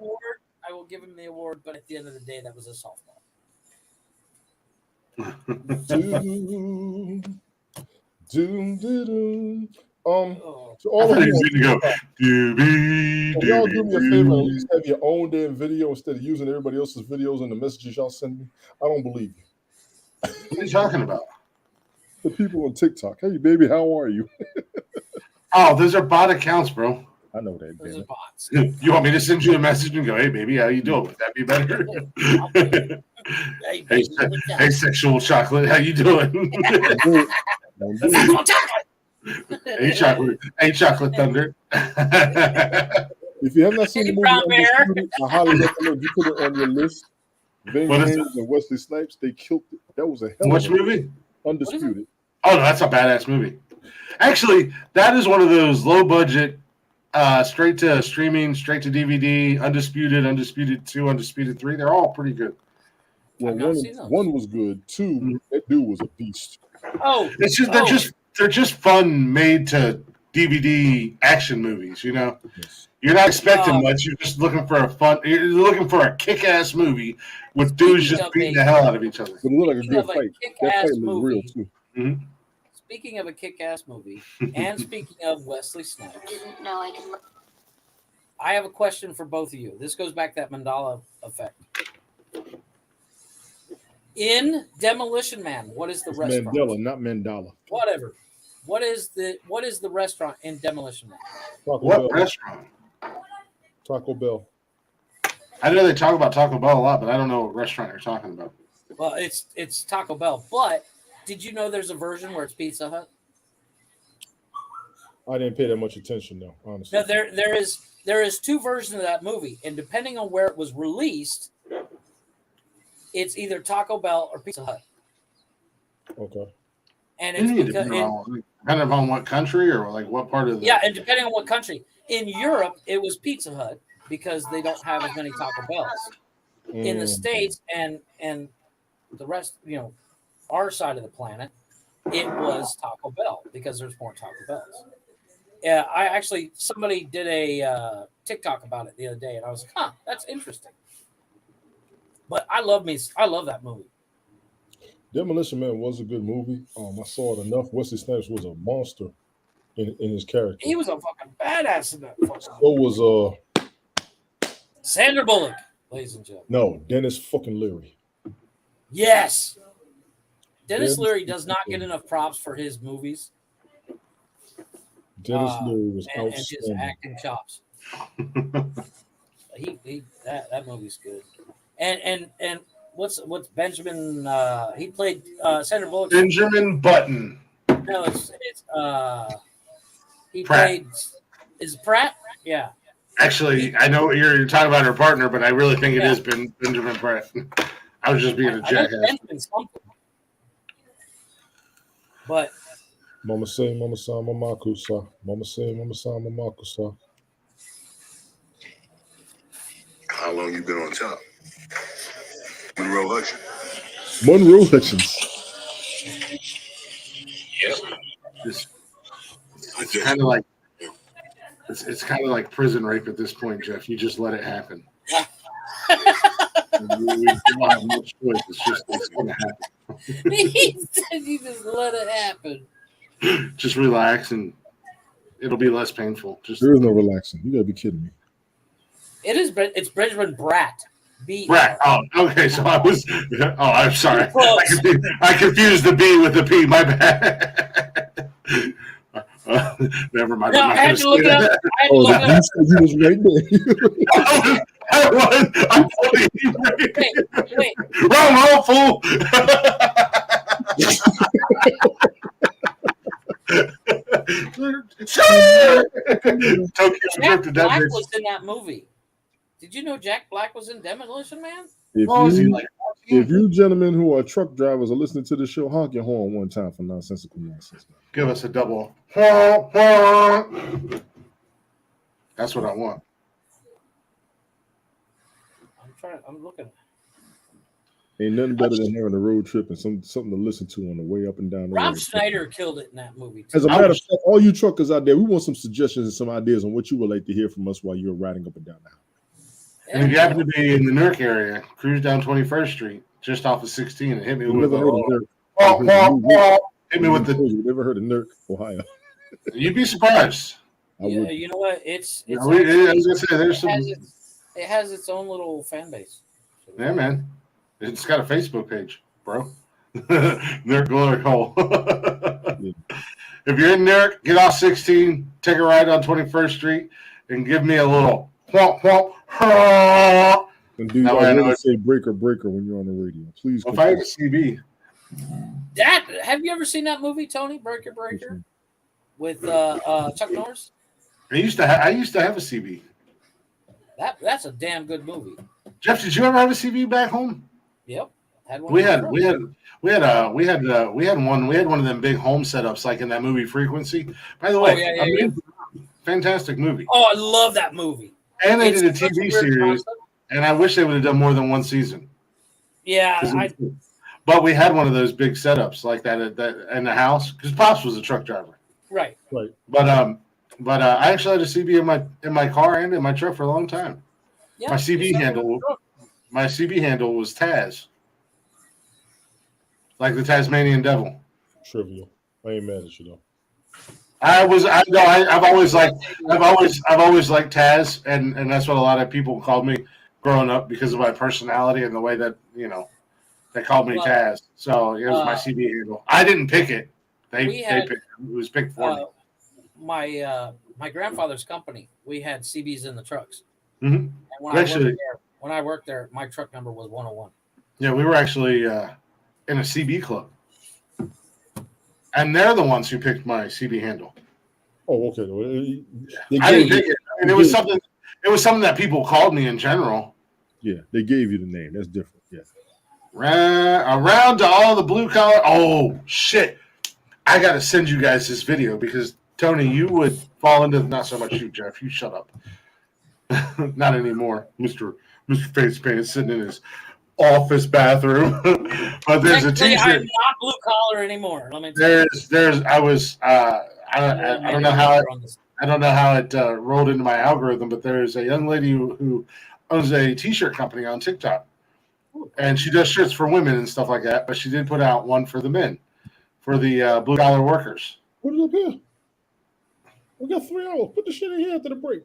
I will give him the award, but at the end of the day, that was a softball. To all of you, y'all do me a favor and at least have your own damn video instead of using everybody else's videos and the messages y'all send me. I don't believe you. What are you talking about? The people on TikTok. Hey, baby, how are you? Oh, those are bot accounts, bro. I know that. Those are bots. You want me to send you a message and go, "Hey, baby, how you doing? Would that be better?" Hey, sexual chocolate, how you doing? Hey, chocolate thunder. If you have not seen the movie Undisputed, I highly recommend you put it on your list. Ving Rhames and Wesley Snipes, they killed it. That was a hell of a Which movie? Undisputed. Oh, no, that's a badass movie. Actually, that is one of those low budget, straight to streaming, straight to DVD, Undisputed, Undisputed 2, Undisputed 3. They're all pretty good. Well, one was good. Two, that dude was a beast. Oh, they're just fun made to DVD action movies, you know. Yes. You're not expecting much. You're just looking for you're looking for a kick-ass movie with dudes just beating the hell out of each other. But it looked like a good fight. That fight looked real too. Mm-hmm. Speaking of a kick-ass movie, and speaking of Wesley Snipes, I have a question for both of you. This goes back to that Mandela effect. In Demolition Man, what is the restaurant? Mandela, not Mandala. Whatever. What is the restaurant in Demolition Man? Restaurant? Taco Bell. I know they talk about Taco Bell a lot, but I don't know what restaurant you're talking about. Well, it's Taco Bell, but did you know there's a version where it's Pizza Hut? I didn't pay that much attention, though, honestly. No, there is two versions of that movie, and depending on where it was released, it's either Taco Bell or Pizza Hut. Okay. And it's because depending on what country or like what part of the and depending on what country. In Europe, it was Pizza Hut because they don't have as many Taco Bells. In the States and the rest, our side of the planet, it was Taco Bell because there's more Taco Bells. Yeah, somebody did a TikTok about it the other day, and I was like, that's interesting. But I love that movie. Demolition Man was a good movie. I saw it enough. Wesley Snipes was a monster in his character. He was a fucking badass in that. So was Sandra Bullock, ladies and gentlemen. No, Dennis fucking Leary. Yes. Dennis Leary does not get enough props for his movies. Dennis Leary was and his outstanding. acting chops. He that movie's good. And what's Benjamin? He played Sandra Bullock. Benjamin Button. No, it's he Pratt. played. Is it Pratt? Yeah. Actually, I know what you're talking about her partner, but I really think it Yeah. is Benjamin Pratt. I was just being a I know jackass. Benjamin something. But Mama say, Mama sa, Mama kusa. Mama say, Mama sa, Mama kusa. How long you been on top? Monroe Hutchins. Monroe Hutchins. Yep. It's kind of like it's kind of like prison rape at this point, Jeff. You just let it happen. We don't have much choice. It's going to happen. he said you just let it happen. Just relax and it'll be less painful. Just There is no relaxing. You gotta be kidding me. It is. It's Benjamin Bratt. Right. Oh, okay. So I was. Oh, I'm sorry. Close. I confused the B with the P. My bad. Never mind. No, I'm I not had gonna to look say it up. that. I had to Oh, look it you up. said you was right there. I'm totally Wait. wrong, fool. Tokyo Jack Drift Black to was in that movie. Did you know Jack Black was in Demolition Man? If What was he you, like? if you gentlemen who are truck drivers are listening to the show, honk your horn one time for nonsensical nonsense. Give us a double. That's what I want. I'm looking. Ain't nothing better than having a road trip and something to listen to on the way up and down the Rob road. Schneider killed it in that movie. As Too. a matter of fact, all you truckers out there, we want some suggestions and some ideas on what you would like to hear from us while you're riding up and down the highway. And if you happen to be in the Newark area, cruise down 21st Street, just off of 16, and hit me You with never heard of Newark? hit me with the. You never heard of Newark, Ohio? You'd be surprised. I Yeah, would. you know what? It's I was gonna say there's some. it has its own little fan base. Yeah, man. It's got a Facebook page, bro. Newark Glory Hole. If you're in Newark, get off 16, take a ride on 21st Street, and give me a little whomp whomp. And do That you way I know always say breaker when you're on the radio? Please. If I have a CB, Have you ever seen that movie, Tony? Breaker with Chuck Norris. I used to have a CB. That's a damn good movie. Jeff, did you ever have a CB back home? Yep. Had one. We had one of them big home setups like in that movie Frequency. By the way, yeah. Fantastic movie. Oh, I love that movie. And they It's did a such TV weird series, concept. and I wish they would have done more than one season. Yeah, But we had one of those big setups like that in the house because Pops was a truck driver. right. But I actually had a CB in my car and in my truck for a long time. Yeah, My CB handle was Taz, like the Tasmanian Devil. Trivial. I ain't mad at you though. I've always liked Taz, and that's what a lot of people called me growing up because of my personality and the way that they called me Taz. So it was my CB handle. I didn't pick it. They picked it. It was picked for me. My grandfather's company, we had CBs in the trucks. Mm-hmm. And when I worked there, my truck number was 101. Yeah, we were actually in a CB club. And they're the ones who picked my CB handle. Oh, okay. I didn't pick it. I mean, it was something that people called me in general. Yeah, they gave you the name. That's different. Yeah. Around to all the blue collar. Oh shit! I got to send you guys this video because Tony, you would fall into not so much you, Jeff. You shut up. Not anymore, Mr. Face Paint sitting in his office bathroom. But there's a T-shirt. I'm not blue collar anymore. Let me tell you. I don't know how it rolled into my algorithm, but there's a young lady who owns a T-shirt company on TikTok, and she does shirts for women and stuff like that. But she did put out one for the men, for the blue collar workers. Put it up here. We got 3 hours. Put the shit in here after the break.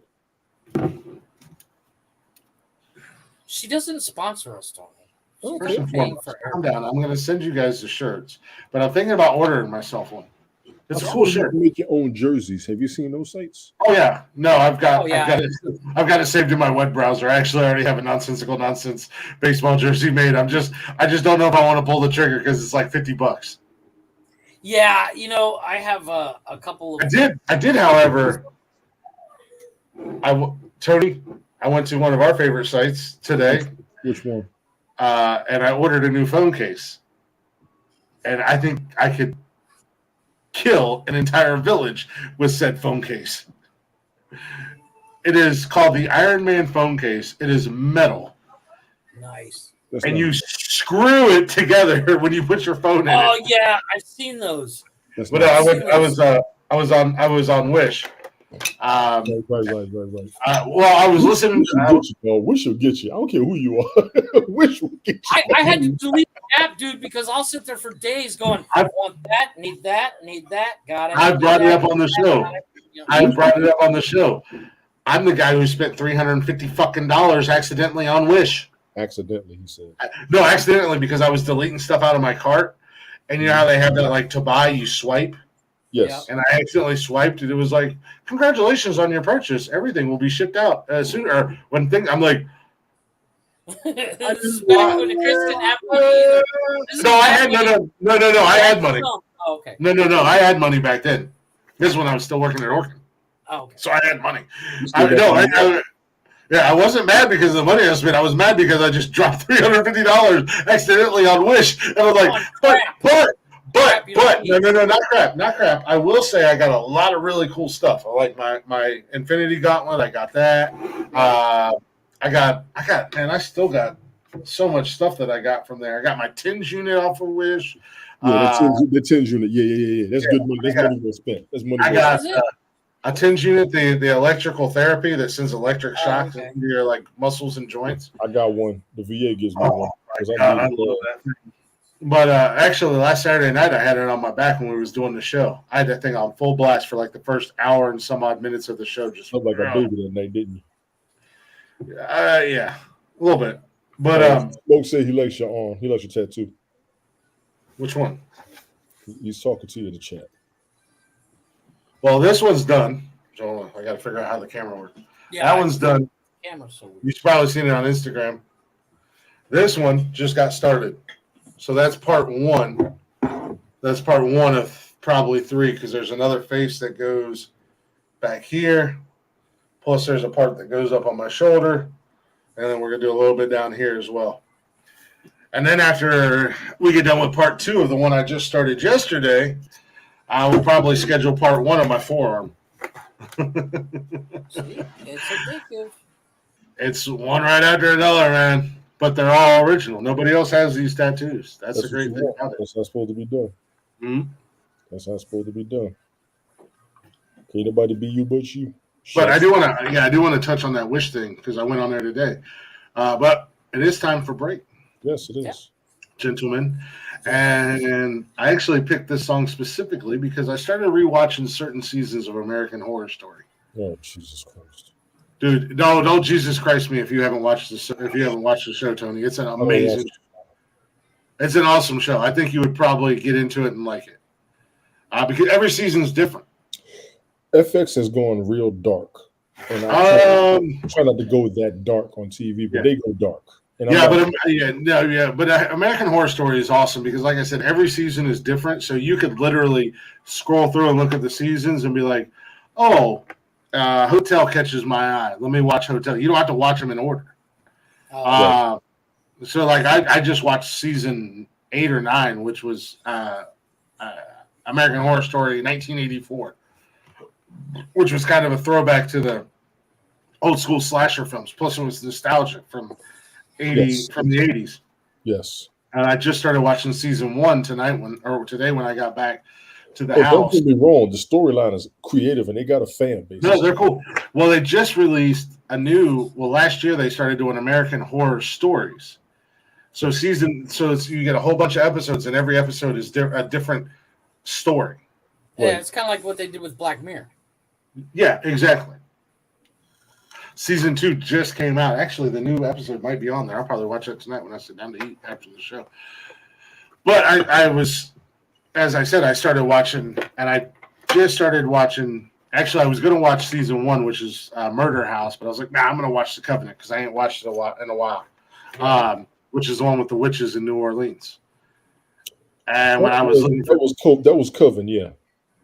She doesn't sponsor us, Tony. First and foremost, calm down. I'm going to send you guys the shirts, but I'm thinking about ordering myself one. It's a I cool saw you shirt. can make your own jerseys. Have you seen those sites? Oh yeah, no, Oh, yeah. I've got it saved in my web browser. I actually already have a Nonsensical Nonsense baseball jersey made. I just don't know if I want to pull the trigger because it's like $50. Yeah, I have a couple of. I did, however. Tony, I went to one of our favorite sites today, Which one? and I ordered a new phone case, and I think I could kill an entire village with said phone case. It is called the Iron Man phone case. It is metal. Nice. That's And not- you screw it together when you put your phone in Oh it. yeah, I've seen those. That's But not- I was on Wish. right. Well, I was listening. Wish will get you, dog. Wish will get you. I don't care who you are. Wish will get you. I had to delete the app, dude, because I'll sit there for days going, I want that, need that, got it. I brought it up on the show. I I brought it up on the show. I'm the guy who spent $350 fucking accidentally on Wish. Accidentally, he said. No, accidentally because I was deleting stuff out of my cart, and you know how they have that like to buy, you swipe. Yes. And I accidentally swiped, and it was like, "Congratulations on your purchase. Everything will be shipped out soon." Or when things, I'm like, This is back when Chris didn't have money either. This is "No, I back had when no. I had money. Oh, okay. No. I had money back then. This is when I was still working at Orkin, Oh, okay. so I had money. You still got money? I wasn't mad because of the money I spent. I was mad because I just dropped $350 accidentally on Wish, and I was like, no, not crap. I will say I got a lot of really cool stuff. I like my Infinity Gauntlet. I got that. I still got so much stuff that I got from there. I got my tins unit off of Wish. Yeah, the tins unit. Yeah. That's good money. That's money well spent. That's money I well got spent. a tins unit, the electrical therapy that sends electric shocks okay. into your like muscles and joints. I got one. The VA gives me one. 'Cause God, I love that thing. But actually, last Saturday night, I had it on my back when we was doing the show. I had that thing on full blast for like the first hour and some odd minutes of the show. Just Felt like a baby that night, didn't you? yeah, a little bit. But Smoke said he likes your arm. He likes your tattoo. which one? He's talking to you in the chat. Well, this one's done. So I got to figure out how the camera works. Yeah, That one's done. Camera's so weird. You've probably seen it on Instagram. This one just got started. So that's part one. That's part one of probably three because there's another face that goes back here. Plus, there's a part that goes up on my shoulder. And then we're going to do a little bit down here as well. And then after we get done with part two of the one I just started yesterday, I will probably schedule part one of my forearm. See? It's addictive. It's one right after another, man. But they're all original. Nobody else has these tattoos. That's the what great you thing want. about it. That's how it's supposed to be done. Mhm. That's how it's supposed to be done. Can't nobody be you but you. But I do want to touch on that Wish thing because I went on there today. But it is time for break, Yes, it is. Yeah. gentlemen. And I actually picked this song specifically because I started rewatching certain seasons of American Horror Story. Oh, Jesus Christ. Dude, no, don't Jesus Christ me if you haven't watched the show, Tony. It's an amazing. It's an awesome show. I think you would probably get into it and like it because every season is different. FX has gone real dark. And I try not to go that dark on TV, but they go dark. And but American Horror Story is awesome because, like I said, every season is different. So you could literally scroll through and look at the seasons and be like, "Oh, Hotel catches my eye. Let me watch Hotel." You don't have to watch them in order. So, like, I just watched season 8 or 9, which was American Horror Story 1984, which was kind of a throwback to the old school slasher films. Plus, it was nostalgic from the 80s. Yes. And I just started watching season 1 today when I got back to the Don't house. get me wrong. The storyline is creative, and they got a fan base. No, they're cool. Well, they just released last year they started doing American Horror Stories. So you get a whole bunch of episodes, and every episode is a different story. Yeah, Right. it's kind of like what they did with Black Mirror. Yeah, exactly. Season 2 just came out. Actually, the new episode might be on there. I'll probably watch it tonight when I sit down to eat after the show. But I was, as I said, I started watching, and just started watching. Actually, I was going to watch season 1, which is Murder House, but I was like, nah, I'm going to watch The Covenant because I ain't watched it in a while. Which is the one with the witches in New Orleans. And when I was looking for that was Coven, yeah.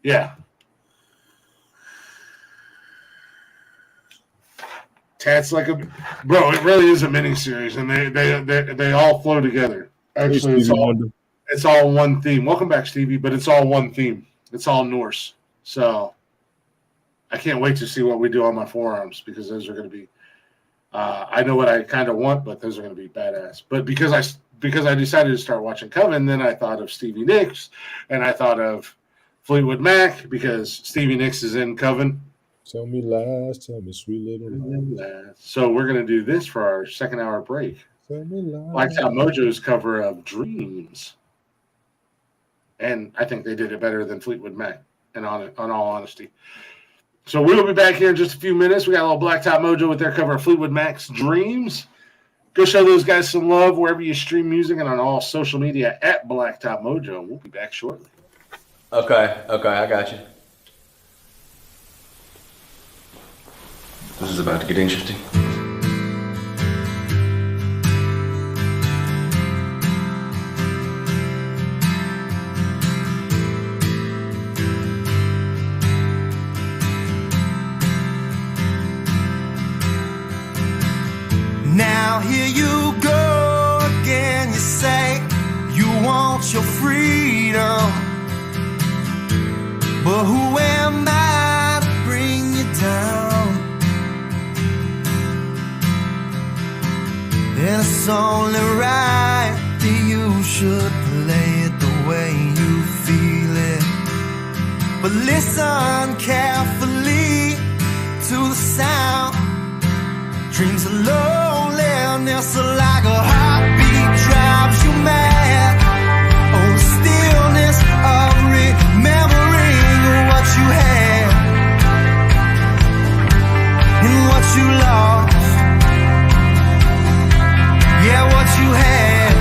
Yeah. Tats like a bro. It really is a mini series, and they all flow together. Actually, it's all one theme. Welcome back, Stevie. But it's all one theme. It's all Norse. So I can't wait to see what we do on my forearms because those are going to be. I know what I kind of want, but those are going to be badass. But because I decided to start watching Coven, then I thought of Stevie Nicks, and I thought of Fleetwood Mac because Stevie Nicks is in Coven. Tell me lies, tell me sweet little lies. So we're going to do this for our second hour break. Tell me lies. Blacktop Mojo's cover of Dreams. And I think they did it better than Fleetwood Mac, and on all honesty. So we'll be back here in just a few minutes. We got a little Blacktop Mojo with their cover of Fleetwood Mac's Dreams. Go show those guys some love wherever you stream music and on all social media at Blacktop Mojo. We'll be back shortly. Okay, I got you. This is about to get interesting. Now here you go again, you say you want your freedom, but who am I to bring you down? And it's only right that you should play it the way you feel it. But listen carefully to the sound. Dreams of loneliness are like a heartbeat drives you mad. Oh, the stillness of remembering what you had and what you lost. Yeah, what you had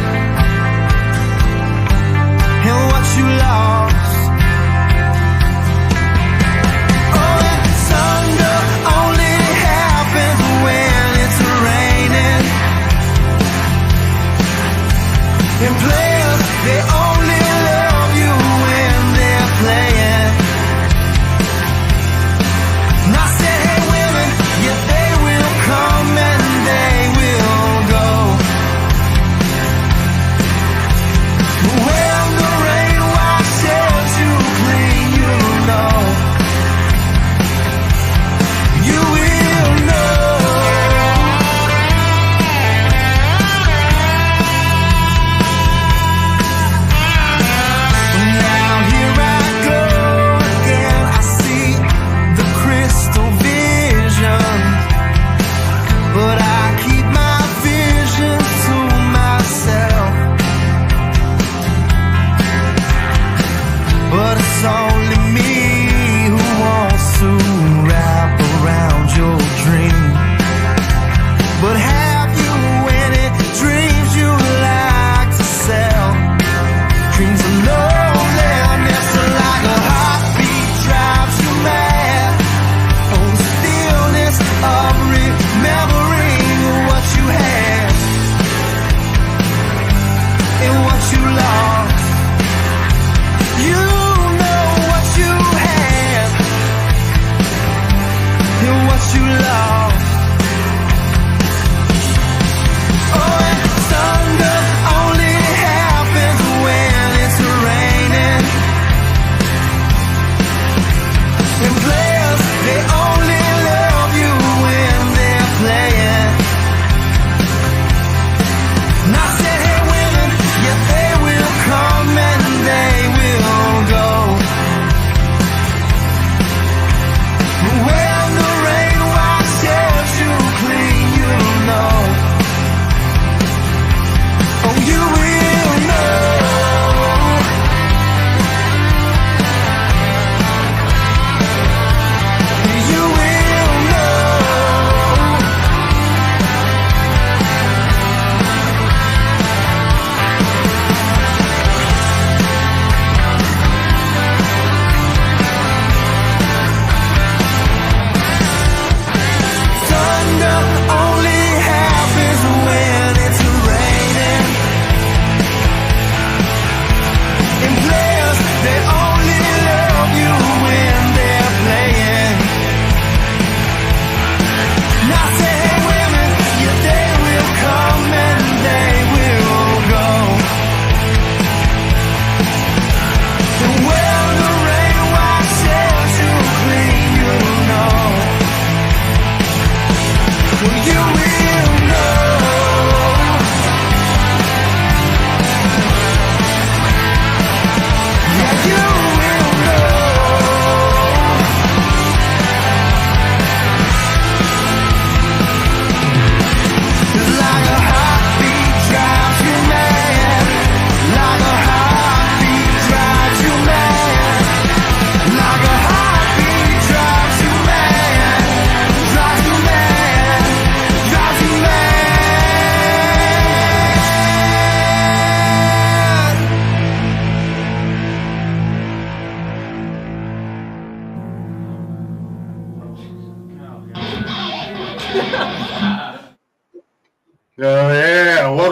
and what you lost. Oh, and thunder only happens when it's raining. And players, they only love you when they're playing. And I said, hey women, yeah, they will come and they will go. When the rain washes you clean, you know. You will know. Now here I go again. I see the crystal vision, but I keep my vision to myself. But it's only me who wants to wrap around your dream. But have you any dreams you like to sell? Dreams of loneliness are like a heartbeat drives you mad. Oh, the stillness of remembering what you had and what you lost. You know what you had and what you lost. Oh, and thunder only happens when it's raining. And players, they only love you when they're playing. And I said, hey women, yeah, they will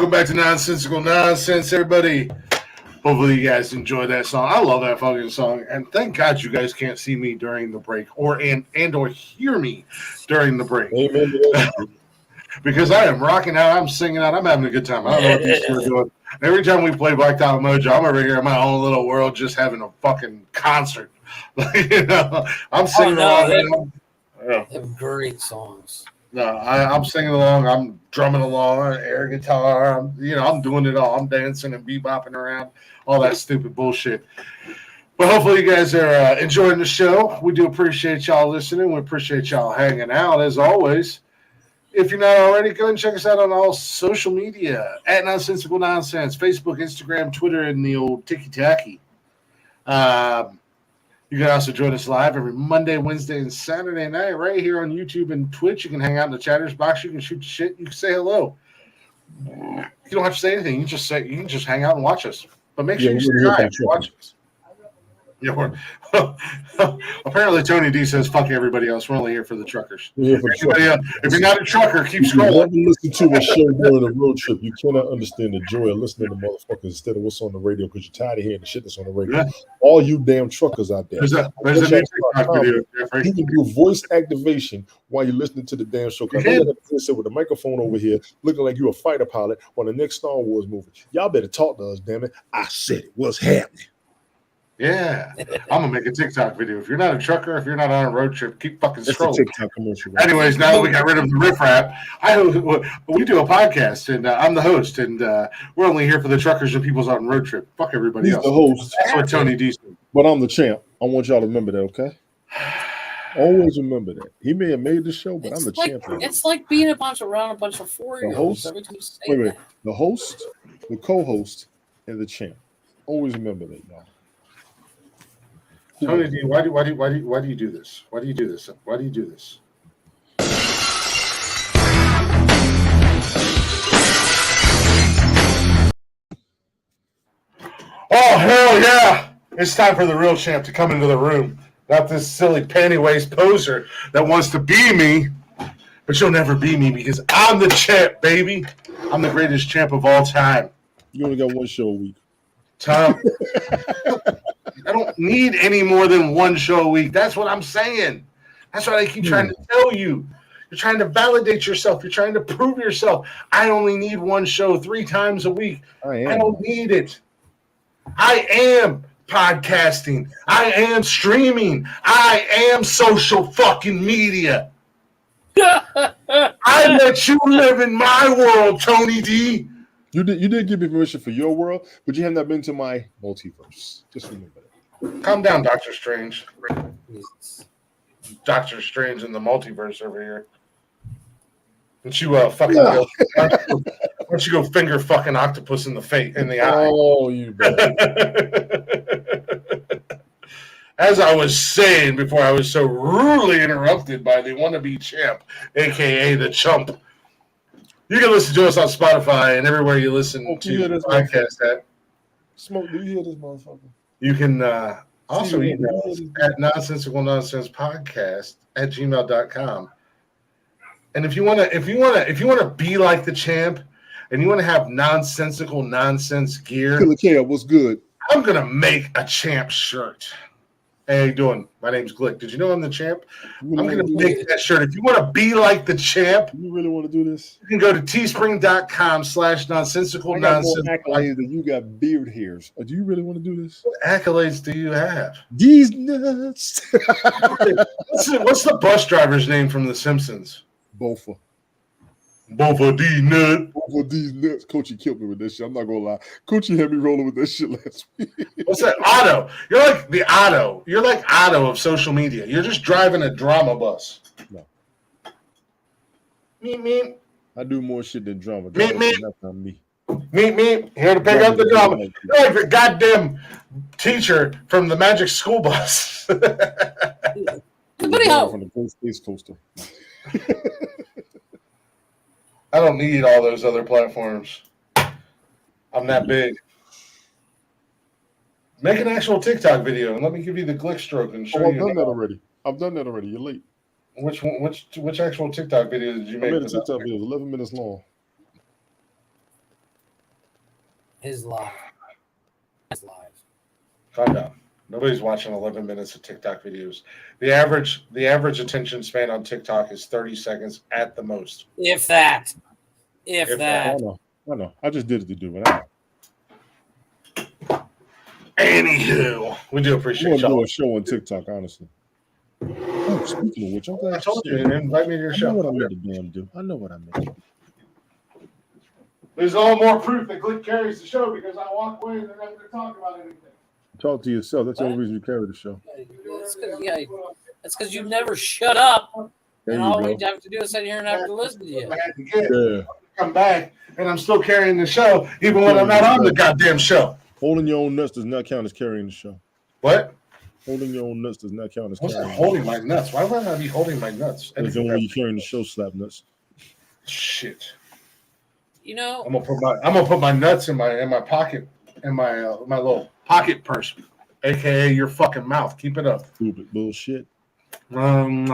Welcome back to Nonsensical Nonsense, everybody. Hopefully you guys enjoy that song. I love that fucking song, and thank God you guys can't see me during the break or hear me during the break. Amen to that. Because I am rocking out, I'm singing out, I'm having a good time. I don't know what these two are doing. Every time we play Black Dot Mojo, I'm over here in my own little world, just having a fucking concert. You know, I'm singing along. They have great songs. No, I'm singing along. I'm drumming along, air guitar. I'm doing it all. I'm dancing and bebopping around, all that stupid bullshit. But hopefully you guys are enjoying the show. We do appreciate y'all listening. We appreciate y'all hanging out, as always. If you're not already, go ahead and check us out on all social media, at Nonsensical Nonsense, Facebook, Instagram, Twitter, and the old ticky-tacky. You can also join us live every Monday, Wednesday, and Saturday night right here on YouTube and Twitch. You can hang out in the chatters box. You can shoot shit. You can say hello. You don't have to say anything. You can just hang out and watch us. But make sure you say hi if you watch us. Yeah, apparently Tony D says fuck everybody else. We're only here for the truckers. If you're not a trucker, keep scrolling. If you listen to a show during a road trip, you cannot understand the joy of listening to motherfuckers instead of what's on the radio because you're tired of hearing the shit that's on the radio. Yeah. All you damn truckers out there. There's a new TikTok video, Jeffrey. You can do voice activation while you're listening to the damn show. Because you got to sit with a microphone over here looking like you're a fighter pilot on the next Star Wars movie. Y'all better talk to us, damn it. I said it. What's happening? Yeah, I'm gonna make a TikTok video. If you're not a trucker, if you're not on a road trip, keep fucking scrolling. Right? Anyways, now that we got rid of the riffraff, we do a podcast, and I'm the host, and we're only here for the truckers and people's on road trip. Fuck everybody He's else. The host. That's what Tony D said. But I'm the champ. I want y'all to remember that, okay? Always remember that. He may have made the show, but I'm the champion. It's like being around a bunch of 4-year-olds. Every time you say wait. The host, the co-host, and the champ. Always remember that, y'all. Tony D, why do you do this? Why do you do this? Why do you do this? Oh hell yeah! It's time for the real champ to come into the room. Not this silly panty waist poser that wants to be me, but you'll never be me because I'm the champ, baby. I'm the greatest champ of all time. You only got one show a week. Tom. I don't need any more than one show a week. That's what I'm saying. That's what I keep trying to tell you. You're trying to validate yourself. You're trying to prove yourself. I only need one show 3 times a week. I don't need it. I am podcasting. I am streaming. I am social fucking media. I let you live in my world, Tony D. You did give me permission for your world, but you have not been to my multiverse. Just remember that. Calm down, Doctor Strange. Doctor Strange in the multiverse over here. Don't you fucking go? Why don't you go finger fucking octopus in the face in the eye? Oh, you bet. As I was saying before, I was so rudely interrupted by the wannabe champ, aka the chump. You can listen to us on Spotify and everywhere you listen to the podcast at. Smoke, do you hear this motherfucker? You can also email us at nonsensicalnonsencepodcast@gmail.com. And if you wanna be like the champ and you want to have nonsensical nonsense gear, Killer Cam, what's good? I'm gonna make a champ shirt. Hey, how you doing? My name's Glick. Did you know I'm the champ? I'm going to make that shirt. If you want to be like the champ, you really want to do this? You can go to teespring.com/nonsensical nonsense. Accolades that you got beard hairs. Do you really want to do this? What accolades do you have? These nuts. What's the bus driver's name from The Simpsons? Bofa. Bofa D nut. Bofa D nuts. Coachy killed me with this shit. I'm not gonna lie. Coachy had me rolling with that shit last week. What's that? Otto. You're like the Otto. You're like Otto of social media. You're just driving a drama bus. No. Meep. I do more shit than drama. Meep. That's not me. Meep. Here to pick up the drama. You're like the goddamn teacher from the Magic School Bus. From the Great Space Coaster. I don't need all those other platforms. I'm that big. Make an actual TikTok video and let me give you the Glick stroke and show you. I've done that already. You're late. Which actual TikTok video did you make? I made a TikTok video, 11 minutes long. His live. His live. Calm down. Nobody's watching 11 minutes of TikTok videos. The average attention span on TikTok is 30 seconds at the most. If that. If If that. I know. I just did it to do it. Anywho, we do I'm appreciate gonna do y'all. a show on TikTok, honestly. Oh, speaking of which, I'm glad I told you, said that. invite me to your I know what I show. meant to damn do. I know what I meant to do. There's all more proof that Glick carries the show because I walk away and they're not going to talk about anything. Talk to yourself. That's the only reason you carry the show. That's because you never shut up. There And you all go. we have to do is sit here and have to listen to you. I had to get Yeah. come back, and I'm still carrying the show, even when I'm not on the goddamn show. Holding your own nuts does not count as carrying the show. What? Holding your own nuts does not count as What's that? carrying. Holding my nuts? Why would I be holding my nuts? It's only when you're carrying the show slap nuts. Shit. You know, I'm gonna put my nuts in my pocket, in my little pocket purse, aka your fucking mouth. Keep it up. Stupid bullshit. Fucking.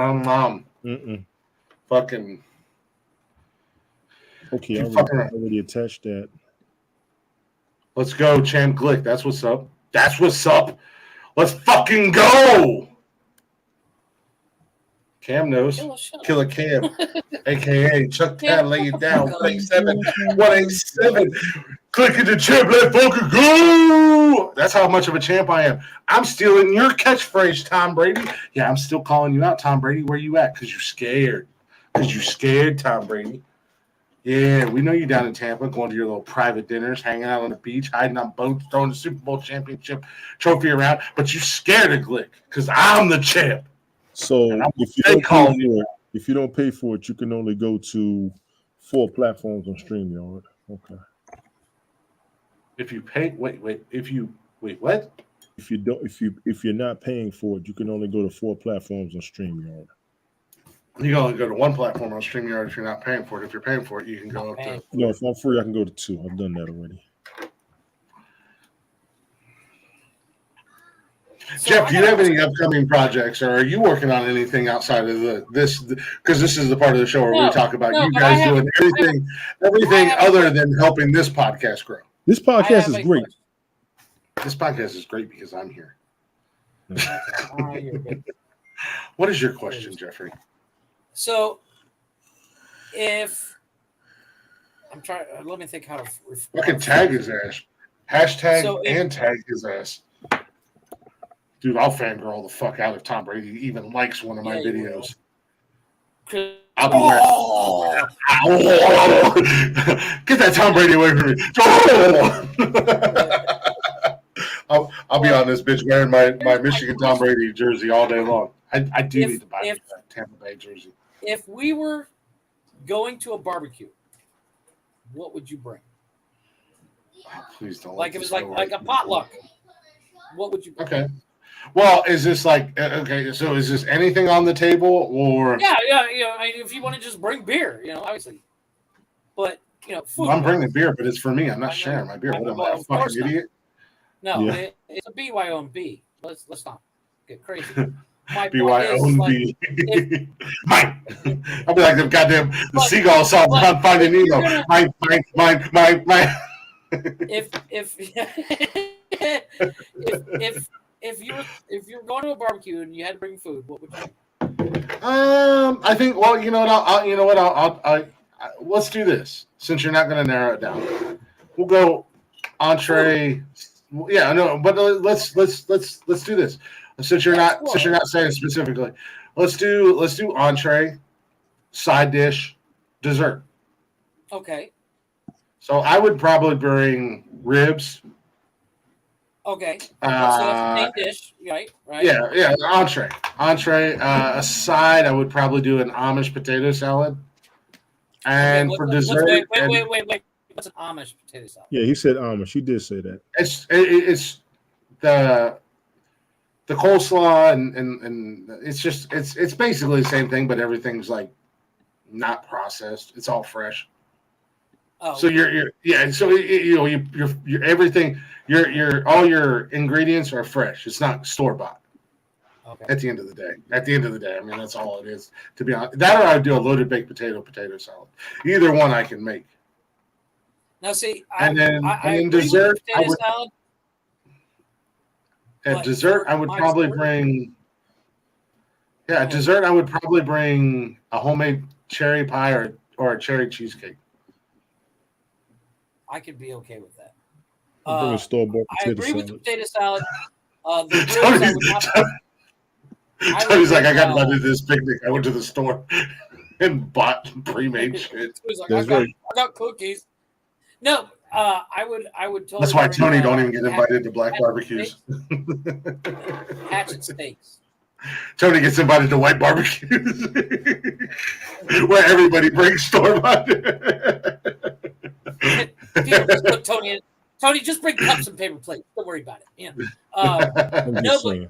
Okay, I You fucking- already attached that. Let's go, Champ Glick. That's what's up. That's what's up. Let's fucking go. Cam knows. Killer Cam, aka Chuck Town, lay it down. 187. Click the champ, let fucking go. That's how much of a champ I am. I'm stealing your catchphrase, Tom Brady. Yeah, I'm still calling you out, Tom Brady. Where you at? Because you're scared. Because you're scared, Tom Brady. Yeah, we know you down in Tampa, going to your little private dinners, hanging out on the beach, hiding on boats, throwing the Super Bowl championship trophy around. But you're scared of Glick because I'm the champ. So if you don't pay for it, you can only go to 4 platforms on StreamYard. Okay. If you pay, wait, what? If you're not paying for it, you can only go to 4 platforms on StreamYard. You can only go to one platform on StreamYard if you're not paying for it. If you're paying for it, you can go up to. No, if I'm free, I can go to 2. I've done that already. So Jeff, do you have any upcoming projects, or are you working on anything outside of this? Because this is the part of the show where we talk about you guys doing everything other than helping this podcast grow. This podcast is great. This podcast is great because I'm here. You're good. What is your question, Jeffrey? So, if I'm trying, let me think how to. Fucking tag his ass. Hashtag So and tag his ass. Dude, I'll fangirl the fuck out if Tom Brady even likes one of my videos. I'll be get that Tom Brady away from me. I'll be on this bitch wearing my Michigan Tom Brady jersey all day long. I do need to buy that Tampa Bay jersey. If we were going to a barbecue, what would you bring? Oh, please don't. Like it was like a potluck. What would you bring? Okay. Well, is this like okay? So is this anything on the table or? Yeah. You know, if you want to just bring beer, you know, obviously. But you know, food. I'm bringing beer, but it's for me. I'm not sharing my beer. What am I, a fucking idiot? No, Yeah. it's a BYOB. Let's not get crazy. My BYOB. Mike. I'll be like the goddamn seagull song on Finding Nemo. Mike. If you were going to a barbecue and you had to bring food, what would you? I think. Well, you know what? I'll let's do this. Since you're not going to narrow it down, we'll go entree. Yeah, no, but let's do this. Since you're not saying specifically, let's do entree, side dish, dessert. Okay. So I would probably bring ribs. Okay. So that's the main dish, right? Yeah, entree. A side, I would probably do an Amish potato salad. And for dessert, wait. What's an Amish potato salad? Yeah, he said Amish. He did say that. It's the coleslaw and it's basically the same thing, but everything's like not processed. It's all fresh. Oh, so you're everything all your ingredients are fresh. It's not store bought. Okay. At the end of the day, I mean that's all it is. To be honest, that or I would do a loaded baked potato salad. Either one I can make. Now, see, And then I agree with dessert, the potato salad. at But dessert, for I would my probably dessert- bring. Yeah, Go at ahead. dessert, I would probably bring a homemade cherry pie or a cherry cheesecake. I could be okay with that. I'm bringing store-bought I potato agree with the salad. potato salad. The ribs, I would not. I would Tony's like, bring, I got invited to this picnic. I went to the store and bought pre-made shit. He was like, That's I right. got cookies. No, I would totally. That's why bring, Tony don't even get invited to black hatchet barbecues. Hatchet steaks. Tony gets invited to white barbecues where everybody brings store-bought. People just put Tony in. Tony, just bring cups and paper plates. Don't worry about it. You know. I'm No, just but saying.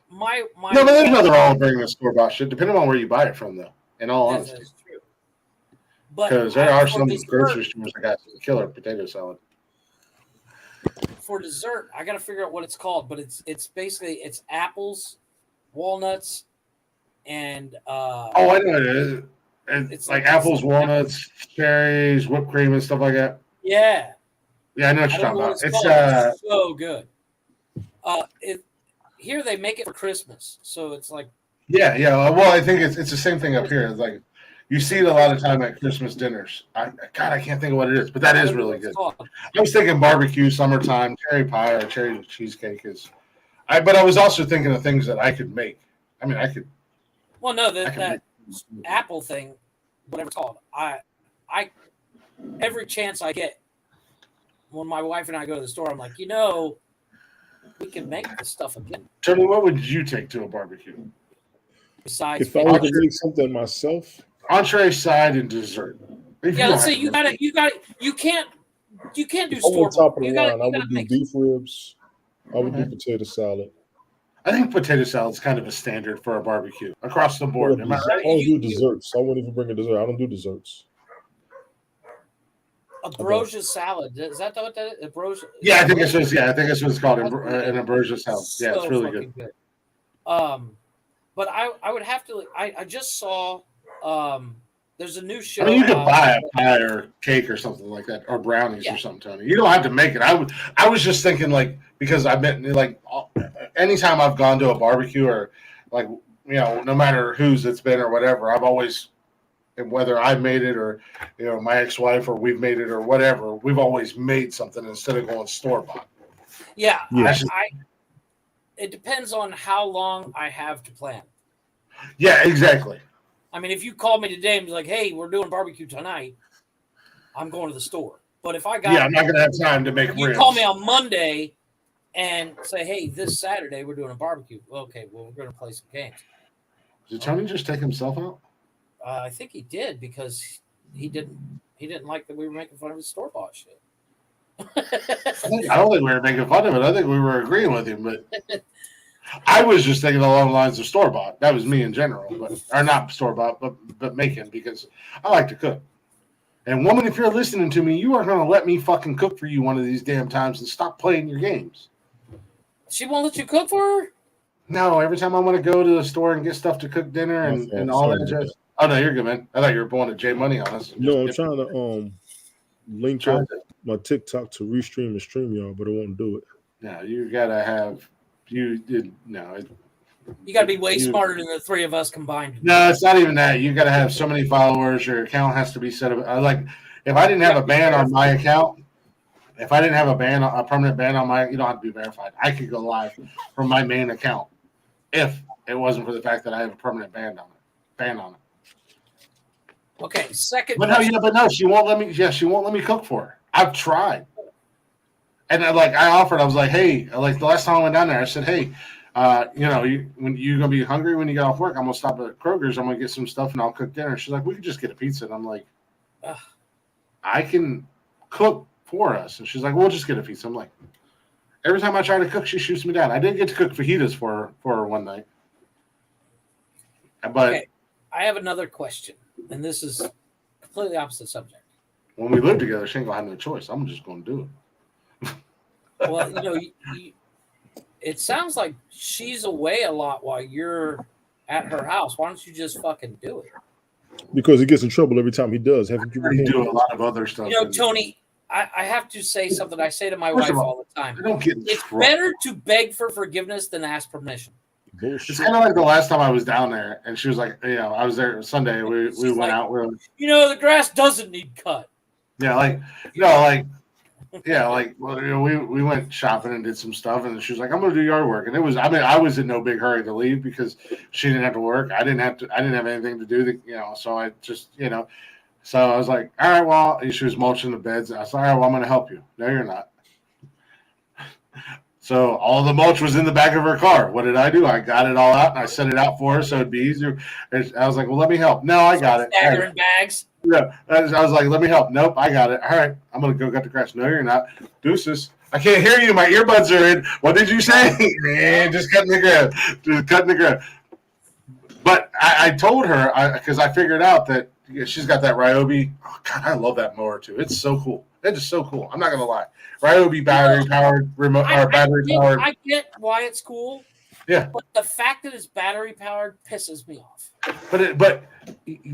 my No, but there's nothing wrong with bringing a store-bought shit, depending on where you buy it from, though. In all that honesty, is true. But because there are for some dessert, grocery stores that got killer potato salad. for dessert, I got to figure out what it's called. But it's basically it's apples, walnuts, and Oh, I know it is. It's like apples, walnuts, cherries, whipped cream, and stuff like that. yeah. Yeah, I know what I you're don't know talking what about. it's It's called. It's so good. Here they make it for Christmas, so it's like yeah. Well, I think it's the same thing up here. It's like you see it a lot of time at Christmas dinners. I can't think of what it is, but that I is don't know really what it's good. called. I was thinking barbecue, summertime, cherry pie, or cherry cheesecake is. But I was also thinking of things that I could make. I mean, I could. Well, no, I could that make. apple thing, whatever it's called. I every chance I get when my wife and I go to the store, I'm like, we can make this stuff again. Tony, what would you take to a barbecue? Besides, If I was to make something myself, Entree, side, and dessert. If yeah, don't let's say have you to got make it. You can't do I store went top bought. of the You line. I got to would do make. beef ribs. I would do Okay. potato salad. I think potato salad's kind of a standard for a barbecue across the board. Am I I right? don't do desserts. I wouldn't even bring a dessert. I don't do desserts. Ambrosia salad. Is that what that is? Ambrosia. Yeah, I think it's what it's called, an ambrosia salad. Yeah, it's So really fucking good. But I would have to. I just saw. There's a new show. I mean, you could buy a pie or cake or something like that, or brownies or something, Tony. You don't have to make it. I was just thinking, like, because I've been like, anytime I've gone to a barbecue or like, no matter whose it's been or whatever, I've always, whether I've made it or my ex-wife or we've made it or whatever, we've always made something instead of going store-bought. Yeah, Yeah. it depends on how long I have to plan. Yeah, exactly. I mean, if you called me today and be like, "Hey, we're doing barbecue tonight," I'm going to the store. But if I got, I'm not going to have time to make you ribs. call me on Monday and say, "Hey, this Saturday we're doing a barbecue." Okay, well, we're going to play some games. Did Tony just take himself out? I think he did because he didn't like that we were making fun of his store bought shit. I don't think we were making fun of it. I think we were agreeing with him, but I was just thinking along the lines of store bought. That was me in general, or not store bought, but making, because I like to cook. And woman, if you're listening to me, you are going to let me fucking cook for you one of these damn times and stop playing your games. She won't let you cook for her? No, every time I want to go to the store and get stuff to cook dinner and all that jazz. Oh no, you're good, man. I thought you were pulling a J Money on us. No, I'm trying to link up my TikTok to Restream and StreamYard, but it won't do it. No, you gotta have You got to be way smarter than the three of us combined. No, it's not even that. You got to have so many followers. Your account has to be set up. Like, if I didn't have a ban on my account, if I didn't have a permanent ban on my, you don't have to be verified. I could go live from my main account if it wasn't for the fact that I have a permanent ban on it. Okay, second. But no, she won't let me. Yeah, she won't let me cook for her. I've tried, and I offered. I was like, hey, like the last time I went down there, I said, hey. When you're gonna be hungry when you get off work, I'm gonna stop at Kroger's. I'm gonna get some stuff and I'll cook dinner. She's like, we could just get a pizza. And I'm like, I can cook for us. And she's like, we'll just get a pizza. I'm like, every time I try to cook, she shoots me down. I did get to cook fajitas for her one night. But okay, I have another question, and this is completely opposite subject. when we live together, she ain't gonna have no choice. I'm just gonna do it. Well, it sounds like she's away a lot while you're at her house. Why don't you just fucking do it? Because he gets in trouble every time he does. Haven't you I do a repented? lot of other stuff. You know, Tony, I have to say something I say to my First wife of all, all the time. I don't get in It's trouble. better to beg for forgiveness than ask permission. It's Bullshit. kind of like the last time I was down there, and she was like, I was there Sunday. We She's went like, out. We were, the grass doesn't need cut. well, we went shopping and did some stuff, and she was like, I'm gonna do yard work, and I was in no big hurry to leave because she didn't have to work. I didn't have anything to do. So I just so I was like, all right, well, she was mulching the beds. I was like, all right, well, I'm gonna help you. No, you're not. So all the mulch was in the back of her car. What did I do? I got it all out and I set it out for her so it'd be easier. And I was like, well, let me help. No, I got it. Staggering bags. Yeah, I was like, let me help. Nope, I got it. All right, I'm gonna go cut the grass. No, you're not. Deuces. I can't hear you. My earbuds are in. What did you say? Man, just cutting the grass. Just cutting the grass. But I told her because I figured out that she's got that Ryobi. Oh God, I love that mower too. It's so cool. It's just so cool. I'm not gonna lie. Ryobi battery powered remote or battery powered. I get why it's cool. Yeah. But the fact that it's battery powered pisses me off. But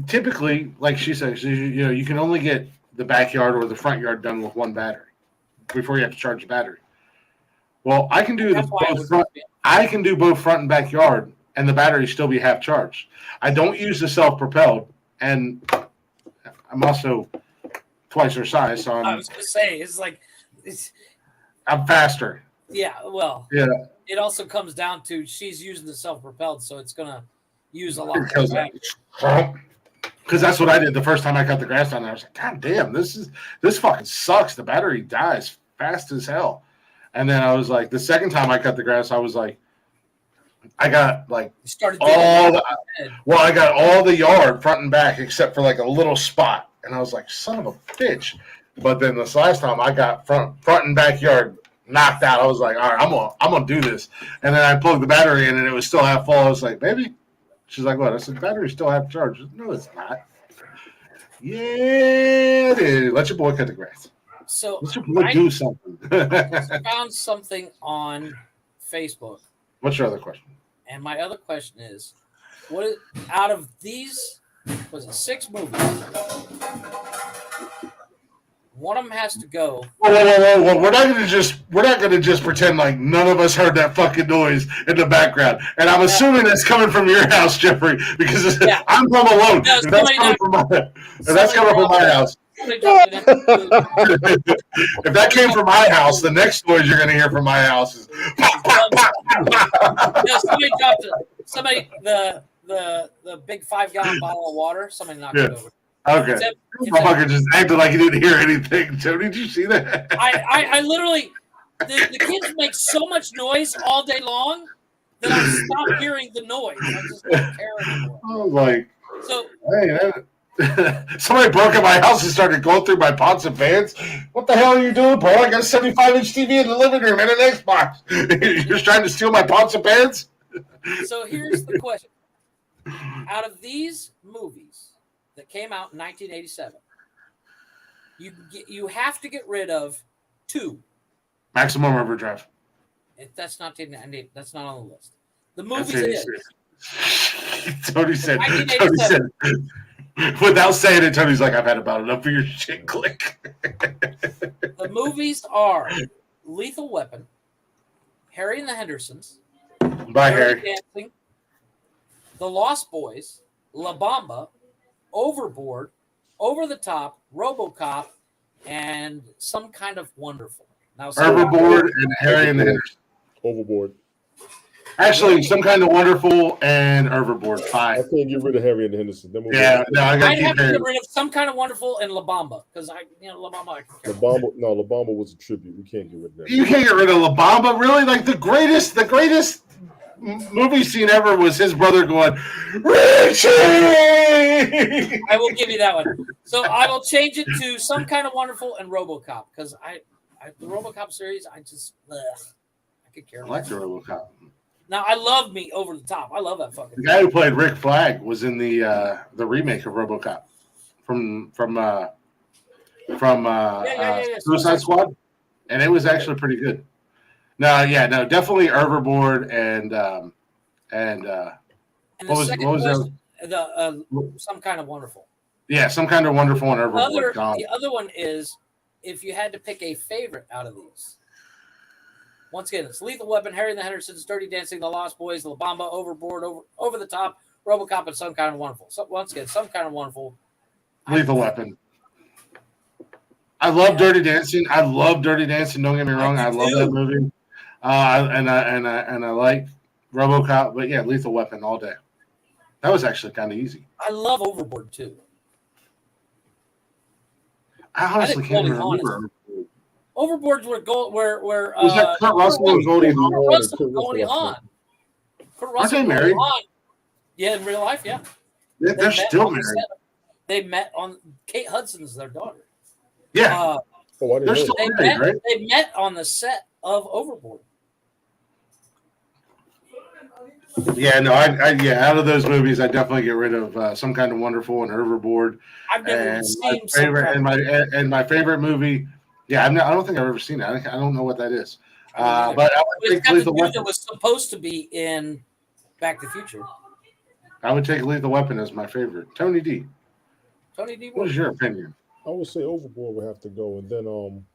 typically, like she says, you can only get the backyard or the front yard done with one battery before you have to charge the battery. Well, I can do I can do both front and backyard, and the battery still be half charged. I don't use the self-propelled, and I'm also twice her size, so I was gonna say I'm faster. Yeah, well, yeah. It also comes down to she's using the self-propelled, so it's gonna use a lot more battery. Because that's what I did the first time I cut the grass down there. I was like, God damn, this fucking sucks. The battery dies fast as hell. And then I was like, the second time I cut the grass, I was like, I got like I got all the yard front and back except for like a little spot. And I was like, son of a bitch. But then this last time I got front and backyard knocked out. I was like, all right, I'm gonna do this. And then I plugged the battery in and it was still half full. I was like, baby. She's like, what? I said, the battery's still half charged. No, it's not. Yeah, it is. Let your boy cut the grass. So let your boy do something. I found something on Facebook. What's your other question? And my other question is, out of these, was it 6 movies? One of them has to go. Whoa. We're not gonna just pretend like none of us heard that fucking noise in the background. And I'm assuming that's coming from your house, Jeffrey, because I'm home alone. No, if that's coming from my house. If that came from my house, the next noise you're gonna hear from my house is somebody the big 5-gallon bottle of water, somebody knocked it over. Okay. Motherfucker just acted like he didn't hear anything. Joe, did you see that? I literally, the kids make so much noise all day long that I stop hearing the noise. I just don't care anymore. I was like, so, hey, somebody broke in my house and started going through my pots and pans. What the hell are you doing, bro? I got a 75-inch TV in the living room and an Xbox. You're just trying to steal my pots and pans? So here's the question. Out of these movies that came out in 1987, you have to get rid of 2. Maximum Overdrive. That's not on the list. The movies it is. Tony said, without saying it, Tony's like, I've had about enough of your shit. Click. The movies are Lethal Weapon, Harry and the Hendersons, Bye, Harry. Dancing, The Lost Boys, La Bamba, Overboard, Over the Top, RoboCop, and Some Kind of Wonderful. Now, Overboard and Harry and the Hendersons. Overboard. Actually, Some Kind of Wonderful and Overboard. Fine. I can't get rid of Harry and the Hendersons. Yeah, no, I got to have to get rid of Some Kind of Wonderful and La Bamba because La Bamba. La Bamba was a tribute. We can't get rid of that. You can't get rid of La Bamba, really? Like the greatest movie scene ever was his brother going, Richie! I will give you that one. So I will change it to Some Kind of Wonderful and RoboCop because the RoboCop series, I could care less. I like the RoboCop. Now I love me Over the Top. I love that fucking. The guy who played Rick Flag was in the remake of RoboCop from Suicide Squad, and it was actually pretty good. No, definitely Overboard and what was that? Some Kind of Wonderful. Yeah, Some Kind of Wonderful and Overboard. The other one is, if you had to pick a favorite out of these. Once again, it's Lethal Weapon, Harry and the Hendersons, Dirty Dancing, The Lost Boys, La Bamba, Overboard, Over the Top, RoboCop, and Some Kind of Wonderful. So once again, Some Kind of Wonderful. Lethal Weapon. I love Dirty Dancing. I love Dirty Dancing. Don't get me wrong. I love that movie. And I like RoboCop, but yeah, Lethal Weapon all day. That was actually kind of easy. I love Overboard too. I honestly can't remember. Overboard's where was that Kurt Russell and Goldie Hawn? Aren't they married? Yeah, in real life, yeah. They're still married. They met on Kate Hudson's their daughter. Yeah. They're still married, right? They met on the set of Overboard. Yeah, no, out of those movies, I definitely get rid of Some Kind of Wonderful and Overboard. I've never seen my favorite movie. Yeah, I don't think I've ever seen it. I don't know what that is. But I would take Lethal Weapon. That was supposed to be in Back to the Future. I would take Lethal Weapon as my favorite. Tony D. What is your opinion? I would say Overboard would have to go, and then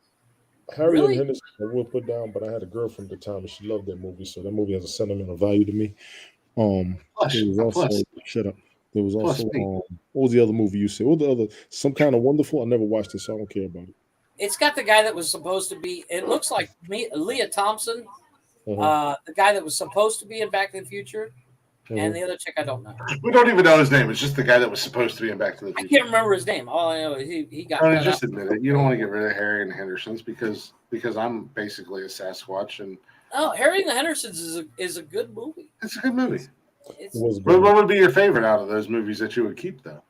Harry and Henderson I would put down, but I had a girlfriend at the time and she loved that movie, so that movie has a sentimental value to me. Shut up. There was also what was the other movie you said? What the other? Some Kind of Wonderful. I never watched it, so I don't care about it. It's got the guy that was supposed to be. It looks like Leah Thompson, the guy that was supposed to be in Back to the Future, and the other chick I don't know. We don't even know his name. It's just the guy that was supposed to be in Back to the Future. I can't remember his name. All I know is he got. Just admit it. You don't want to get rid of Harry and the Hendersons because I'm basically a Sasquatch and. Oh, Harry and the Hendersons is a good movie. It's a good movie. What would be your favorite out of those movies that you would keep though?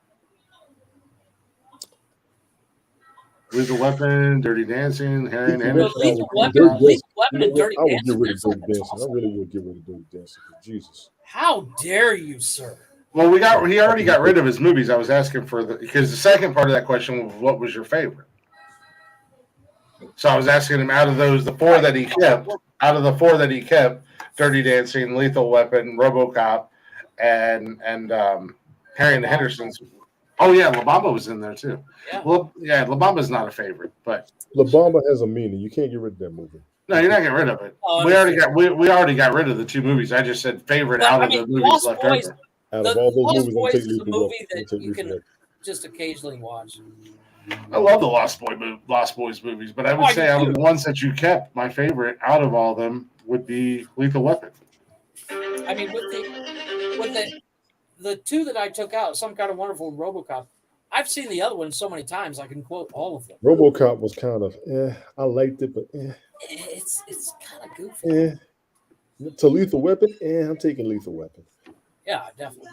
Lethal Weapon, Dirty Dancing, Harry and Henderson. Lethal Weapon and Dirty Dancing. I would get rid of Dirty Dancing. I really would get rid of Dirty Dancing. Jesus. How dare you, sir? Well, he already got rid of his movies. I was asking because the second part of that question was what was your favorite? So I was asking him out of the four that he kept, Dirty Dancing, Lethal Weapon, RoboCop, and Harry and the Hendersons. Oh yeah, La Bamba was in there too. Yeah. Well, yeah, La Bamba's not a favorite, but La Bamba has a meaning. You can't get rid of that movie. No, you're not getting rid of it. We already got rid of the two movies. I just said favorite out of the movies left over. Out of all those movies, Boys is a movie that you can just occasionally watch. I love the Lost Boys movies, but I would say out of the ones that you kept, my favorite out of all of them would be Lethal Weapon. I mean, with the two that I took out, Some Kind of Wonderful and RoboCop, I've seen the other one so many times I can quote all of them. RoboCop was kind of I liked it, but it's kind of goofy. To Lethal Weapon, I'm taking Lethal Weapon. Yeah, definitely.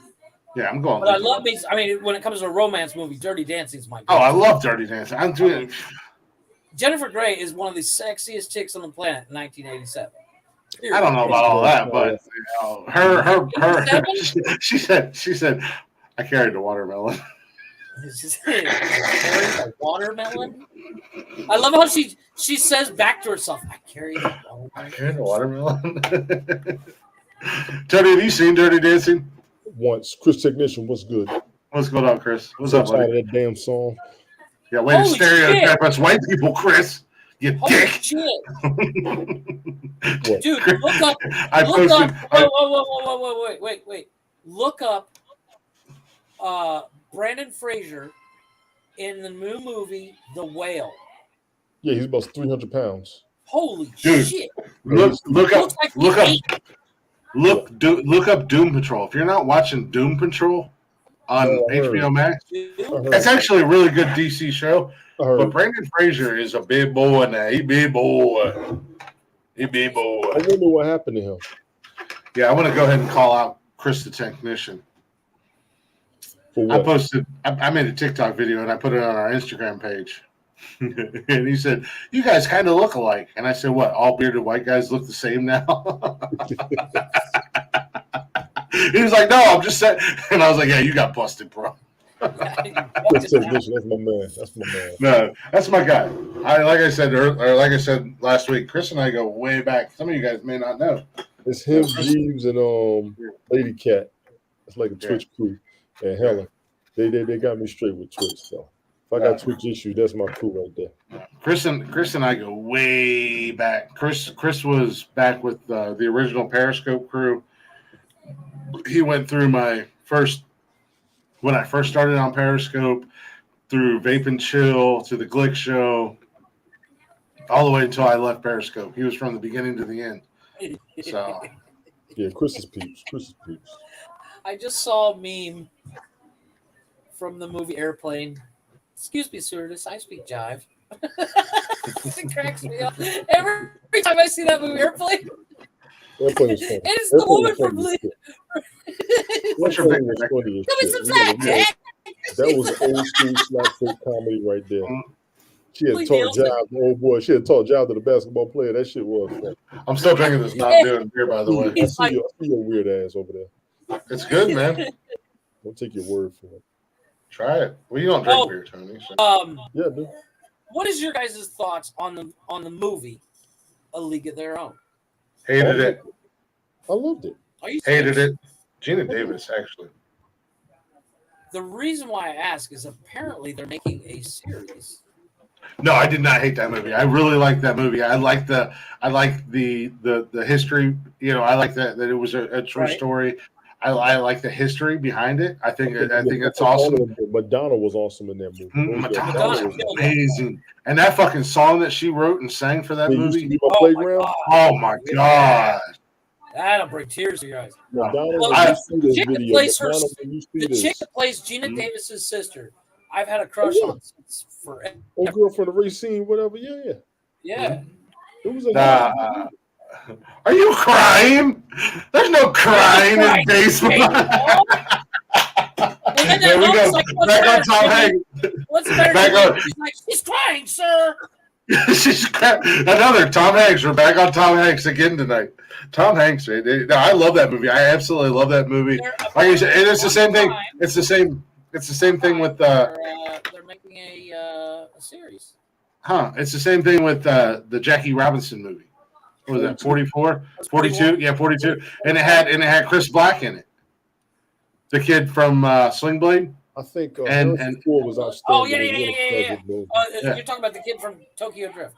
Yeah, I'm going. But I love these. I mean, when it comes to a romance movie, Dirty Dancing is my favorite. Oh, I love Dirty Dancing. I'm doing. Jennifer Grey is one of the sexiest chicks on the planet in 1987. I don't know about all that, but her she said I carried the watermelon. She said, "I carried the watermelon." I love how she says back to herself, "I carried the watermelon." I carried the watermelon. Tony, have you seen Dirty Dancing? Once. Chris Technician, what's good? What's going on, Chris? What's up, buddy? That damn song. Yeah, way to stereotype us white people, Chris. You dick. Shit. Dude, look up. Wait. Look up Brandon Fraser in the new movie The Whale. Yeah, he's about 300 pounds. Holy shit. Look up Doom Patrol. If you're not watching Doom Patrol on HBO Max, it's actually a really good DC show. But Brandon Fraser is a big boy now. He big boy. I wonder what happened to him. Yeah, I want to go ahead and call out Chris the Technician. I made a TikTok video and I put it on our Instagram page. And he said, "You guys kind of look alike." And I said, "What? All bearded white guys look the same now?" He was like, "No, I'm just saying." And I was like, "Yeah, you got busted, bro." That's my man. No, that's my guy. Like I said last week, Chris and I go way back. Some of you guys may not know. It's him, Jeeves, and Lady Cat. It's like a Twitch crew. And Helen, they got me straight with Twitch though. If I got Twitch issues, that's my crew right there. Chris and I go way back. Chris was back with the original Periscope crew. He went through my first when I first started on Periscope, through Vape and Chill to the Glick Show, all the way until I left Periscope. He was from the beginning to the end. So yeah, Chris is peeps. I just saw a meme from the movie Airplane. Excuse me, stewardess, I speak jive. It cracks me up. Every time I see that movie Airplane, Airplane is funny. it's the woman from what's your favorite? Give me some snacks, Jack. That was old school slapstick comedy right there. She had Please, taught job, old boy. She had taught job to the basketball player. That shit was fun. I'm still drinking this Mountain Dew beer, by the way. I see your weird ass over there. It's good, man. Don't take your word for it. Try it. Well, you don't drink beer, Tony. So. Yeah, dude. What is your guys' thoughts on the movie A League of Their Own? Hated it. I loved it. Are you Hated serious? it. Gina Davis, actually. The reason why I ask is apparently they're making a series. No, I did not hate that movie. I really liked that movie. I like the history. You know, I like that it was a true story. I like the history behind it. I think it's awesome. Madonna was awesome in that movie. Madonna was amazing, and that fucking song that she wrote and sang for that movie. Oh my god! That'll bring tears to your eyes. Madonna, the chick that plays Gina Davis's sister, I've had a crush on since forever. Oh, girl from the Racine, whatever. Yeah. It was Are you crying? There's no crying in baseball. There we go. Like, back on Tom Hanks. What's better? Back on. She's like, she's crying, sir. She's crying. Another Tom Hanks. We're back on Tom Hanks again tonight. Tom Hanks. No, I love that movie. I absolutely love that movie. Like you said, and it's the same thing. It's the same. It's the same thing with. They're making a series. It's the same thing with the Jackie Robinson movie. What was that? 44? 42? Yeah, 42. And it had Chris Black in it. The kid from Sling Blade. I think and was outstanding. You're talking about the kid from Tokyo Drift.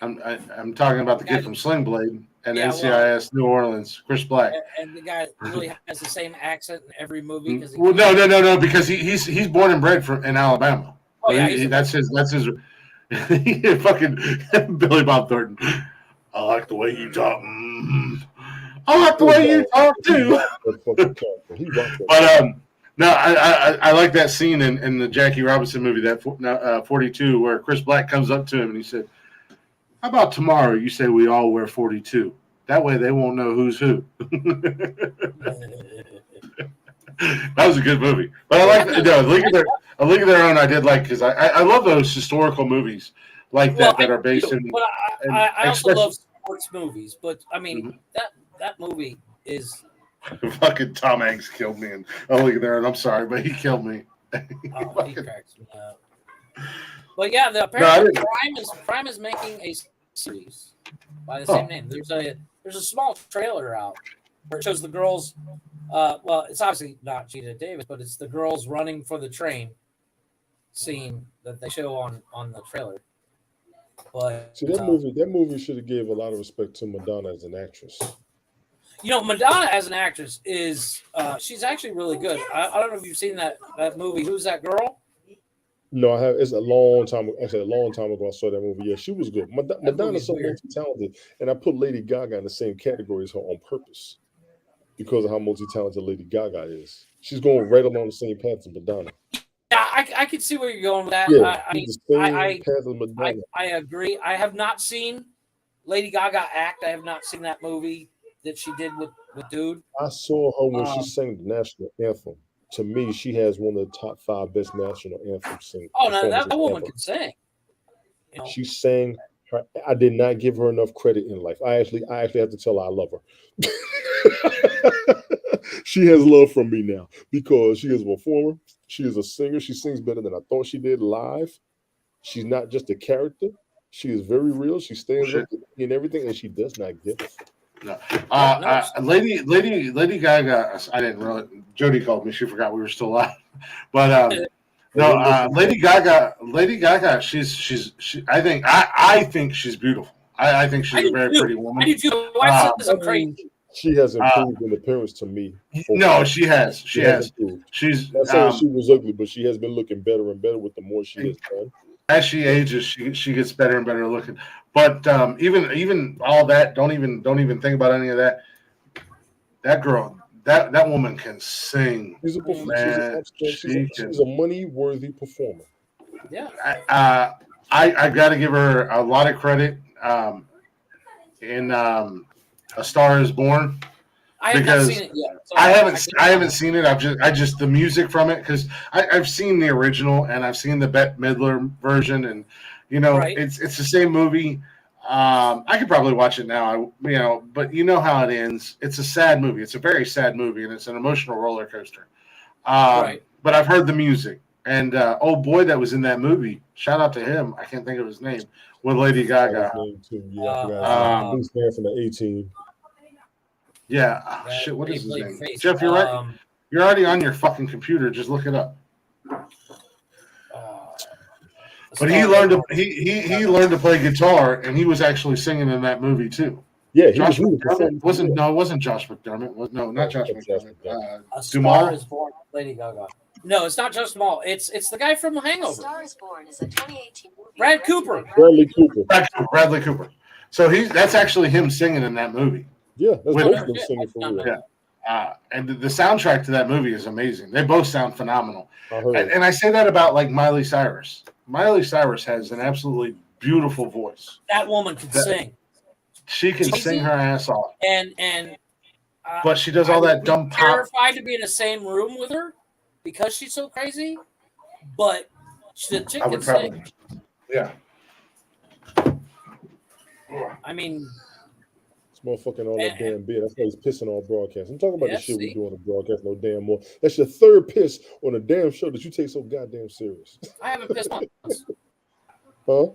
I'm talking about the kid from Sling Blade and NCIS New Orleans, Chris Black. And the guy really has the same accent in every movie. No, because he's born and bred in Alabama. Oh yeah, that's his. Fucking Billy Bob Thornton. I like the way you talk. I like the way you talk too. But no, I like that scene in the Jackie Robinson movie, that 42, where Chris Black comes up to him and he said, "How about tomorrow? You say we all wear 42. That way they won't know who's who." That was a good movie, but I like A League of Their Own. I did like because I love those historical movies like that are based in. But I also love sports movies, but I mean that movie is. Fucking Tom Hanks killed me in A League of Their Own. I'm sorry, but he killed me. He cracks me up. But yeah, apparently Prime is making a series by the same name. There's a small trailer out where it shows the girls. Well, it's obviously not Gina Davis, but it's the girls running for the train scene that they show on the trailer. But see, that movie should have gave a lot of respect to Madonna as an actress. You know, Madonna as an actress is she's actually really good. I don't know if you've seen that movie. Who's That Girl? No, I have. It's a long time. Actually, a long time ago, I saw that movie. Yeah, she was good. Madonna's so multi-talented, and I put Lady Gaga in the same category as her on purpose because of how multi-talented Lady Gaga is. She's going right along the same path as Madonna. Yeah, I can see where you're going with that. Yeah, I agree. I have not seen Lady Gaga act. I have not seen that movie that she did with Dude. I saw her when she sang the national anthem. To me, she has one of the top 5 best national anthems singers. Oh, no, that woman can sing. You know? She sang. I did not give her enough credit in life. I actually have to tell her I love her. She has love from me now because she is a performer. She is a singer. She sings better than I thought she did live. She's not just a character. She is very real. She stands up in everything, and she does not give. No. No. Lady Gaga. I didn't really. Jody called me. She forgot we were still live. But no, Lady Gaga. Lady Gaga. I think she's beautiful. I think she's a very pretty woman. I do too. My wife says I'm crazy. She has improved in appearance to me. No, she has. She has. Improved. She's not saying she was ugly, but she has been looking better and better with the more she has done. As she ages, she gets better and better looking. But even all that, don't even think about any of that. That girl, that woman can sing. She's a money-worthy performer. Yeah. I got to give her a lot of credit in A Star Is Born. I have not seen it yet. So I haven't seen it. I just the music from it, because I've seen the original and I've seen the Bette Midler version, and it's the same movie. I could probably watch it now, but you know how it ends. It's a sad movie. It's a very sad movie, and it's an emotional roller coaster. But I've heard the music, and old boy that was in that movie, shout out to him. I can't think of his name, with Lady Gaga. He's there from the 18. Yeah, shit. What is his name? Jeff, you're right. You're already on your fucking computer. Just look it up. But he learned to play guitar, and he was actually singing in that movie too. Yeah, Josh McDermott wasn't. No, it wasn't Josh McDermott. No, not Josh McDermott. A Star Is Born, Lady Gaga. No, it's not Josh Duhamel. It's the guy from The Hangover. A Star Is Born is a 2018 movie. Bradley Cooper. So that's actually him singing in that movie. Yeah, that's both of them singing for real. Yeah. And the soundtrack to that movie is amazing. They both sound phenomenal. And I say that about like Miley Cyrus. Miley Cyrus has an absolutely beautiful voice. That woman can sing. She can sing her ass off. And but she does all that dumb pop. Terrified to be in the same room with her because she's so crazy. But the chick can sing. Yeah. I mean, motherfucking all that damn beer. That's why he's pissing on broadcast. I'm talking about the shit we do on the broadcast no damn more. That's your third piss on a damn show that you take so goddamn serious. I haven't pissed once. Huh?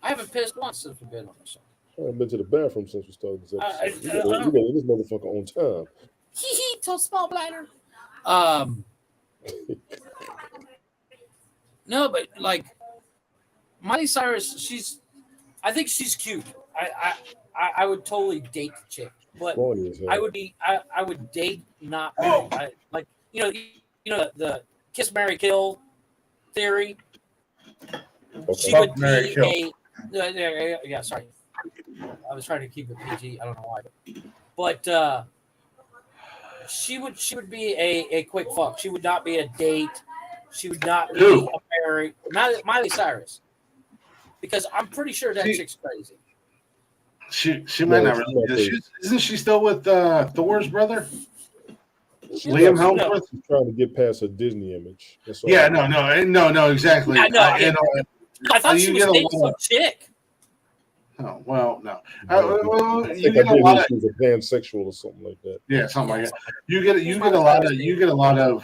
I haven't pissed once since we've been on the show. I haven't been to the bathroom since we started this episode. You got this motherfucker on time. Hee to small bladder. No, but like Miley Cyrus, I think she's cute. I would totally date the chick, but I would date not like the kiss, marry, kill theory. Okay. She would be yeah. Sorry, I was trying to keep it PG. I don't know why, but she would be a quick fuck. She would not be a date. She would not be a marry. Miley Cyrus, because I'm pretty sure that chick's crazy. She might not really. Isn't she still with Thor's brother? Liam Hemsworth? She's trying to get past her Disney image. Yeah, no, exactly. I thought she was dating some chick. Oh, well, no. You get a lot of. She was a pansexual or something like that. Yeah, something like that. You get a lot of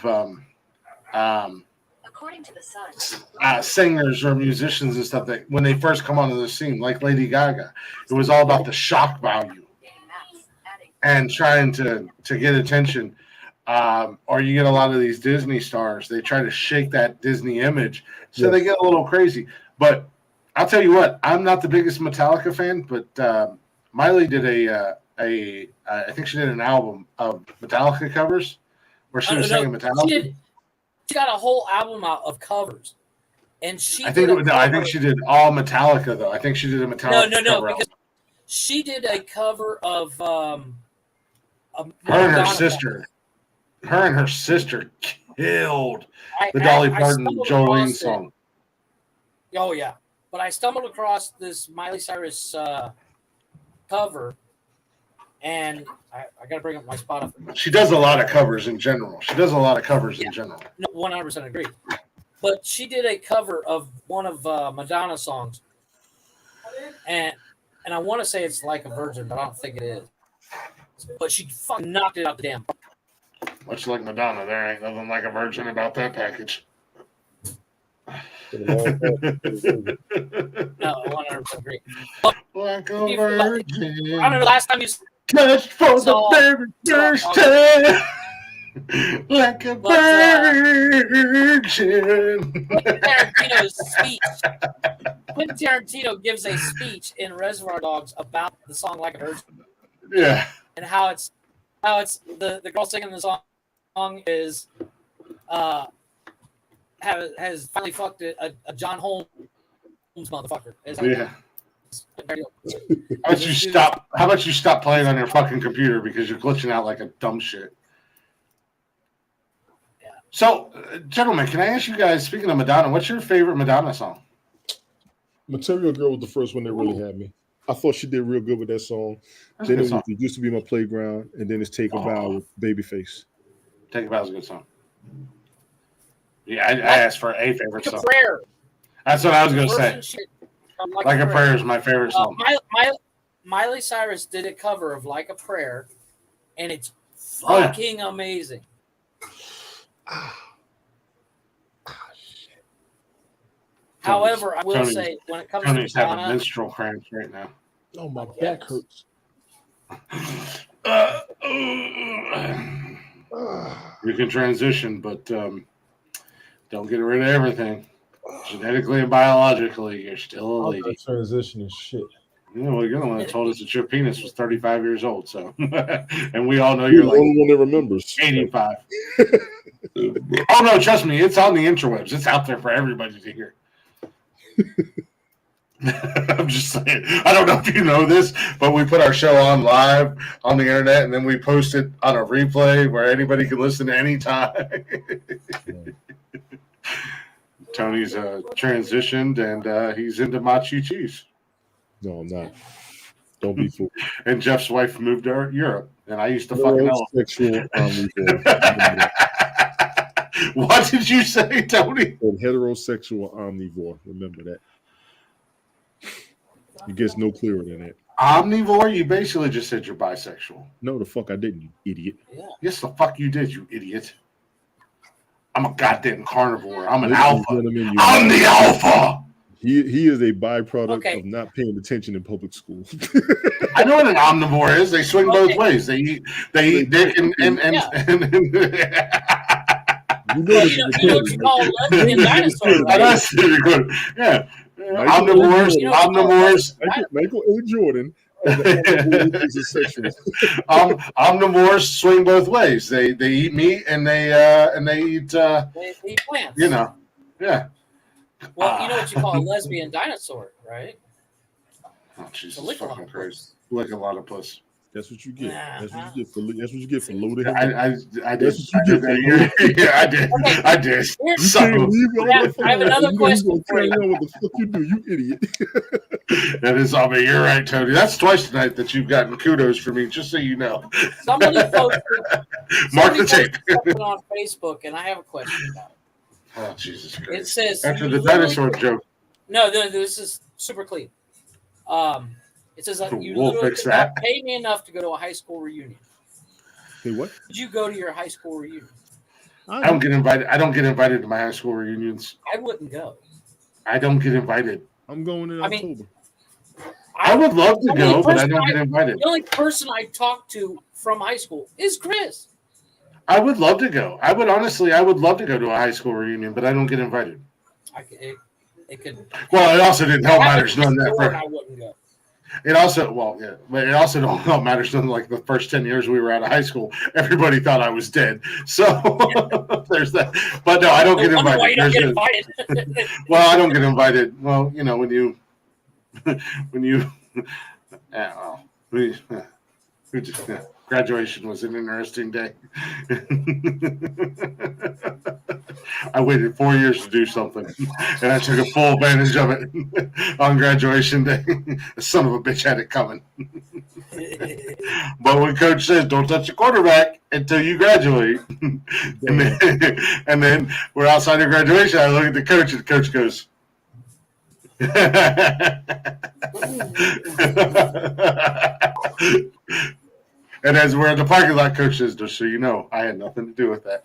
According to the Sun, singers or musicians and stuff that when they first come onto the scene, like Lady Gaga, it was all about the shock value and trying to get attention. Or you get a lot of these Disney stars, they try to shake that Disney image, so they get a little crazy. But I'll tell you what, I'm not the biggest Metallica fan, but Miley did I think she did an album of Metallica covers where she was singing Metallica. She got a whole album out of covers, and I think she did all Metallica though. I think she did a Metallica. No, because she did a cover of her and her sister. Her and her sister killed the Dolly Parton Jolene song. Oh yeah, but I stumbled across this Miley Cyrus cover. And I got to bring up my Spotify. She does a lot of covers in general. No, 100% agree. But she did a cover of one of Madonna's songs. And I want to say it's Like a Virgin, but I don't think it is. But she fucking knocked it out the damn. Much like Madonna, there ain't nothing like a virgin about that package. No, 100% agree. But like a virgin. I don't know. Last time you touched for So- the very first time. Like a virgin. Quentin Tarantino gives a speech in Reservoir Dogs about the song "Like a Virgin" Yeah. and how it's the girl singing the song is has finally fucked a John Holmes motherfucker. Yeah. How about you stop playing on your fucking computer because you're glitching out like a dumb shit. Yeah. So, gentlemen, can I ask you guys, speaking of Madonna, what's your favorite Madonna song? Material Girl was the first one that really had me. I thought she did real good with that song. That's a Then good song. it used to be My Playground, and then it's Take a Bow with Babyface. Take a Bow's a good song. Yeah, I asked for a favorite Like a song. prayer. That's what I was going to say. Like a Prayer is my favorite song. Miley Cyrus did a cover of Like a Prayer, and it's Oh, yeah. fucking amazing. However, I will say when it comes Tony's to having Madonna, menstrual cramps right now. Oh, my back hurts. You can transition, but don't get rid of everything. Genetically and biologically, you're still a lady. Transition is shit. Yeah, well, you're the one that told us that your penis was 35 years old, so and we all know You're you're the like only one that remembers. 85. Oh no, trust me, it's on the interwebs. It's out there for everybody to hear. I'm just saying. I don't know if you know this, but we put our show on live on the internet, and then we post it on a replay where anybody can listen anytime. Tony's transitioned, and he's into machi cheese. No, I'm not. Don't be fooled. And Jeff's wife moved to Europe, and I used to fucking know. Heterosexual omnivore. What did you say, Tony? Heterosexual omnivore. Remember that. It gets no clearer than that. Omnivore? You basically just said you're bisexual. No, the fuck I didn't, you idiot. yeah. Yes, the fuck you did, you idiot. I'm a goddamn carnivore. I'm an Ladies and alpha. gentlemen, I'm the alpha. He is a byproduct Okay. of not paying attention in public school. I know what an omnivore is. They swing both ways. They eat dick and You know Well, you know what you call a lesbian dinosaur, I know right? it's really good. Yeah. Michael Omnivores, You know what you call a omnivores, lesbian Michael A. Jordan is a sexual. omnivores swing both ways. They eat meat and they eat They eat plants. you know. Yeah. Well, you know what you call a lesbian dinosaur, right? Oh, Jesus lick a lot fucking of Christ. Lick a lot of puss. That's what you get. That's what you get for loading him. I did. That's what you get. Yeah, I did. Okay. I did. You So, can't leave all I have- that fucking I have another you know question you for you. gonna carry on what the fuck you do, you idiot. that is, I mean, you're right, Tony. That's twice tonight that you've gotten kudos from me, just so you know. Somebody posted, Mark the somebody tape. posted something on Facebook, and I have a question about it. Oh, Jesus It Christ. says After you the literally- dinosaur joke, No, this is super clean. It says you We'll literally fix could not that. pay me enough to go to a high school reunion. Hey, what? Did you go to your high school reunion? I don't get invited. I don't get invited to my high school reunions. I wouldn't go. I don't get invited. I'm going in I mean, October. I would love to The go, only but I person don't get invited. The only person I talked to from high school is Chris. I would love to go. I would love to go to a high school reunion, but I don't get invited. It could. Well, it also didn't help matters none that. And I wouldn't go. It also, well, yeah, but it also don't help matters none. Like the first 10 years we were out of high school, everybody thought I was dead. So there's that. But no, I don't get No wonder why invited. you don't get invited. Well, I don't get invited. Well, you know, when you, yeah, well, we just, yeah, graduation was an interesting day. I waited 4 years to do something, and I took a full advantage of it on graduation day. The son of a bitch had it coming. But when coach says, don't touch the quarterback until you graduate, and then we're outside of graduation, I look at the coach, and the coach goes, And as we're in the parking lot, Coach says, just so you know, I had nothing to do with that.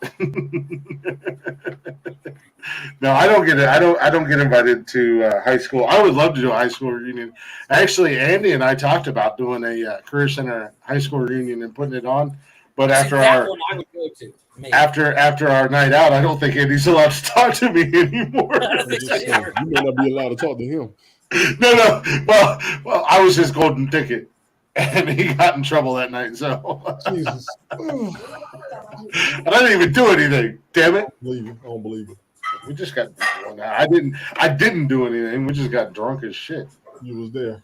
No, I don't get it. I don't get invited to high school. I would love to do a high school reunion. Actually, Andy and I talked about doing a career center high school reunion and putting it on. But See, after that our one I would go to. Maybe. after our night out, I don't think Andy's allowed to talk to me anymore. I don't think so either. You may not be allowed to talk to him. No. Well, I was his golden ticket, and he got in trouble that night. So Jesus. and I didn't even do anything. Damn it! I don't believe you. We just got. I didn't do anything. We just got drunk as shit. You was there.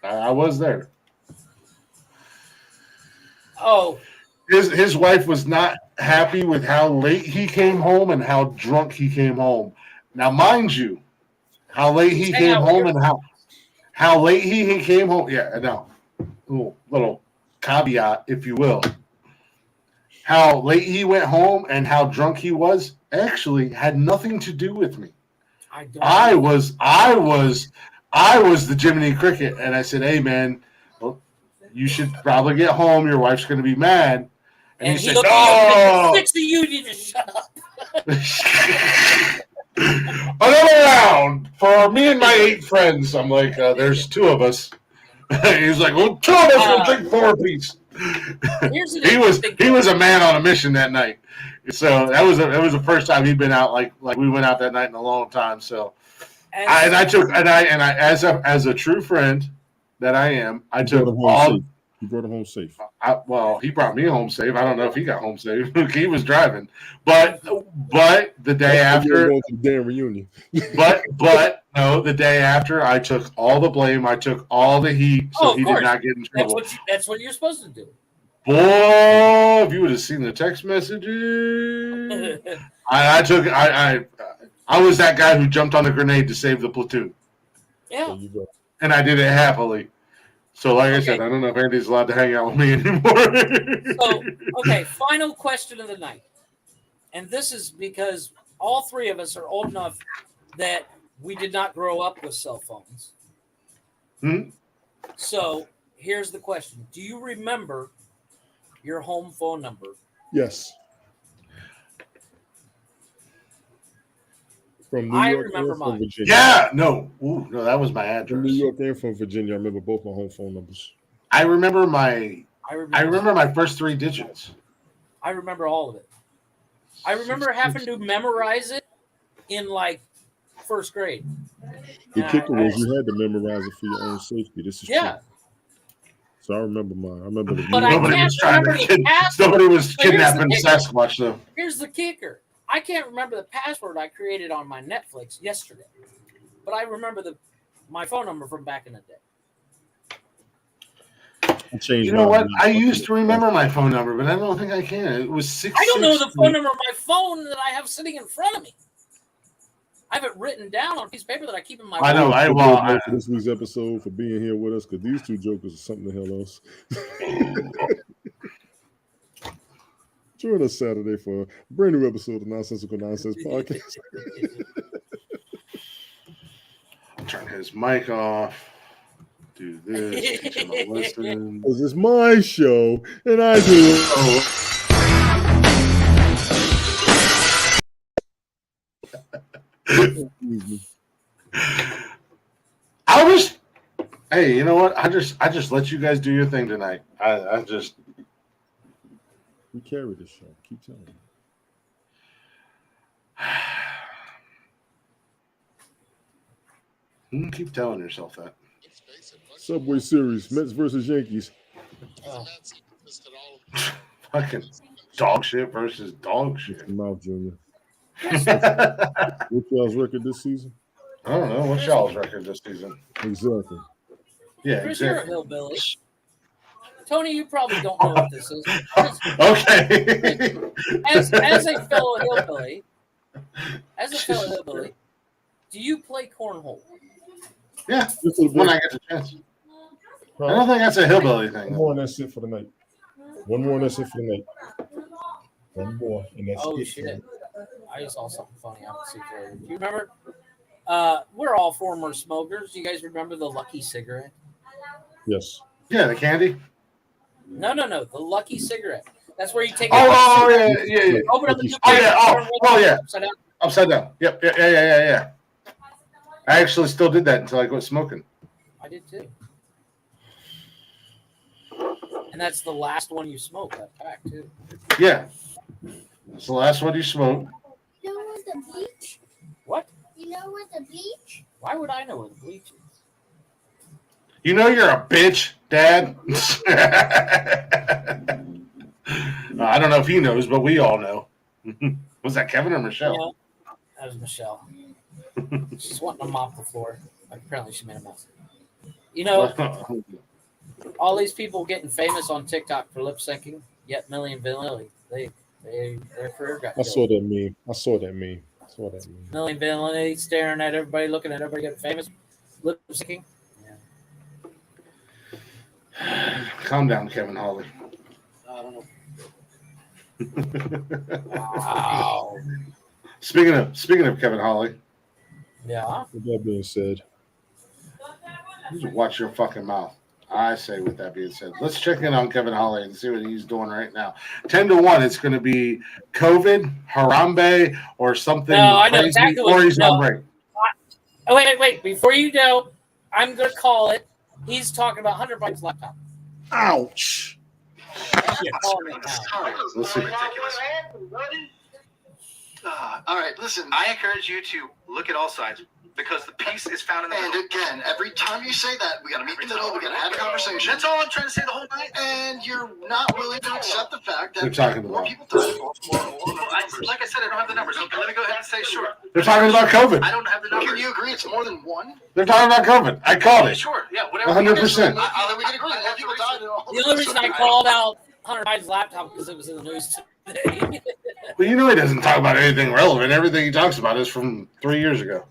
I was there. Oh, His wife was not happy with how late he came home and how drunk he came home. Now, mind you, how late he came home and how late he came home. Yeah, no, little caveat, if you will. How late he went home and how drunk he was actually had nothing to do with me. I was the Jiminy Cricket, and I said, "Hey, man, well, you should probably get home. Your wife's going to be mad." And he said, "No, 60 you need to shut up." Another round for me and my 8 friends. I'm like, there's 2 of us. He's like, well, 2 of us will drink 4 apiece. He was a man on a mission that night. So that was the first time he'd been out like we went out that night in a long time. So as a true friend that I am, I took all. You brought him home safe. Well, he brought me home safe. I don't know if he got home safe. He was driving, but the day after, going to the damn reunion. but no, the day after, I took all the blame. I took all the heat, so he did not get in trouble. That's what you're supposed to do. Boy, if you would have seen the text messages, I was that guy who jumped on a grenade to save the platoon. Yeah, There you go. And I did it happily. So, like I said, I don't know if Andy's allowed to hang out with me anymore. So, okay, final question of the night. And this is because all 3 of us are old enough that we did not grow up with cell phones. So, here's the question. Do you remember your home phone number? Yes. From New York remember and from mine. Virginia. Yeah, no, that was my address. From New York and from Virginia, I remember both my home phone numbers. I remember my I first 3 digits. I remember all of it. I remember having to memorize it in like 1st grade. The kicker was you had to memorize it for your own safety. This is true. So I remember mine. I remember the. But nobody was kidnapping Sasquatch though. Here's the kicker. I can't remember the password I created on my Netflix yesterday, but I remember my phone number from back in the day. You know what? I used to remember my phone number, but I don't think I can. It was 6. I don't know the phone number of my phone that I have sitting in front of me. I have it written down on a piece of paper that I keep in my. I know. For this week's episode for being here with us because these 2 jokers are something the hell else. Join us Saturday for a brand new episode of Nonsensical Nonsense Podcast. Turn his mic off. Do this. Teach him a lesson. This is my show, and I do it. I was. Hey, you know what? I just let you guys do your thing tonight. I just. We carry this show. Keep telling me. Keep telling yourself that. Subway Series, Mets versus Yankees. Fucking dog shit versus dog shit. Mouth, Junior. What's y'all's record this season? I don't know. What's y'all's record this season? Exactly. Yeah, Chris, exactly. you're a hillbilly. Tony, you probably don't know what this is. Okay. As a fellow hillbilly, do you play cornhole? Yeah, when I get the chance. I don't think that's a hillbilly thing. One more and that's it for the night. One more and that's it for the night. One more and that's it. Oh shit! I just saw something funny. I haven't seen it. Do you remember? We're all former smokers. Do you guys remember the Lucky cigarette? Yes. Yeah, the candy. No. The Lucky cigarette. That's where you take. Oh, yeah. Open up the Oh, yeah. turn Yeah. upside down. Upside down. Yep. Yeah. I actually still did that until I quit smoking. I did too. And that's the last one you smoke. That pack too. Yeah. It's the last one you smoke. You know where the bleach? What? You know where the bleach? Why would I know where the bleach is? You know you're a bitch, Dad. I don't know if he knows, but we all know. Was that Kevin or Michelle? Yeah, that was Michelle. She's wanting to mop the floor. Apparently, she made a mess. You know, all these people getting famous on TikTok for lip syncing, yet Millie and Vanilli, their career got I killed. saw that meme. Millie and Vanilli staring at everybody, looking at everybody getting famous, lip syncing. Calm down, Kevin Hawley. I don't know. Wow. Speaking of Kevin Hawley, Yeah. With that being said, you should watch your fucking mouth. I say, with that being said, let's check in on Kevin Hawley and see what he's doing right now. 10-1, it's going to be COVID, Harambe, or something. No, I know crazy, exactly or what he's on break. Oh, wait. Before you go, I'm going to call it. He's talking about Hunter Biden's laptop. ouch. Yeah, calling it now. Let's see. All right, listen. I encourage you to look at all sides because the peace is found in the middle. And again, every time you say that, we got to meet in the middle. We got to have a conversation. That's all I'm trying to say the whole night. And you're not willing to accept the fact that They're talking more about. people die. Like I said, I don't have the numbers. Okay, let me go ahead and say sure. They're talking about COVID. I don't have the numbers. Can you agree it's more than one? They're talking about COVID. I called it. Sure, yeah, whatever. 100%. Then we can agree. More people died. The only reason I called out Hunter Biden's laptop because it was in the news today. Well, you know he doesn't talk about anything relevant. Everything he talks about is from 3 years ago.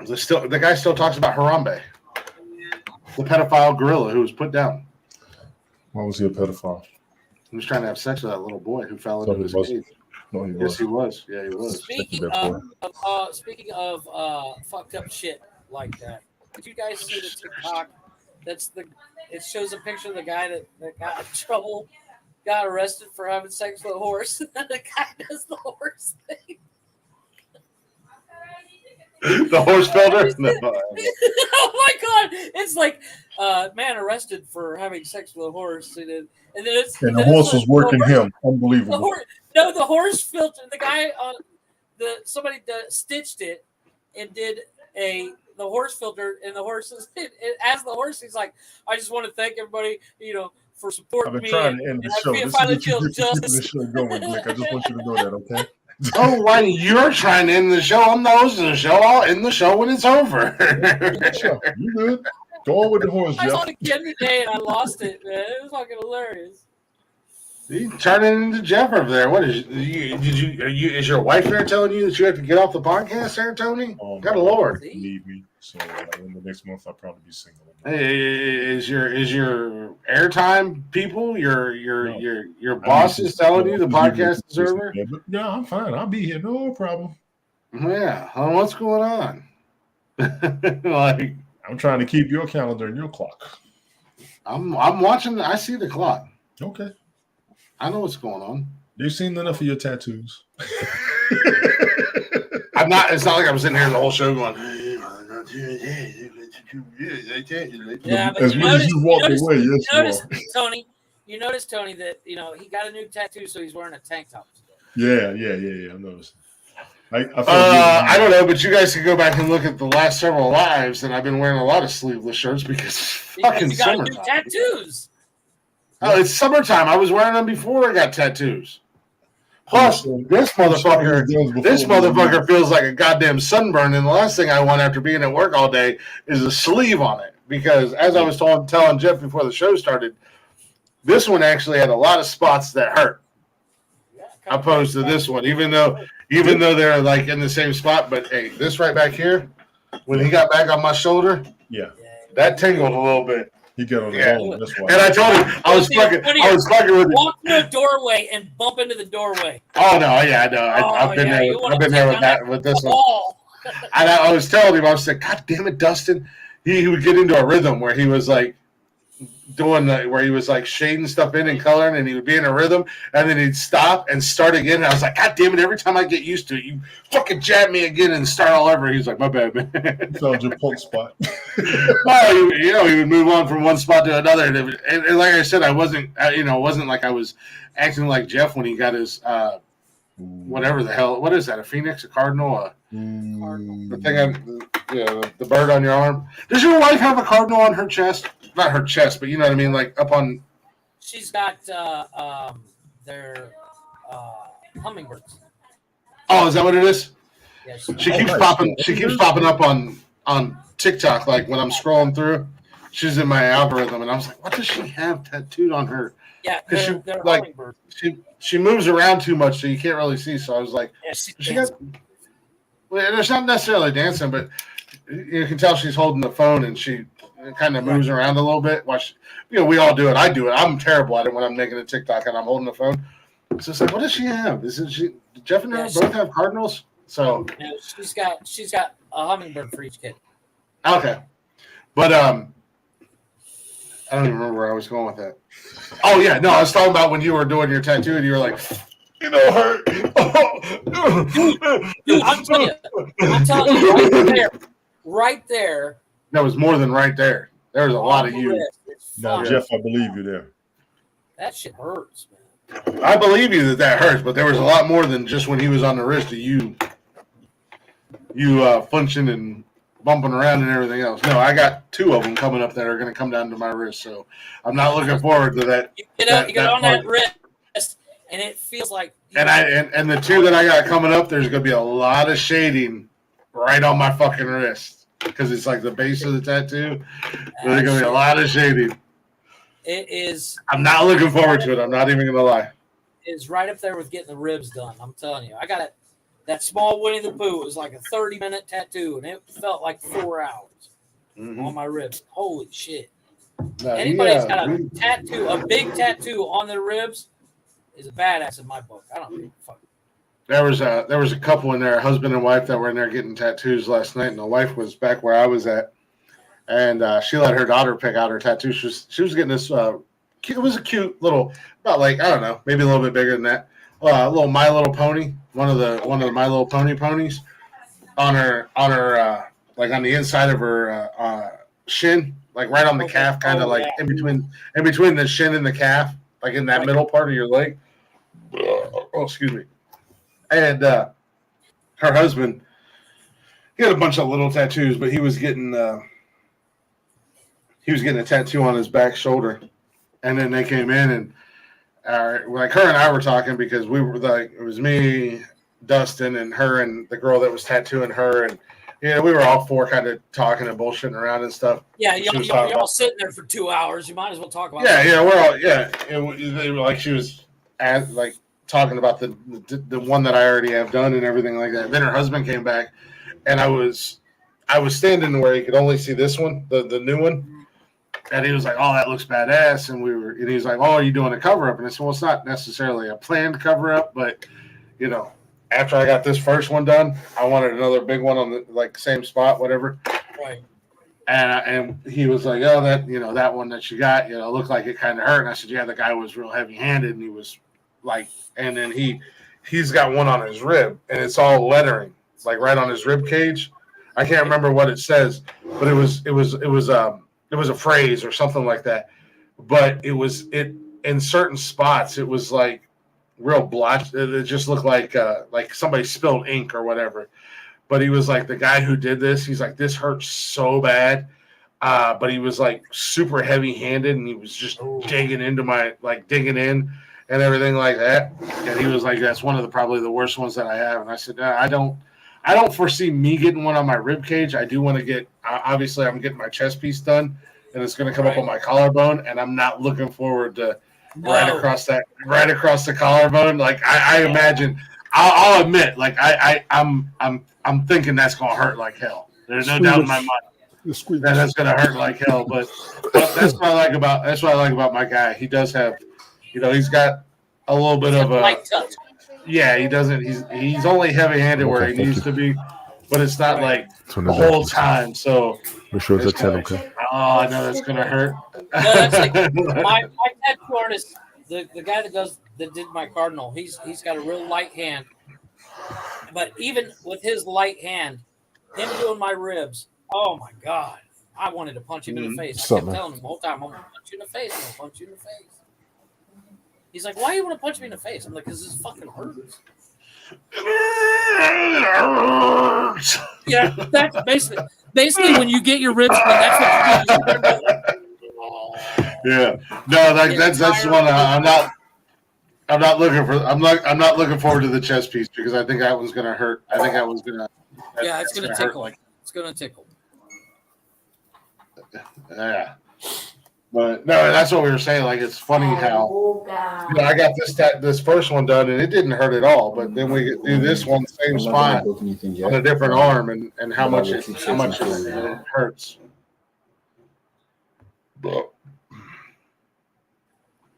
The guy still talks about Harambe, the pedophile gorilla who was put down. Why was he a pedophile? He was trying to have sex with that little boy who fell No, into he his wasn't. cage. No, he Yes, was. he was. Yeah, he was. Speaking of fucked up shit like that, did you guys see the TikTok? It shows a picture of the guy that got in trouble, got arrested for having sex with a horse. And the guy does the horse thing. The horse builder? No. Oh my god! It's like man arrested for having sex with a horse, and then the horse was working him. Unbelievable. The horse filter. The guy on somebody stitched it and did the horse filter, and the horse as the horse. He's like, I just want to thank everybody, for supporting I've been me. trying to end the show. This is finally what you feel get for keeping justice. the show going, Nick. I just want you to know that, okay? Oh, when you're trying to end the show, I'm the host of the show. I'll end the show when it's over. Sure, you good. Go on with the horse, I saw Jeff. it again today and I lost it, man. It was fucking hilarious. You turning into Jeff over there. What is is your wife there telling you that you have to get off the podcast there, Tony? God Lord. Need me. So in the next month I'll probably be single. Hey, is your airtime people, your bosses telling you the podcast is over? Yeah, but no, I'm fine. I'll be here. No problem. Yeah. What's going on? Like, I'm trying to keep your calendar and your clock. I'm watching. I see the clock. Okay. I know what's going on. You've seen enough of your tattoos. I'm not. It's not like I'm sitting here the whole show going. Yeah, but As much as you walk away, yes, you are. Tony. You notice, Tony, that he got a new tattoo, so he's wearing a tank top. Yeah. I noticed. I don't know, but you guys can go back and look at the last several lives, and I've been wearing a lot of sleeveless shirts because fucking you got summertime. new tattoos. Oh, it's summertime. I was wearing them before I got tattoos. Plus, this motherfucker feels like a goddamn sunburn, and the last thing I want after being at work all day is a sleeve on it. Because as I was telling Jeff before the show started, this one actually had a lot of spots that hurt, opposed to this one. Even though they're like in the same spot, but hey, this right back here, when he got back on my shoulder, that tingled a little bit. He got on the bone. That's why. And I told him I was fucking with it. Walk through a doorway and bump into the doorway. Oh no, yeah, no, I've been there. I've been there with this one. And I was telling him, I was like, God damn it, Dustin, he would get into a rhythm where he was like where he was like shading stuff in and coloring, and he would be in a rhythm, and then he'd stop and start again. And I was like, God damn it! Every time I get used to it, you fucking jab me again and start all over. He's like, my bad, man. You found your punk spot. Well, he would move on from one spot to another, and like I said, I wasn't, it wasn't like I was acting like Jeff when he got his whatever the hell, what is that? A phoenix, a cardinal, the thing, the bird on your arm. Does your wife have a cardinal on her chest? Not her chest, but you know what I mean, like up on. She's got their hummingbirds. Oh, is that what it is? Yeah, she keeps popping. She keeps popping up on TikTok. Like when I'm scrolling through, she's in my algorithm, and I was like, "What does she have tattooed on her?" Yeah, they're like hummingbirds. she moves around too much, so you can't really see. So I was like, Yeah, she got. Well, it's not necessarily dancing, but you can tell she's holding the phone, and she kind of moves around a little bit. Watch, we all do it. I do it. I'm terrible at it when I'm making a TikTok and I'm holding the phone. So it's like, what does she have? Jeff and her both have cardinals? So yeah, she's got a hummingbird for each kid. Okay, but I don't even remember where I was going with that. Oh yeah, no, I was talking about when you were doing your tattoo and you were like, hurt. Dude, I'm telling you, right there. That was more than right there. There was a lot of you. Now, Jeff, I believe you there. That shit hurts, man. I believe you that hurts, but there was a lot more than just when he was on the wrist of you flinching and bumping around and everything else. No, I got 2 of them coming up that are going to come down to my wrist, so I'm not looking forward to that. You get on that wrist, and it feels like. And the 2 that I got coming up, there's going to be a lot of shading right on my fucking wrist because it's like the base of the tattoo. There's going to be a lot of shading. It is. I'm not looking forward to it. I'm not even going to lie. It's right up there with getting the ribs done. I'm telling you, I got it. That small Winnie the Pooh. It was like a 30-minute tattoo, and it felt like 4 hours on my ribs. Holy shit! Anybody that's got a tattoo, a big tattoo on their ribs, is a badass in my book. I don't give a fuck. There was a couple in there, husband and wife, that were in there getting tattoos last night, and the wife was back where I was at, and she let her daughter pick out her tattoo. She was getting this. It was a cute little, about like, I don't know, maybe a little bit bigger than that. A little My Little Pony, one of the My Little Pony ponies, on her like on the inside of her shin, like right on the calf, kind of like in between the shin and the calf, like in that middle part of your leg. Oh, excuse me. And her husband, he had a bunch of little tattoos, but he was getting a tattoo on his back shoulder, and then they came in and. Like her and I were talking because we were like, it was me, Dustin, and her and the girl that was tattooing her, and we were all 4 kind of talking and bullshitting around and stuff. Yeah, you're all sitting there for 2 hours. You might as well talk about. They were like, she was like talking about the one that I already have done and everything like that. And then her husband came back, and I was standing where you could only see this one, the new one. And he was like, "Oh, that looks badass." And he's like, "Oh, are you doing a cover up?" And I said, "Well, it's not necessarily a planned cover up, but after I got this first one done, I wanted another big one on the same spot, whatever." Right. And he was like, "Oh, that one that you got, looked like it kind of hurt." And I said, "Yeah, the guy was real heavy handed, and he was like, and then he's got one on his rib, and it's all lettering, like right on his rib cage. I can't remember what it says, but it was a phrase or something like that, but it in certain spots it was like real blotched. It just looked like somebody spilled ink or whatever. But he was like, the guy who did this, he's like, this hurts so bad, but he was like super heavy handed, and he was just digging in and everything like that. And he was like, that's one of probably the worst ones that I have. And I said, I don't foresee me getting one on my rib cage. I do want to get, obviously I'm getting my chest piece done, and it's going to come up on my collarbone, and I'm not looking forward to right across the collarbone. Like I imagine, I'll admit, like I'm thinking that's going to hurt like hell. There's no doubt in my mind that that's going to hurt like hell. But that's what I like about my guy. He does have, he's got a little bit of a light touch. Yeah, he doesn't. He's only heavy-handed where he needs to be, but it's not like the whole time. So Make sure it's It's at 10, gonna- okay? Oh, I know that's gonna hurt. No, that's like my tattoo artist, the guy that did my cardinal. He's got a real light hand, but even with his light hand, him doing my ribs, oh my god, I wanted to punch him in the face. I kept telling him the whole time, "I'm gonna punch you in the face. I'm gonna punch you in the face." He's like, "Why do you want to punch me in the face?" I'm like, "Because this fucking hurts." Yeah, that's basically when you get your ribs done, that's what you do. Yeah, no, that's the one. I'm not looking forward to the chest piece because I think that one's gonna hurt. I think that one's gonna. Yeah, it's gonna tickle. It's gonna tickle. Yeah, but no, that's what we were saying. Like it's funny how I got this first one done and it didn't hurt at all, but then we do this one same spot on a different arm and how much it hurts. But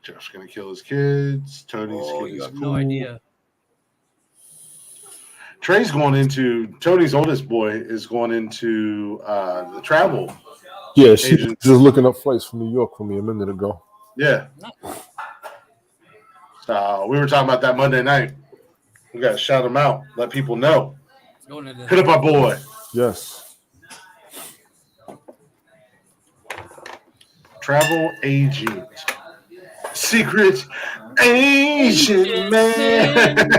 Jeff's gonna kill his kids. Tony's you have no idea. Trey's going into Tony's oldest boy is going into the travel. Yeah, she was just looking up flights from New York for me a minute ago. Yeah. So we were talking about that Monday night. We got to shout them out, let people know. Hit up our boy. Yes. Travel agent. Secret Asian man.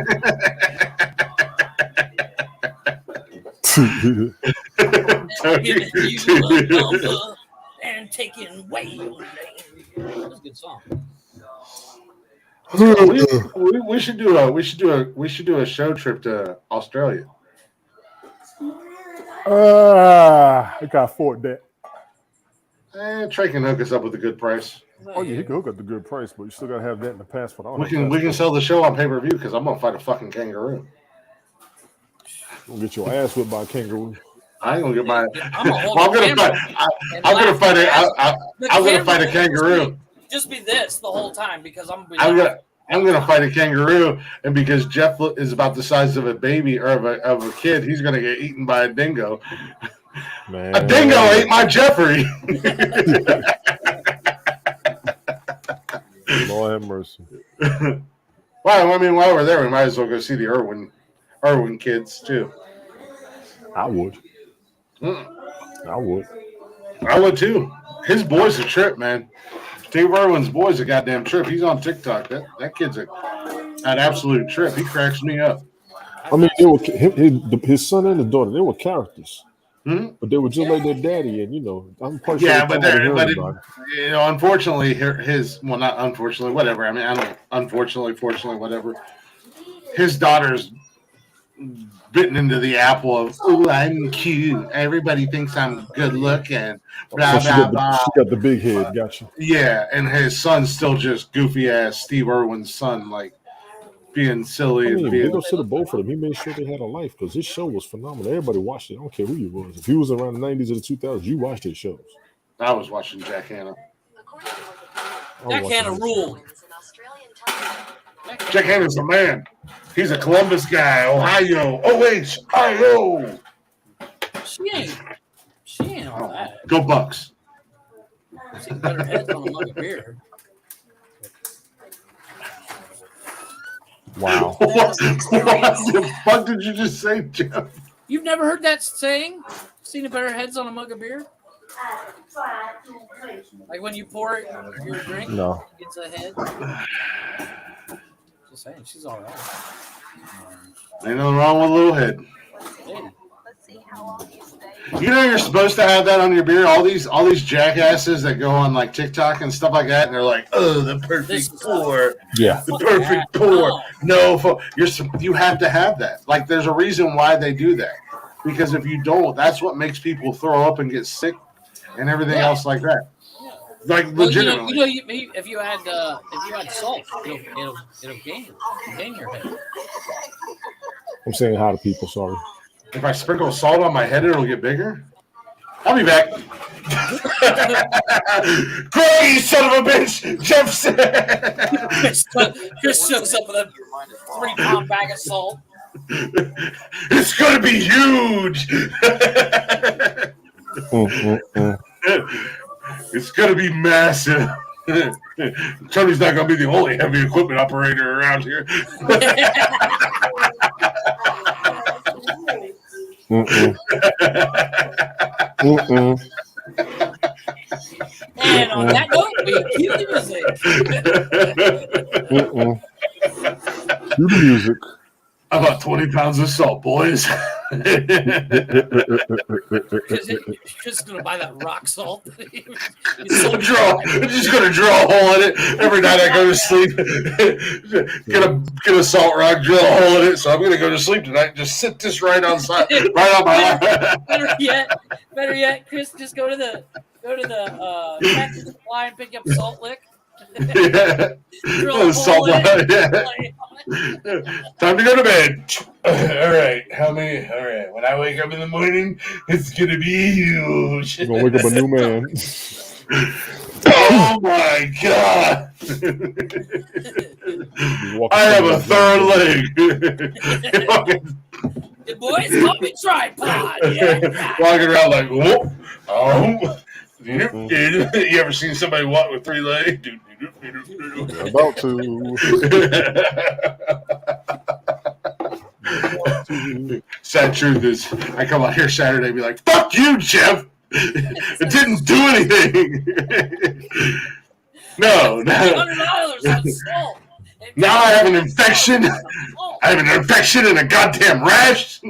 Giving you a number and taking away your name. That's a good song. We should do a show trip to Australia. I can't afford that. Trey can hook us up with a good price. Oh yeah, he can hook up the good price, but you still gotta have that in the passport. We can sell the show on pay-per-view because I'm gonna fight a fucking kangaroo. You'll get your ass whipped by a kangaroo. I ain't gonna get my. I'm gonna fight a kangaroo. Just be this the whole time because I'm gonna fight a kangaroo, and because Jeff is about the size of a baby or of a kid, he's gonna get eaten by a dingo. Man. A dingo ate my Jeffrey. Lord have mercy. Well, I mean, while we're there, we might as well go see the Irwin kids too. I would. I would too. His boy's a trip, man. Steve Irwin's boy's a goddamn trip. He's on TikTok. That kid's an absolute trip. He cracks me up. I mean, his son and his daughter, they were characters. But they were just like their daddy, and I'm quite sure. Yeah, unfortunately, not unfortunately, whatever. I mean, I don't. Unfortunately, fortunately, whatever. His daughter's bitten into the apple of, "Oh, I'm cute. Everybody thinks I'm good looking." Blah blah blah. She got the big head. Gotcha. Yeah, and his son's still just goofy ass Steve Irwin's son, like being silly. I mean, big ups to the both of them. He made sure they had a life because his show was phenomenal. Everybody watched it. I don't care who you was. If he was around the 90s or the 2000s, you watched his shows. I was watching Jack Hanna. Jack Hanna ruled. Jack Hanna's the man. He's a Columbus guy, Ohio. OHIO. She ain't all that. Go Bucks. She better heads on a mug of beer. Wow. What the fuck did you just say, Jeff? You've never heard that saying? Seen a better heads on a mug of beer? Like when you pour it your drink, no. It's a head. Just saying, she's all right. Ain't nothing wrong with a little head. Let's see how long you stay. You know you're supposed to have that on your beer. All these jackasses that go on like TikTok and stuff like that, and they're like, "Oh, the perfect pour." Yeah, the perfect pour. No, you have to have that. Like, there's a reason why they do that. Because if you don't, that's what makes people throw up and get sick and everything else like that. Like, legitimately. If you add salt, it'll gain your head. I'm saying hi to people. Sorry. If I sprinkle salt on my head, it'll get bigger. I'll be back. Craig, you son of a bitch! Jeff said. Chris shows up with a 3-pound bag of salt. It's gonna be huge. It's gonna be massive. Tony's not gonna be the only heavy equipment operator around here. And on that note, we cue the music. Do the music. About 20 pounds of salt, boys. You're just gonna buy that rock salt. I'm just gonna draw a hole in it every night I go to sleep. get a salt rock, drill a hole in it. So I'm gonna go to sleep tonight and just sit this right on my lap. Better yet, Chris, just go to the Tractor Supply and pick up salt lick. Yeah. Salt lick. Time to go to bed. All right. How many? All right. When I wake up in the morning, it's gonna be huge. You're gonna wake up a new man. Oh my god! I have a third leg. The boys call me tripod. Yeah. Walking around like, whoop. You ever seen somebody walk with 3 legs? About to. Sad truth is, I come out here Saturday and be like, fuck you, Jeff. It didn't do anything. No. $100 on salt. Now I have an infection. I have an infection and a goddamn rash.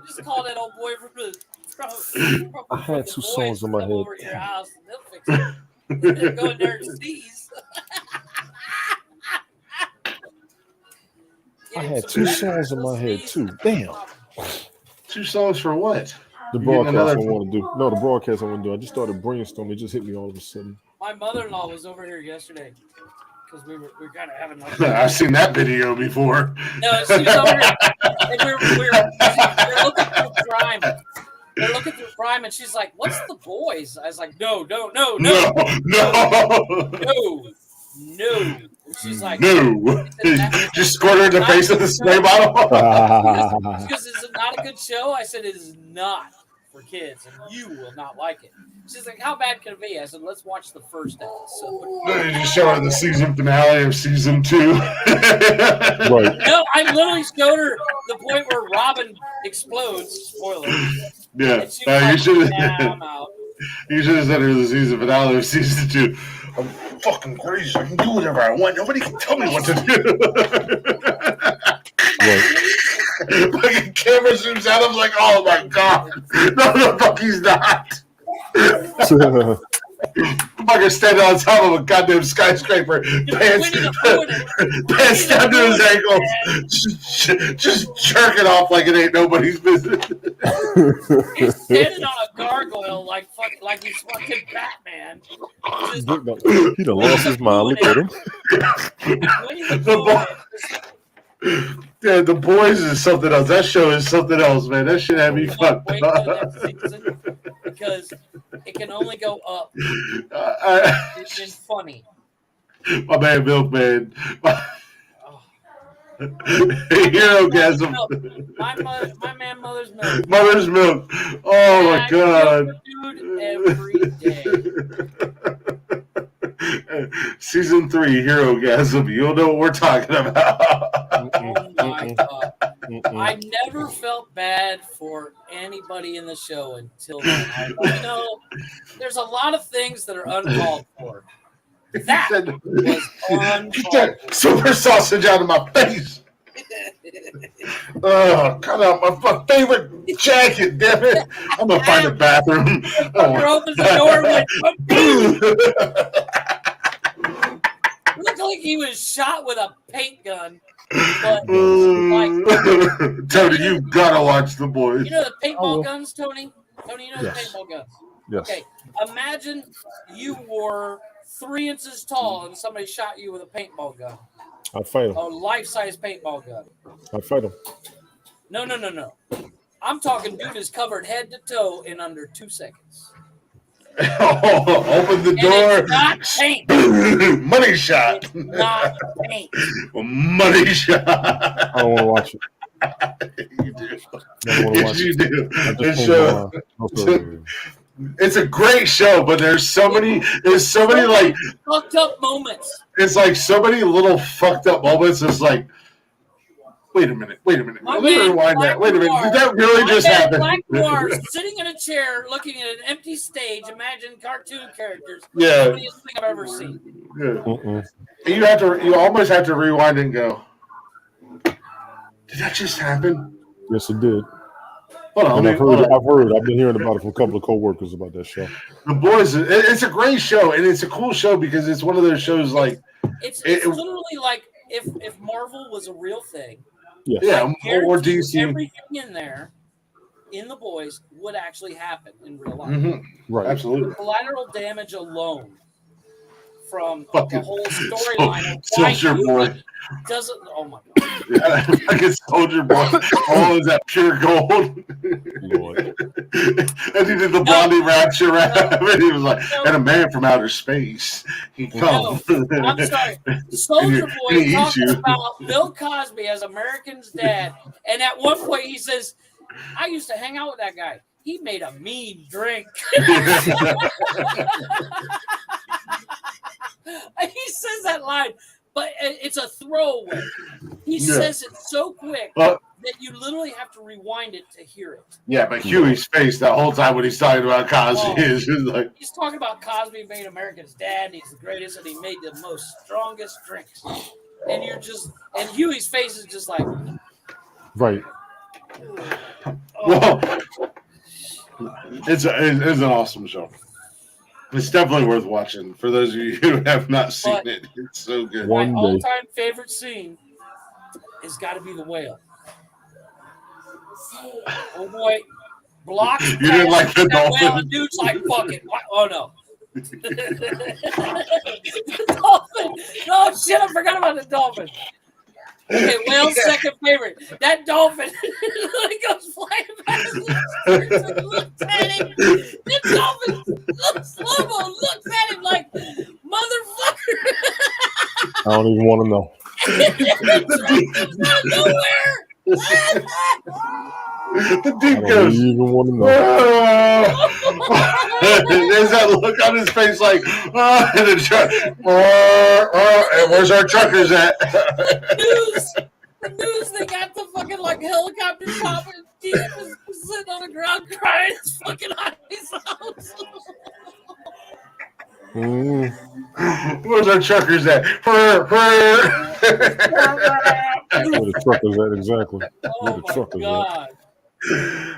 Just call that old boy from I had 2 songs in my head. over to your house and they'll fix it. Go in there and sneeze. I had 2 songs in my head too. Damn. 2 songs for what? The broadcast I want to do. No, the broadcast I want to do. I just started brainstorming. It just hit me all of a sudden. My mother-in-law was over here yesterday because we were kind of having like. I've seen that video before. No, she was over here, and we were looking through Prime. We're looking through Prime, and she's like, "What's The Boys?" I was like, "No." She's like, "No." Just squirt her in the face with a spray bottle. Because it's not a good show. I said it is not for kids, and you will not like it. She's like, "How bad can it be?" I said, "Let's watch the first episode." You just show her the season finale of season 2. Right. No, I literally showed her the point where Robin explodes. Spoiler. Yeah. Like, you should I'm out. You should have said her the season finale of season 2. I'm fucking crazy. I can do whatever I want. Nobody can tell me what to do. Right. Like a camera zooms out. I'm like, oh my god. No, the fuck he's not. Fucking standing on top of a goddamn skyscraper, pants down to his ankles, just jerking off like it ain't nobody's business. He's standing on a gargoyle like he's fucking Batman. He done lost his mind. Look at him. Yeah, The Boys is something else. That show is something else, man. That shit had me fucked up. Because it can only go up. It's been funny. My man Milkman. Hero gasm. My man Mother's Milk. Mother's Milk. Oh my god. Dude, every day. Season 3, Hero Gasm. You'll know what we're talking about. Oh my god. I never felt bad for anybody in the show until then. There's a lot of things that are uncalled for. That was uncalled for. Super sausage out of my face. Oh, cut out my favorite jacket, damn it. I'm going to find a bathroom. Fucker opens the door and went, looked like he was shot with a paint gun. But Tony, you gotta watch The Boys. You know the paintball guns, Tony? Tony, you know the paintball guns? Yes. Okay, imagine you were 3 inches tall and somebody shot you with a paintball gun. I'd fight him. A life-size paintball gun. I'd fight him. No. I'm talking dude is covered head to toe in under 2 seconds. Open the door. It's not paint. Money shot. It's not paint. Money shot. I don't want to watch it. You do. Never wanna Yes, watch you it. do. I The just changed show. my mind. No, sir. It's a great show, but there's so many like fucked up moments. it's like so many little fucked up moments. It's like, wait a minute. My Let me man, rewind Black that. Wait a minute. Noir. Did that really My just man, happen? Black Noir sitting in a chair looking at an empty stage. Imagine cartoon characters. Yeah. The funniest thing I've ever seen. Yeah. You almost have to rewind and go, did that just happen? Yes, it did. Hold on, And I've been hearing about it from a couple of co-workers about that show. The Boys. It's a great show, and it's a cool show because it's one of those shows like It's literally like if Marvel was a real thing. Yes. Yeah, or guarantee DC. everything in there, in The Boys, would actually happen in real life. Mm-hmm. Right. Absolutely. The collateral damage alone from Fucking the whole storyline of why Soldier Boy. doesn't. Oh my god! Yeah, fucking Soldier Boy. Oh, is that pure gold? Lord. And he did the Blondie Rapture rap, and he was like, and a man from outer space. He comes. I'm sorry. Soldier and Boy he talks eats you. about Bill Cosby as American's dad, and at one point he says, "I used to hang out with that guy. He made a mean drink." He says that line, but it's a throwaway. He says it so quick that you literally have to rewind it to hear it. Yeah, but Huey's face that whole time when he's talking about Cosby is just like, he's talking about Cosby being America's dad, and he's the greatest, and he made the most strongest drinks. And Huey's face is just like, right. Well, it's an awesome show. It's definitely worth watching for those of you who have not seen it. It's so good. My all-time favorite scene has got to be the whale. Oh boy, blocks. You didn't like the dolphin? Whale, and dude's like, fuck it. Oh no. The dolphin. No shit, I forgot about the dolphin. Okay, whale's second favorite. That dolphin. He goes flying past and looks at him. The dolphin slow-mo looks at him like, motherfucker. I don't even want to know. Nowhere. The deep goes. You even want to know. There's that look on his face like, and the truck. And where's our truckers at? The news, they got the fucking like helicopter top, and Deep is sitting on the ground crying his fucking eyes out. Where's our truckers at? Where the truckers at exactly? Where the truckers at?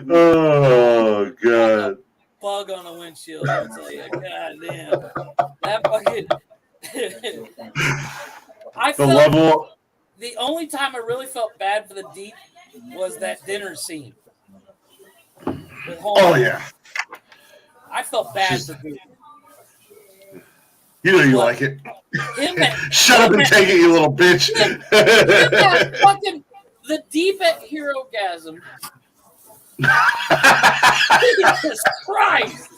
Oh god! Bug on the windshield. I'll tell you, goddamn, that fucking. The only time I really felt bad for the Deep was that dinner scene. Oh yeah. I felt bad for Deep. You know you like it. Shut up and take it, you little bitch. Fucking the Deep at Herogasm. Jesus Christ.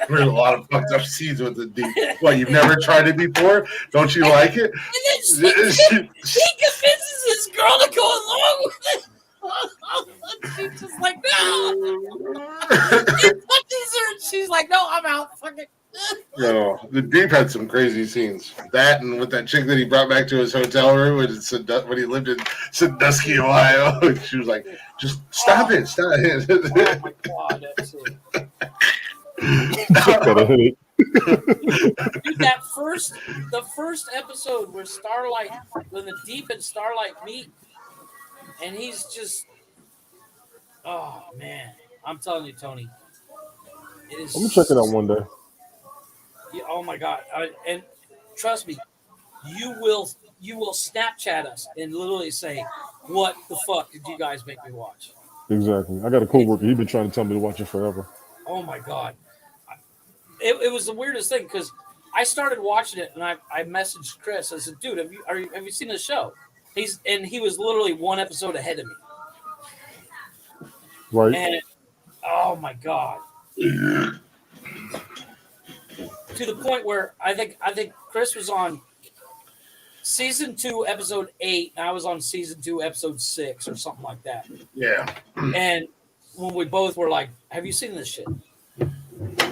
There's a lot of fucked up scenes with the Deep. What, you've never tried it before? Don't you like it? And then he convinces this girl to go along with it. She's just like, no. He touches her and she's like, no, I'm out. Fuck it. No, the Deep had some crazy scenes. That and with that chick that he brought back to his hotel room when he lived in Sandusky, Ohio. She was like, just stop it. Oh my God, that's it. Dude, the first episode where when the Deep and Starlight meet, and he's just, oh man, I'm telling you, Tony, it is. I'm gonna check it out one day. Yeah, oh my God, and trust me, you will Snapchat us and literally say, "What the fuck did you guys make me watch?" Exactly. I got a coworker. He's been trying to tell me to watch it forever. Oh my God. It was the weirdest thing because I started watching it and I messaged Chris. I said, dude, have you seen the show? He was literally one episode ahead of me. Right. And oh my God. To the point where I think Chris was on season 2, episode 8. I was on season 2, episode 6, or something like that. Yeah. And when we both were like, "Have you seen this shit?"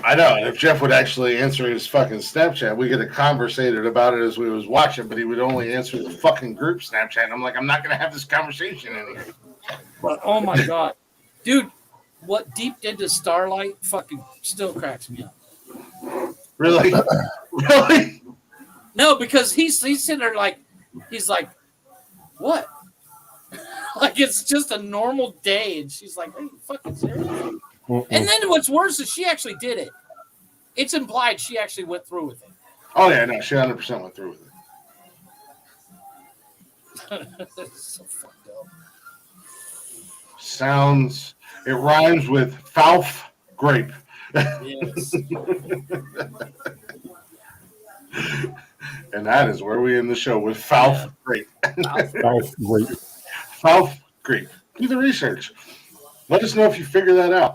I know. And if Jeff would actually answer his fucking Snapchat, we could have conversated about it as we was watching, but he would only answer the fucking group Snapchat. And I'm like, I'm not going to have this conversation anymore. But oh my god, dude, what Deep did to Starlight fucking still cracks me up. Really? Really? No, because he's sitting there like, he's like, what? Like it's just a normal day, and she's like, "Are you fucking serious?" And then what's worse is she actually did it. It's implied she actually went through with it. Oh, yeah, no, she 100% went through with it. That's so fucked up. Sounds, it rhymes with Falf grape. Yes. And that is where we end the show with Falf grape. Falf grape. Falf grape. Do the research. Let us know if you figure that out.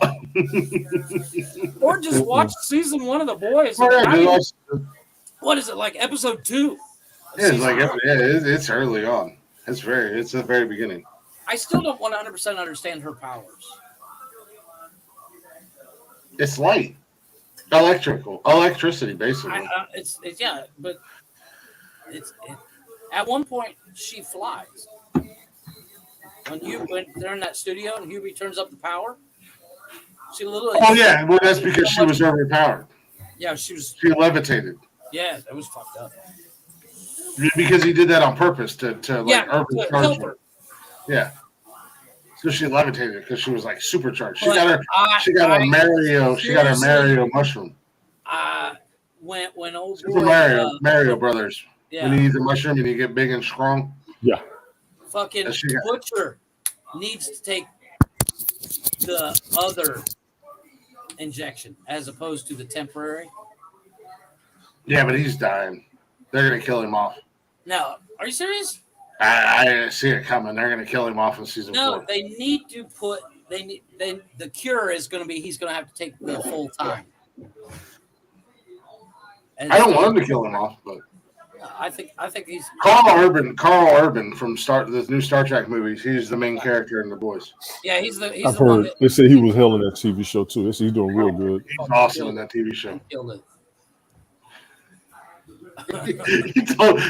Or just watch season 1 of The Boys. Oh, yeah, What is it, like episode 2? it's like it's early on. It's the very beginning. I still don't 100% understand her powers. It's light, electricity, basically. It's yeah, but it's at one point she flies. When they're in that studio and Hubie turns up the power, she literally. Oh yeah, well that's because she was overpowered. Yeah, she levitated. Yeah, that was fucked up. Because he did that on purpose to help her. Yeah. So she levitated because she was like supercharged. She But got her Mario mushroom. When old Super boy, Mario Brothers. Yeah. When you eat the mushroom and you get big and strong. Yeah. Fucking Butcher needs to take the other injection as opposed to the temporary. Yeah, but he's dying. They're gonna kill him off. No, are you serious? I didn't see it coming. They're gonna kill him off in season 4. No, they need to put. The cure is going to be he's going to have to take the full time. And I don't want him to kill him off, but I think he's Carl Urban from the new Star Trek movies. He's the main character in The Boys. Yeah, he's I've the one heard they said he was hell in that TV show too. They said he's doing real good. He's awesome in that TV show. Killed it.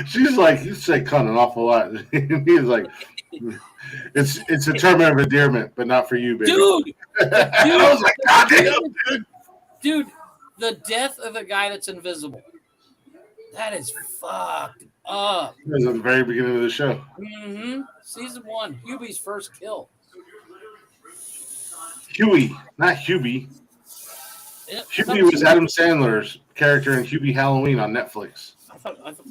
She's like, you say cunt an awful lot. He's like, it's a term of endearment, but not for you, baby. Dude, I was like, God damn, dude, the death of the guy that's invisible. That is fucked up. That was at the very beginning of the show. Mm-hmm. Season 1, Hubie's first kill. Huey, not Hubie. Yep. Huey was Adam Sandler's character in Hubie Halloween on Netflix.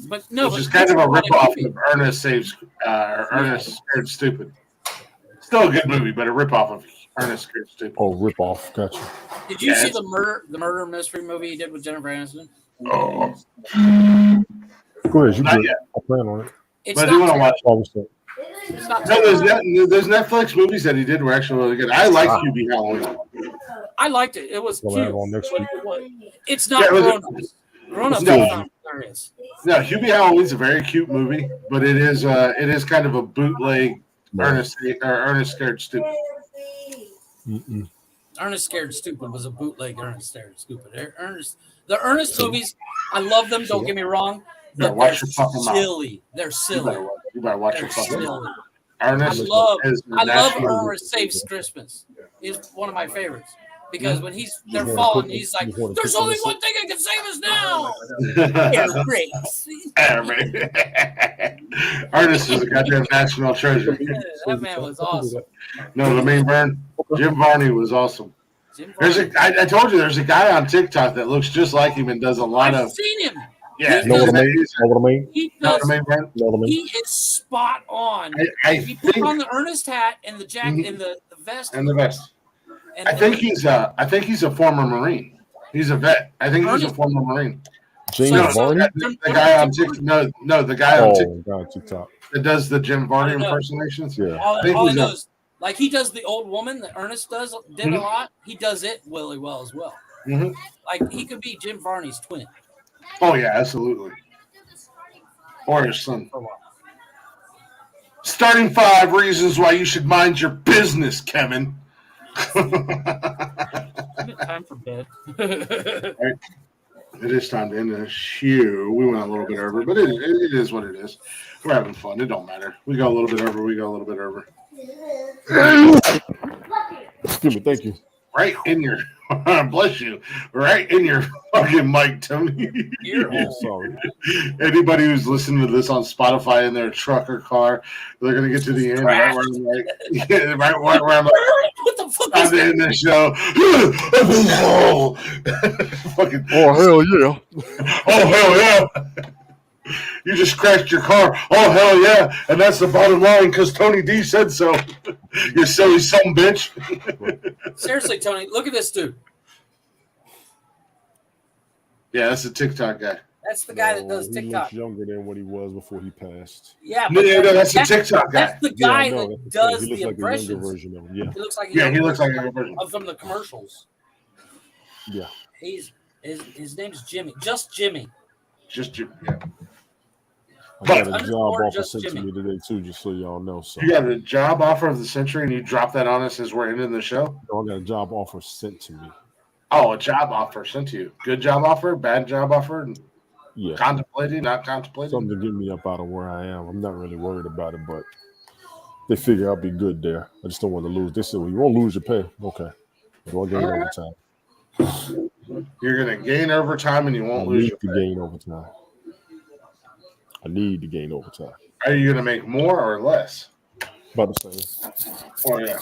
But no, which is kind of a ripoff of Ernest Scared Stupid. Still a good movie, but a ripoff of Ernest Scared Stupid. Oh, ripoff, gotcha. Did you see the murder mystery movie he did with Jennifer Aniston? Oh, go ahead. Not yet. I plan on it. It's but I do want to watch. It's not No, those Netflix movies that he did were actually really good. I like Hubie Halloween. I liked it. It was cute. On next week. It's not grown-ups. Grown-ups No. are not hilarious. No, Hubie Halloween's a very cute movie, but it is kind of a bootleg Ernest Scared Stupid. Mm-mm. Ernest Scared Stupid was a bootleg Ernest Scared Stupid. The Ernest movies, I love them. Don't get me wrong. But watch your fucking mouth. silly. They're silly. You better watch your fucking silly. mouth. Ernest I love Ernest Saves Christmas. He's one of my favorites. Because when they're falling, he's like, there's only one thing that can save us now. Air brakes. Ernest is a goddamn national treasure. That man was awesome. No, the main burn. Jim Varney was awesome. I told you there's a guy on TikTok that looks just like him and does a lot of. I've seen him. Yeah, Know what I mean? He is spot on. He put on the Ernest hat and the jacket and the vest. And the vest. I think he's a former Marine. He's a vet. I think he's a former Marine. James Varney? The guy on TikTok. No, the guy on TikTok that does the Jim Varney impersonations. Yeah. All I know is, like, he does the old woman that Ernest did a lot. He does it really well as well. Mm-hmm. Like, he could be Jim Varney's twin. Oh yeah, absolutely. Or his son. For a while. Starting 5 reasons why you should mind your business, Kevin. Time for bed. Right. It is time to end the show. We went a little bit over, but it is what it is. We're having fun. It don't matter. We go a little bit over. We go a little bit over. Excuse me. Thank you. Right in your, bless you, right in your fucking mic, Tony. Yeah, sorry. Anybody who's listening to this on Spotify in their truck or car, they're gonna get to the end right where I'm like, yeah, right where I'm like, what the fuck I'm in the show. Fucking, Oh hell yeah! oh hell yeah! You just crashed your car. Oh hell yeah! And that's the bottom line because Tony D said so. You silly son bitch. Seriously, Tony, look at this dude. Yeah, that's the TikTok guy. That's the guy that does He TikTok. looks younger than what he was before he passed. Yeah, No, that's the TikTok guy. That's the guy Yeah, I know, that that's does he looks the like impressions. a younger version of him. Yeah, He looks like a Yeah, he younger looks like a version younger version. of some of the commercials. yeah. His name's Jimmy. Just Jimmy. Just you. Yeah. I got a But- job offer just sent to Jimmy. me today too, just so y'all know. So You got a job offer of the century, and you drop that on us as we're ending the show. I got a job offer sent to me. Oh, a job offer sent to you. Good job offer, bad job offer, Yeah, contemplating, not contemplating. something to get me up out of where I am. I'm not really worried about it, but they figure I'll be good there. I just don't want to lose. They said, "Well, you won't lose your pay." Okay, do I gain All right. overtime? You're gonna gain overtime, and you I won't lose need your to pay. gain overtime. I need to gain overtime. Are you gonna make more or less? About the same. Oh yeah.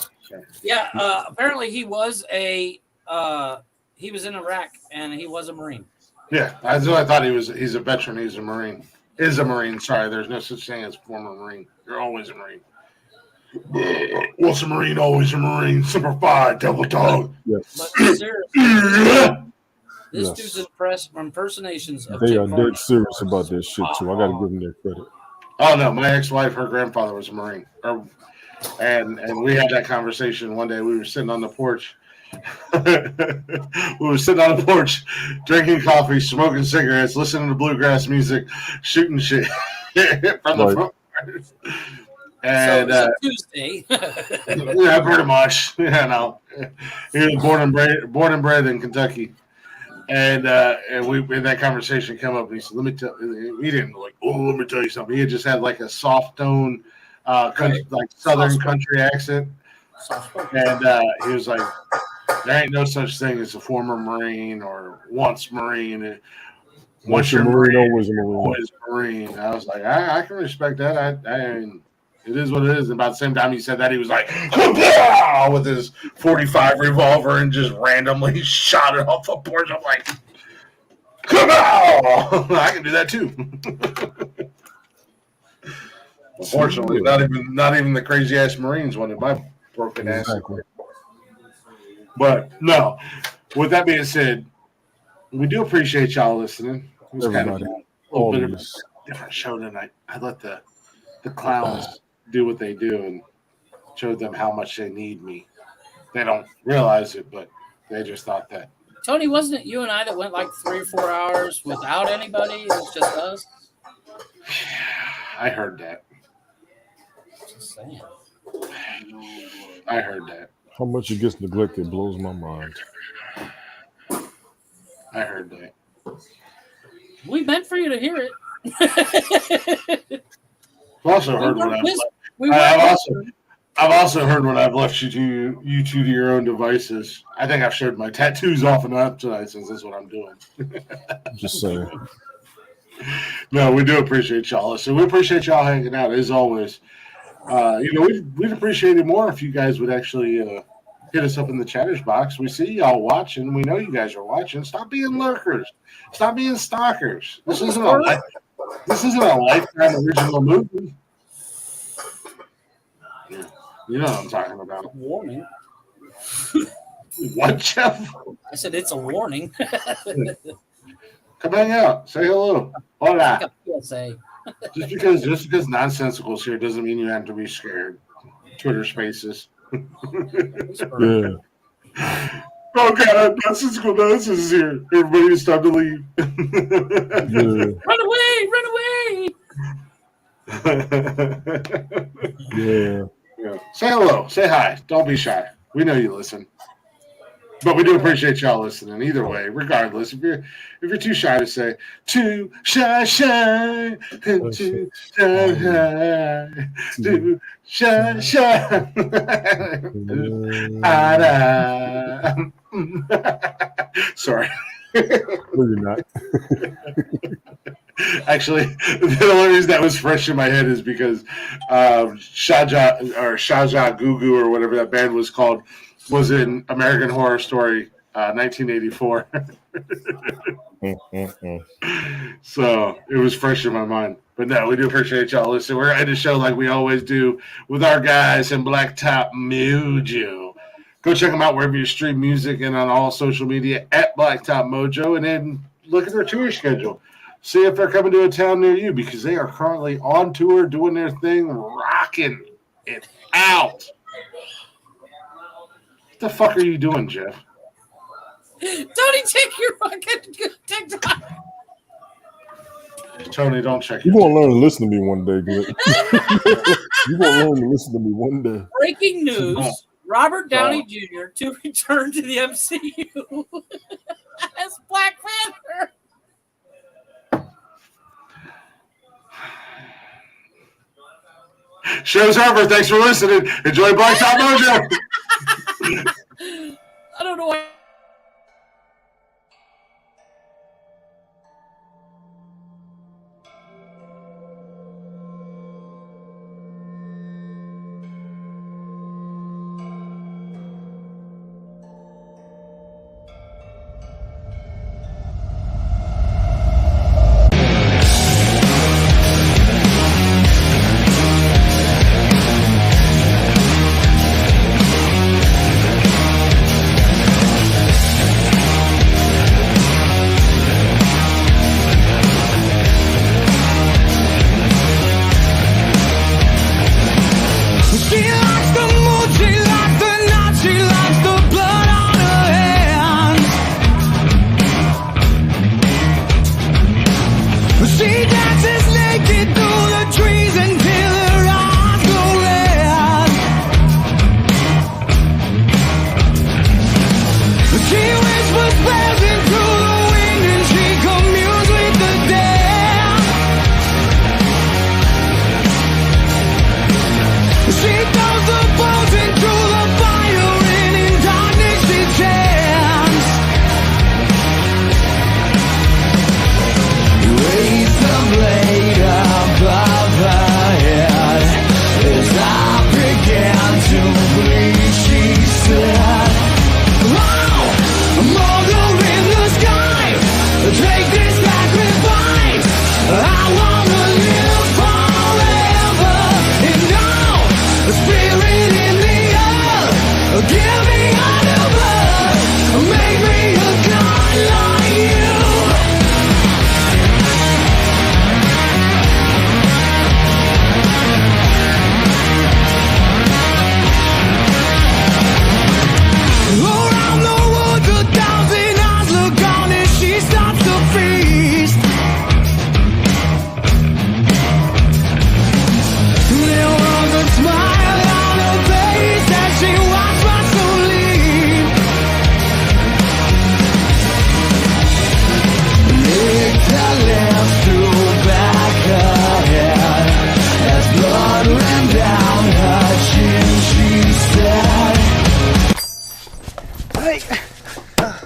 Yeah, apparently he was he was in Iraq and he was a Marine. Yeah, that's what I thought he was. He's a veteran. He's a Marine. Is a Marine. Sorry, there's no such thing as former Marine. You're always a Marine. Once a Marine, always a Marine. Semper Fi, devil dog. Yes, But seriously, this Yes. dude's impersonations of they Jim are Varney. dead serious about that shit too. I got to give them their credit. Oh no, my ex-wife, her grandfather was a Marine, and we had that conversation one day. We were sitting on the porch. We were sitting on the porch, drinking coffee, smoking cigarettes, listening to bluegrass music, shooting shit from the front. And So it's a Tuesday. yeah, pretty much. Yeah, no, he was born and bred in Kentucky. And we in that conversation come up and he said, "Let me tell." He didn't like, "Oh, let me tell you something." He had just had like a soft tone, country, like Southern country accent, and he was like, "There ain't no such thing as a former Marine or once Marine. Once you're Marine, always a Marine." always Marine." I was like, I can respect that. I mean, it is what it is. And about the same time he said that, he was like, "Kabah!" with his 45 revolver and just randomly shot it off the porch. I'm like, "Kabah!" I can do that too. Unfortunately, not even the crazy ass Marines wanted my broken ass. Exactly. But no. With that being said, we do appreciate y'all listening. It was kind of Everybody, a little bit of always. a different show tonight. I let the clowns do what they do and showed them how much they need me. They don't realize it, but they just thought that. Tony, wasn't it you and I that went like 3 or 4 hours without anybody? It was just us. I heard that. Just saying. I heard that. How much it gets neglected blows my mind. I heard that. We meant for you to hear it. I've also heard what I've also heard when I've left you two to your own devices. I think I've showed my tattoos off and up tonight since that's what I'm doing. Just saying. No, we do appreciate y'all. So we appreciate y'all hanging out as always. We'd appreciate it more if you guys would actually hit us up in the chatters box. We see y'all watching. We know you guys are watching. Stop being lurkers. Stop being stalkers. This isn't a Lifetime original movie. Yeah. You know what I'm talking about. Warning. What, Jeff? I said it's a warning. Come hang out. Say hello. Hola. Like a PSA. Just because Nonsensical's here doesn't mean you have to be scared. Twitter Spaces. Yeah. Oh God, Nonsensical Nonsense is here. Everybody, it's time to leave. Yeah. Run away! Run away! Yeah. Yeah. Say hello. Say hi. Don't be shy. We know you listen. But we do appreciate y'all listening either way, regardless. If you're too shy to say too shy, too shy. Sorry. No, you're not. Actually, the only reason that was fresh in my head is because Shaja Gugu or whatever that band was called was in American Horror Story 1984. So it was fresh in my mind. But no, we do appreciate y'all listening. We're at the show like we always do with our guys in Blacktop Mojo. Go check them out wherever you stream music and on all social media at Blacktop Mojo. And then look at their tour schedule. See if they're coming to a town near you because they are currently on tour doing their thing, rocking it out. What the fuck are you doing, Jeff? Tony, check your fucking TikTok. Tony, don't check You're your going to learn to listen to me one day, Glenn. You're going to learn to listen to me one day. Breaking news. Robert Downey Jr. to return to the MCU as Black Panther. Show's over. Thanks for listening. Enjoy Blacktop Mojo. I don't know why.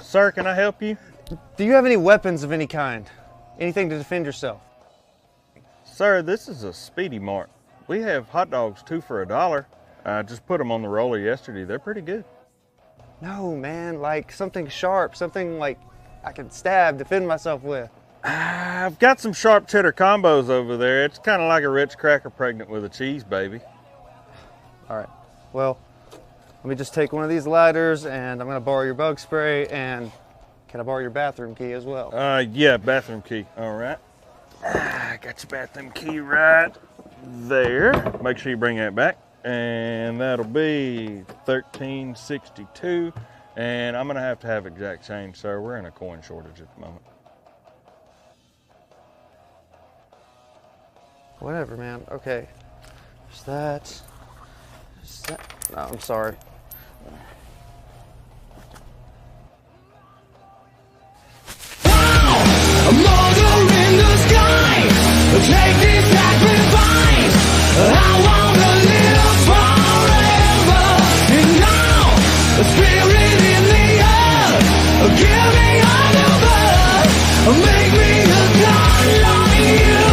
Sir, can I help you? Do you have any weapons of any kind? Anything to defend yourself? Sir, this is a Speedy Mart. We have hot dogs 2 for $1. I just put them on the roller yesterday. They're pretty good. No, man, like something sharp, something like I can stab, defend myself with. I've got some sharp cheddar combos over there. It's kind of like a Ritz cracker pregnant with a cheese baby. All right, well, let me just take one of these lighters and I'm gonna borrow your bug spray, and can I borrow your bathroom key as well? Yeah, bathroom key. All right. I got your bathroom key right there. Make sure you bring that back. And that'll be $13.62. And I'm gonna have to have exact change, sir. We're in a coin shortage at the moment. Whatever, man. Okay. There's that. There's that. No, I'm sorry. A mother in the sky, take this sacrifice. I wanna live forever. And now, a spirit in the earth, give me a new birth, make me a god like you.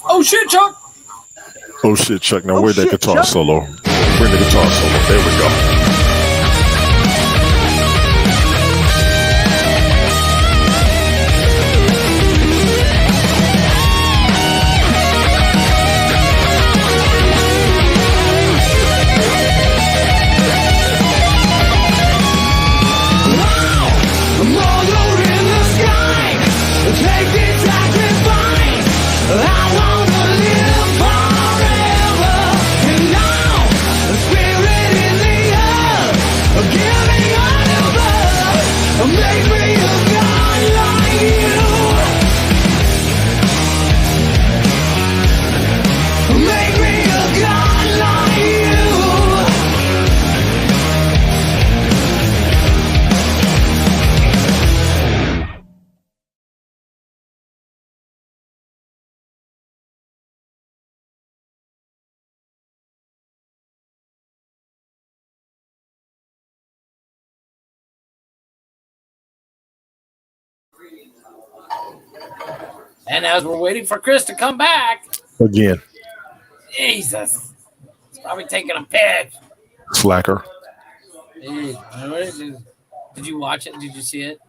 Oh shit, Chuck! Oh shit, Chuck. Now where'd that guitar solo? Bring the guitar solo. There we go. And as we're waiting for Chris to come back, Again. Jesus, he's probably taking a piss. Slacker. Hey, did you watch it? Did you see it?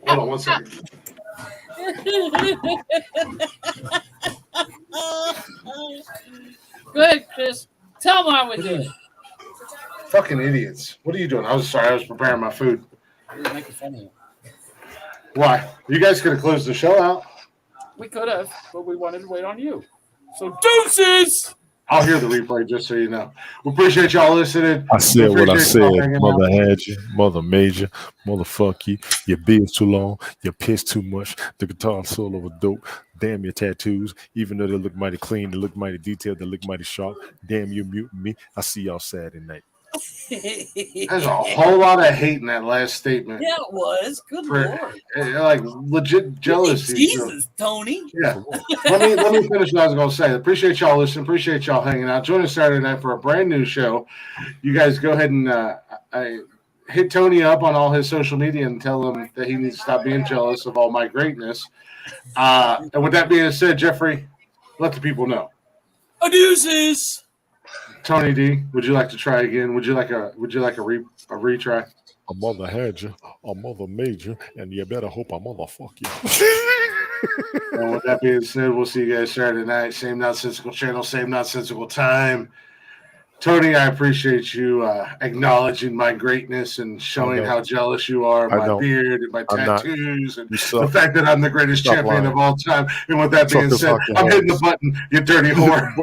Hold on one second. Go ahead, Chris. Tell them how we do it. Fucking idiots. What are you doing? I was sorry. I was preparing my food. We were making fun of you. Why? You guys could have closed the show out. We could have, but we wanted to wait on you. So deuces! I'll hear the replay just so you know. We appreciate y'all listening. I said what I said. Mother out. had you. Mother made you. Motherfuck you. Your beard's too long. Your piss too much. The guitar solo was dope. Damn your tattoos. Even though they look mighty clean, they look mighty detailed, they look mighty sharp. Damn you muting me. I see y'all Saturday night. There's a whole lot of hate in that last statement. Yeah, it was. Good Lord. Like legit jealousy. Jesus, Tony. Yeah. let me finish what I was going to say. Appreciate y'all listening. Appreciate y'all hanging out. Join us Saturday night for a brand new show. You guys go ahead and hit Tony up on all his social media and tell him that he needs to stop being jealous of all my greatness. And with that being said, Jeffrey, let the people know. Deuces. Tony D, would you like to try again? Would you like a retry? A mother had you, a mother made you, and you better hope a motherfuck you. And with that being said, we'll see you guys Saturday night. Same nonsensical channel, same nonsensical time. Tony, I appreciate you acknowledging my greatness and showing how jealous you are of my beard and my tattoos and the fact that I'm the greatest champion of all time. And with that being said, I'm hitting the button, you dirty whore.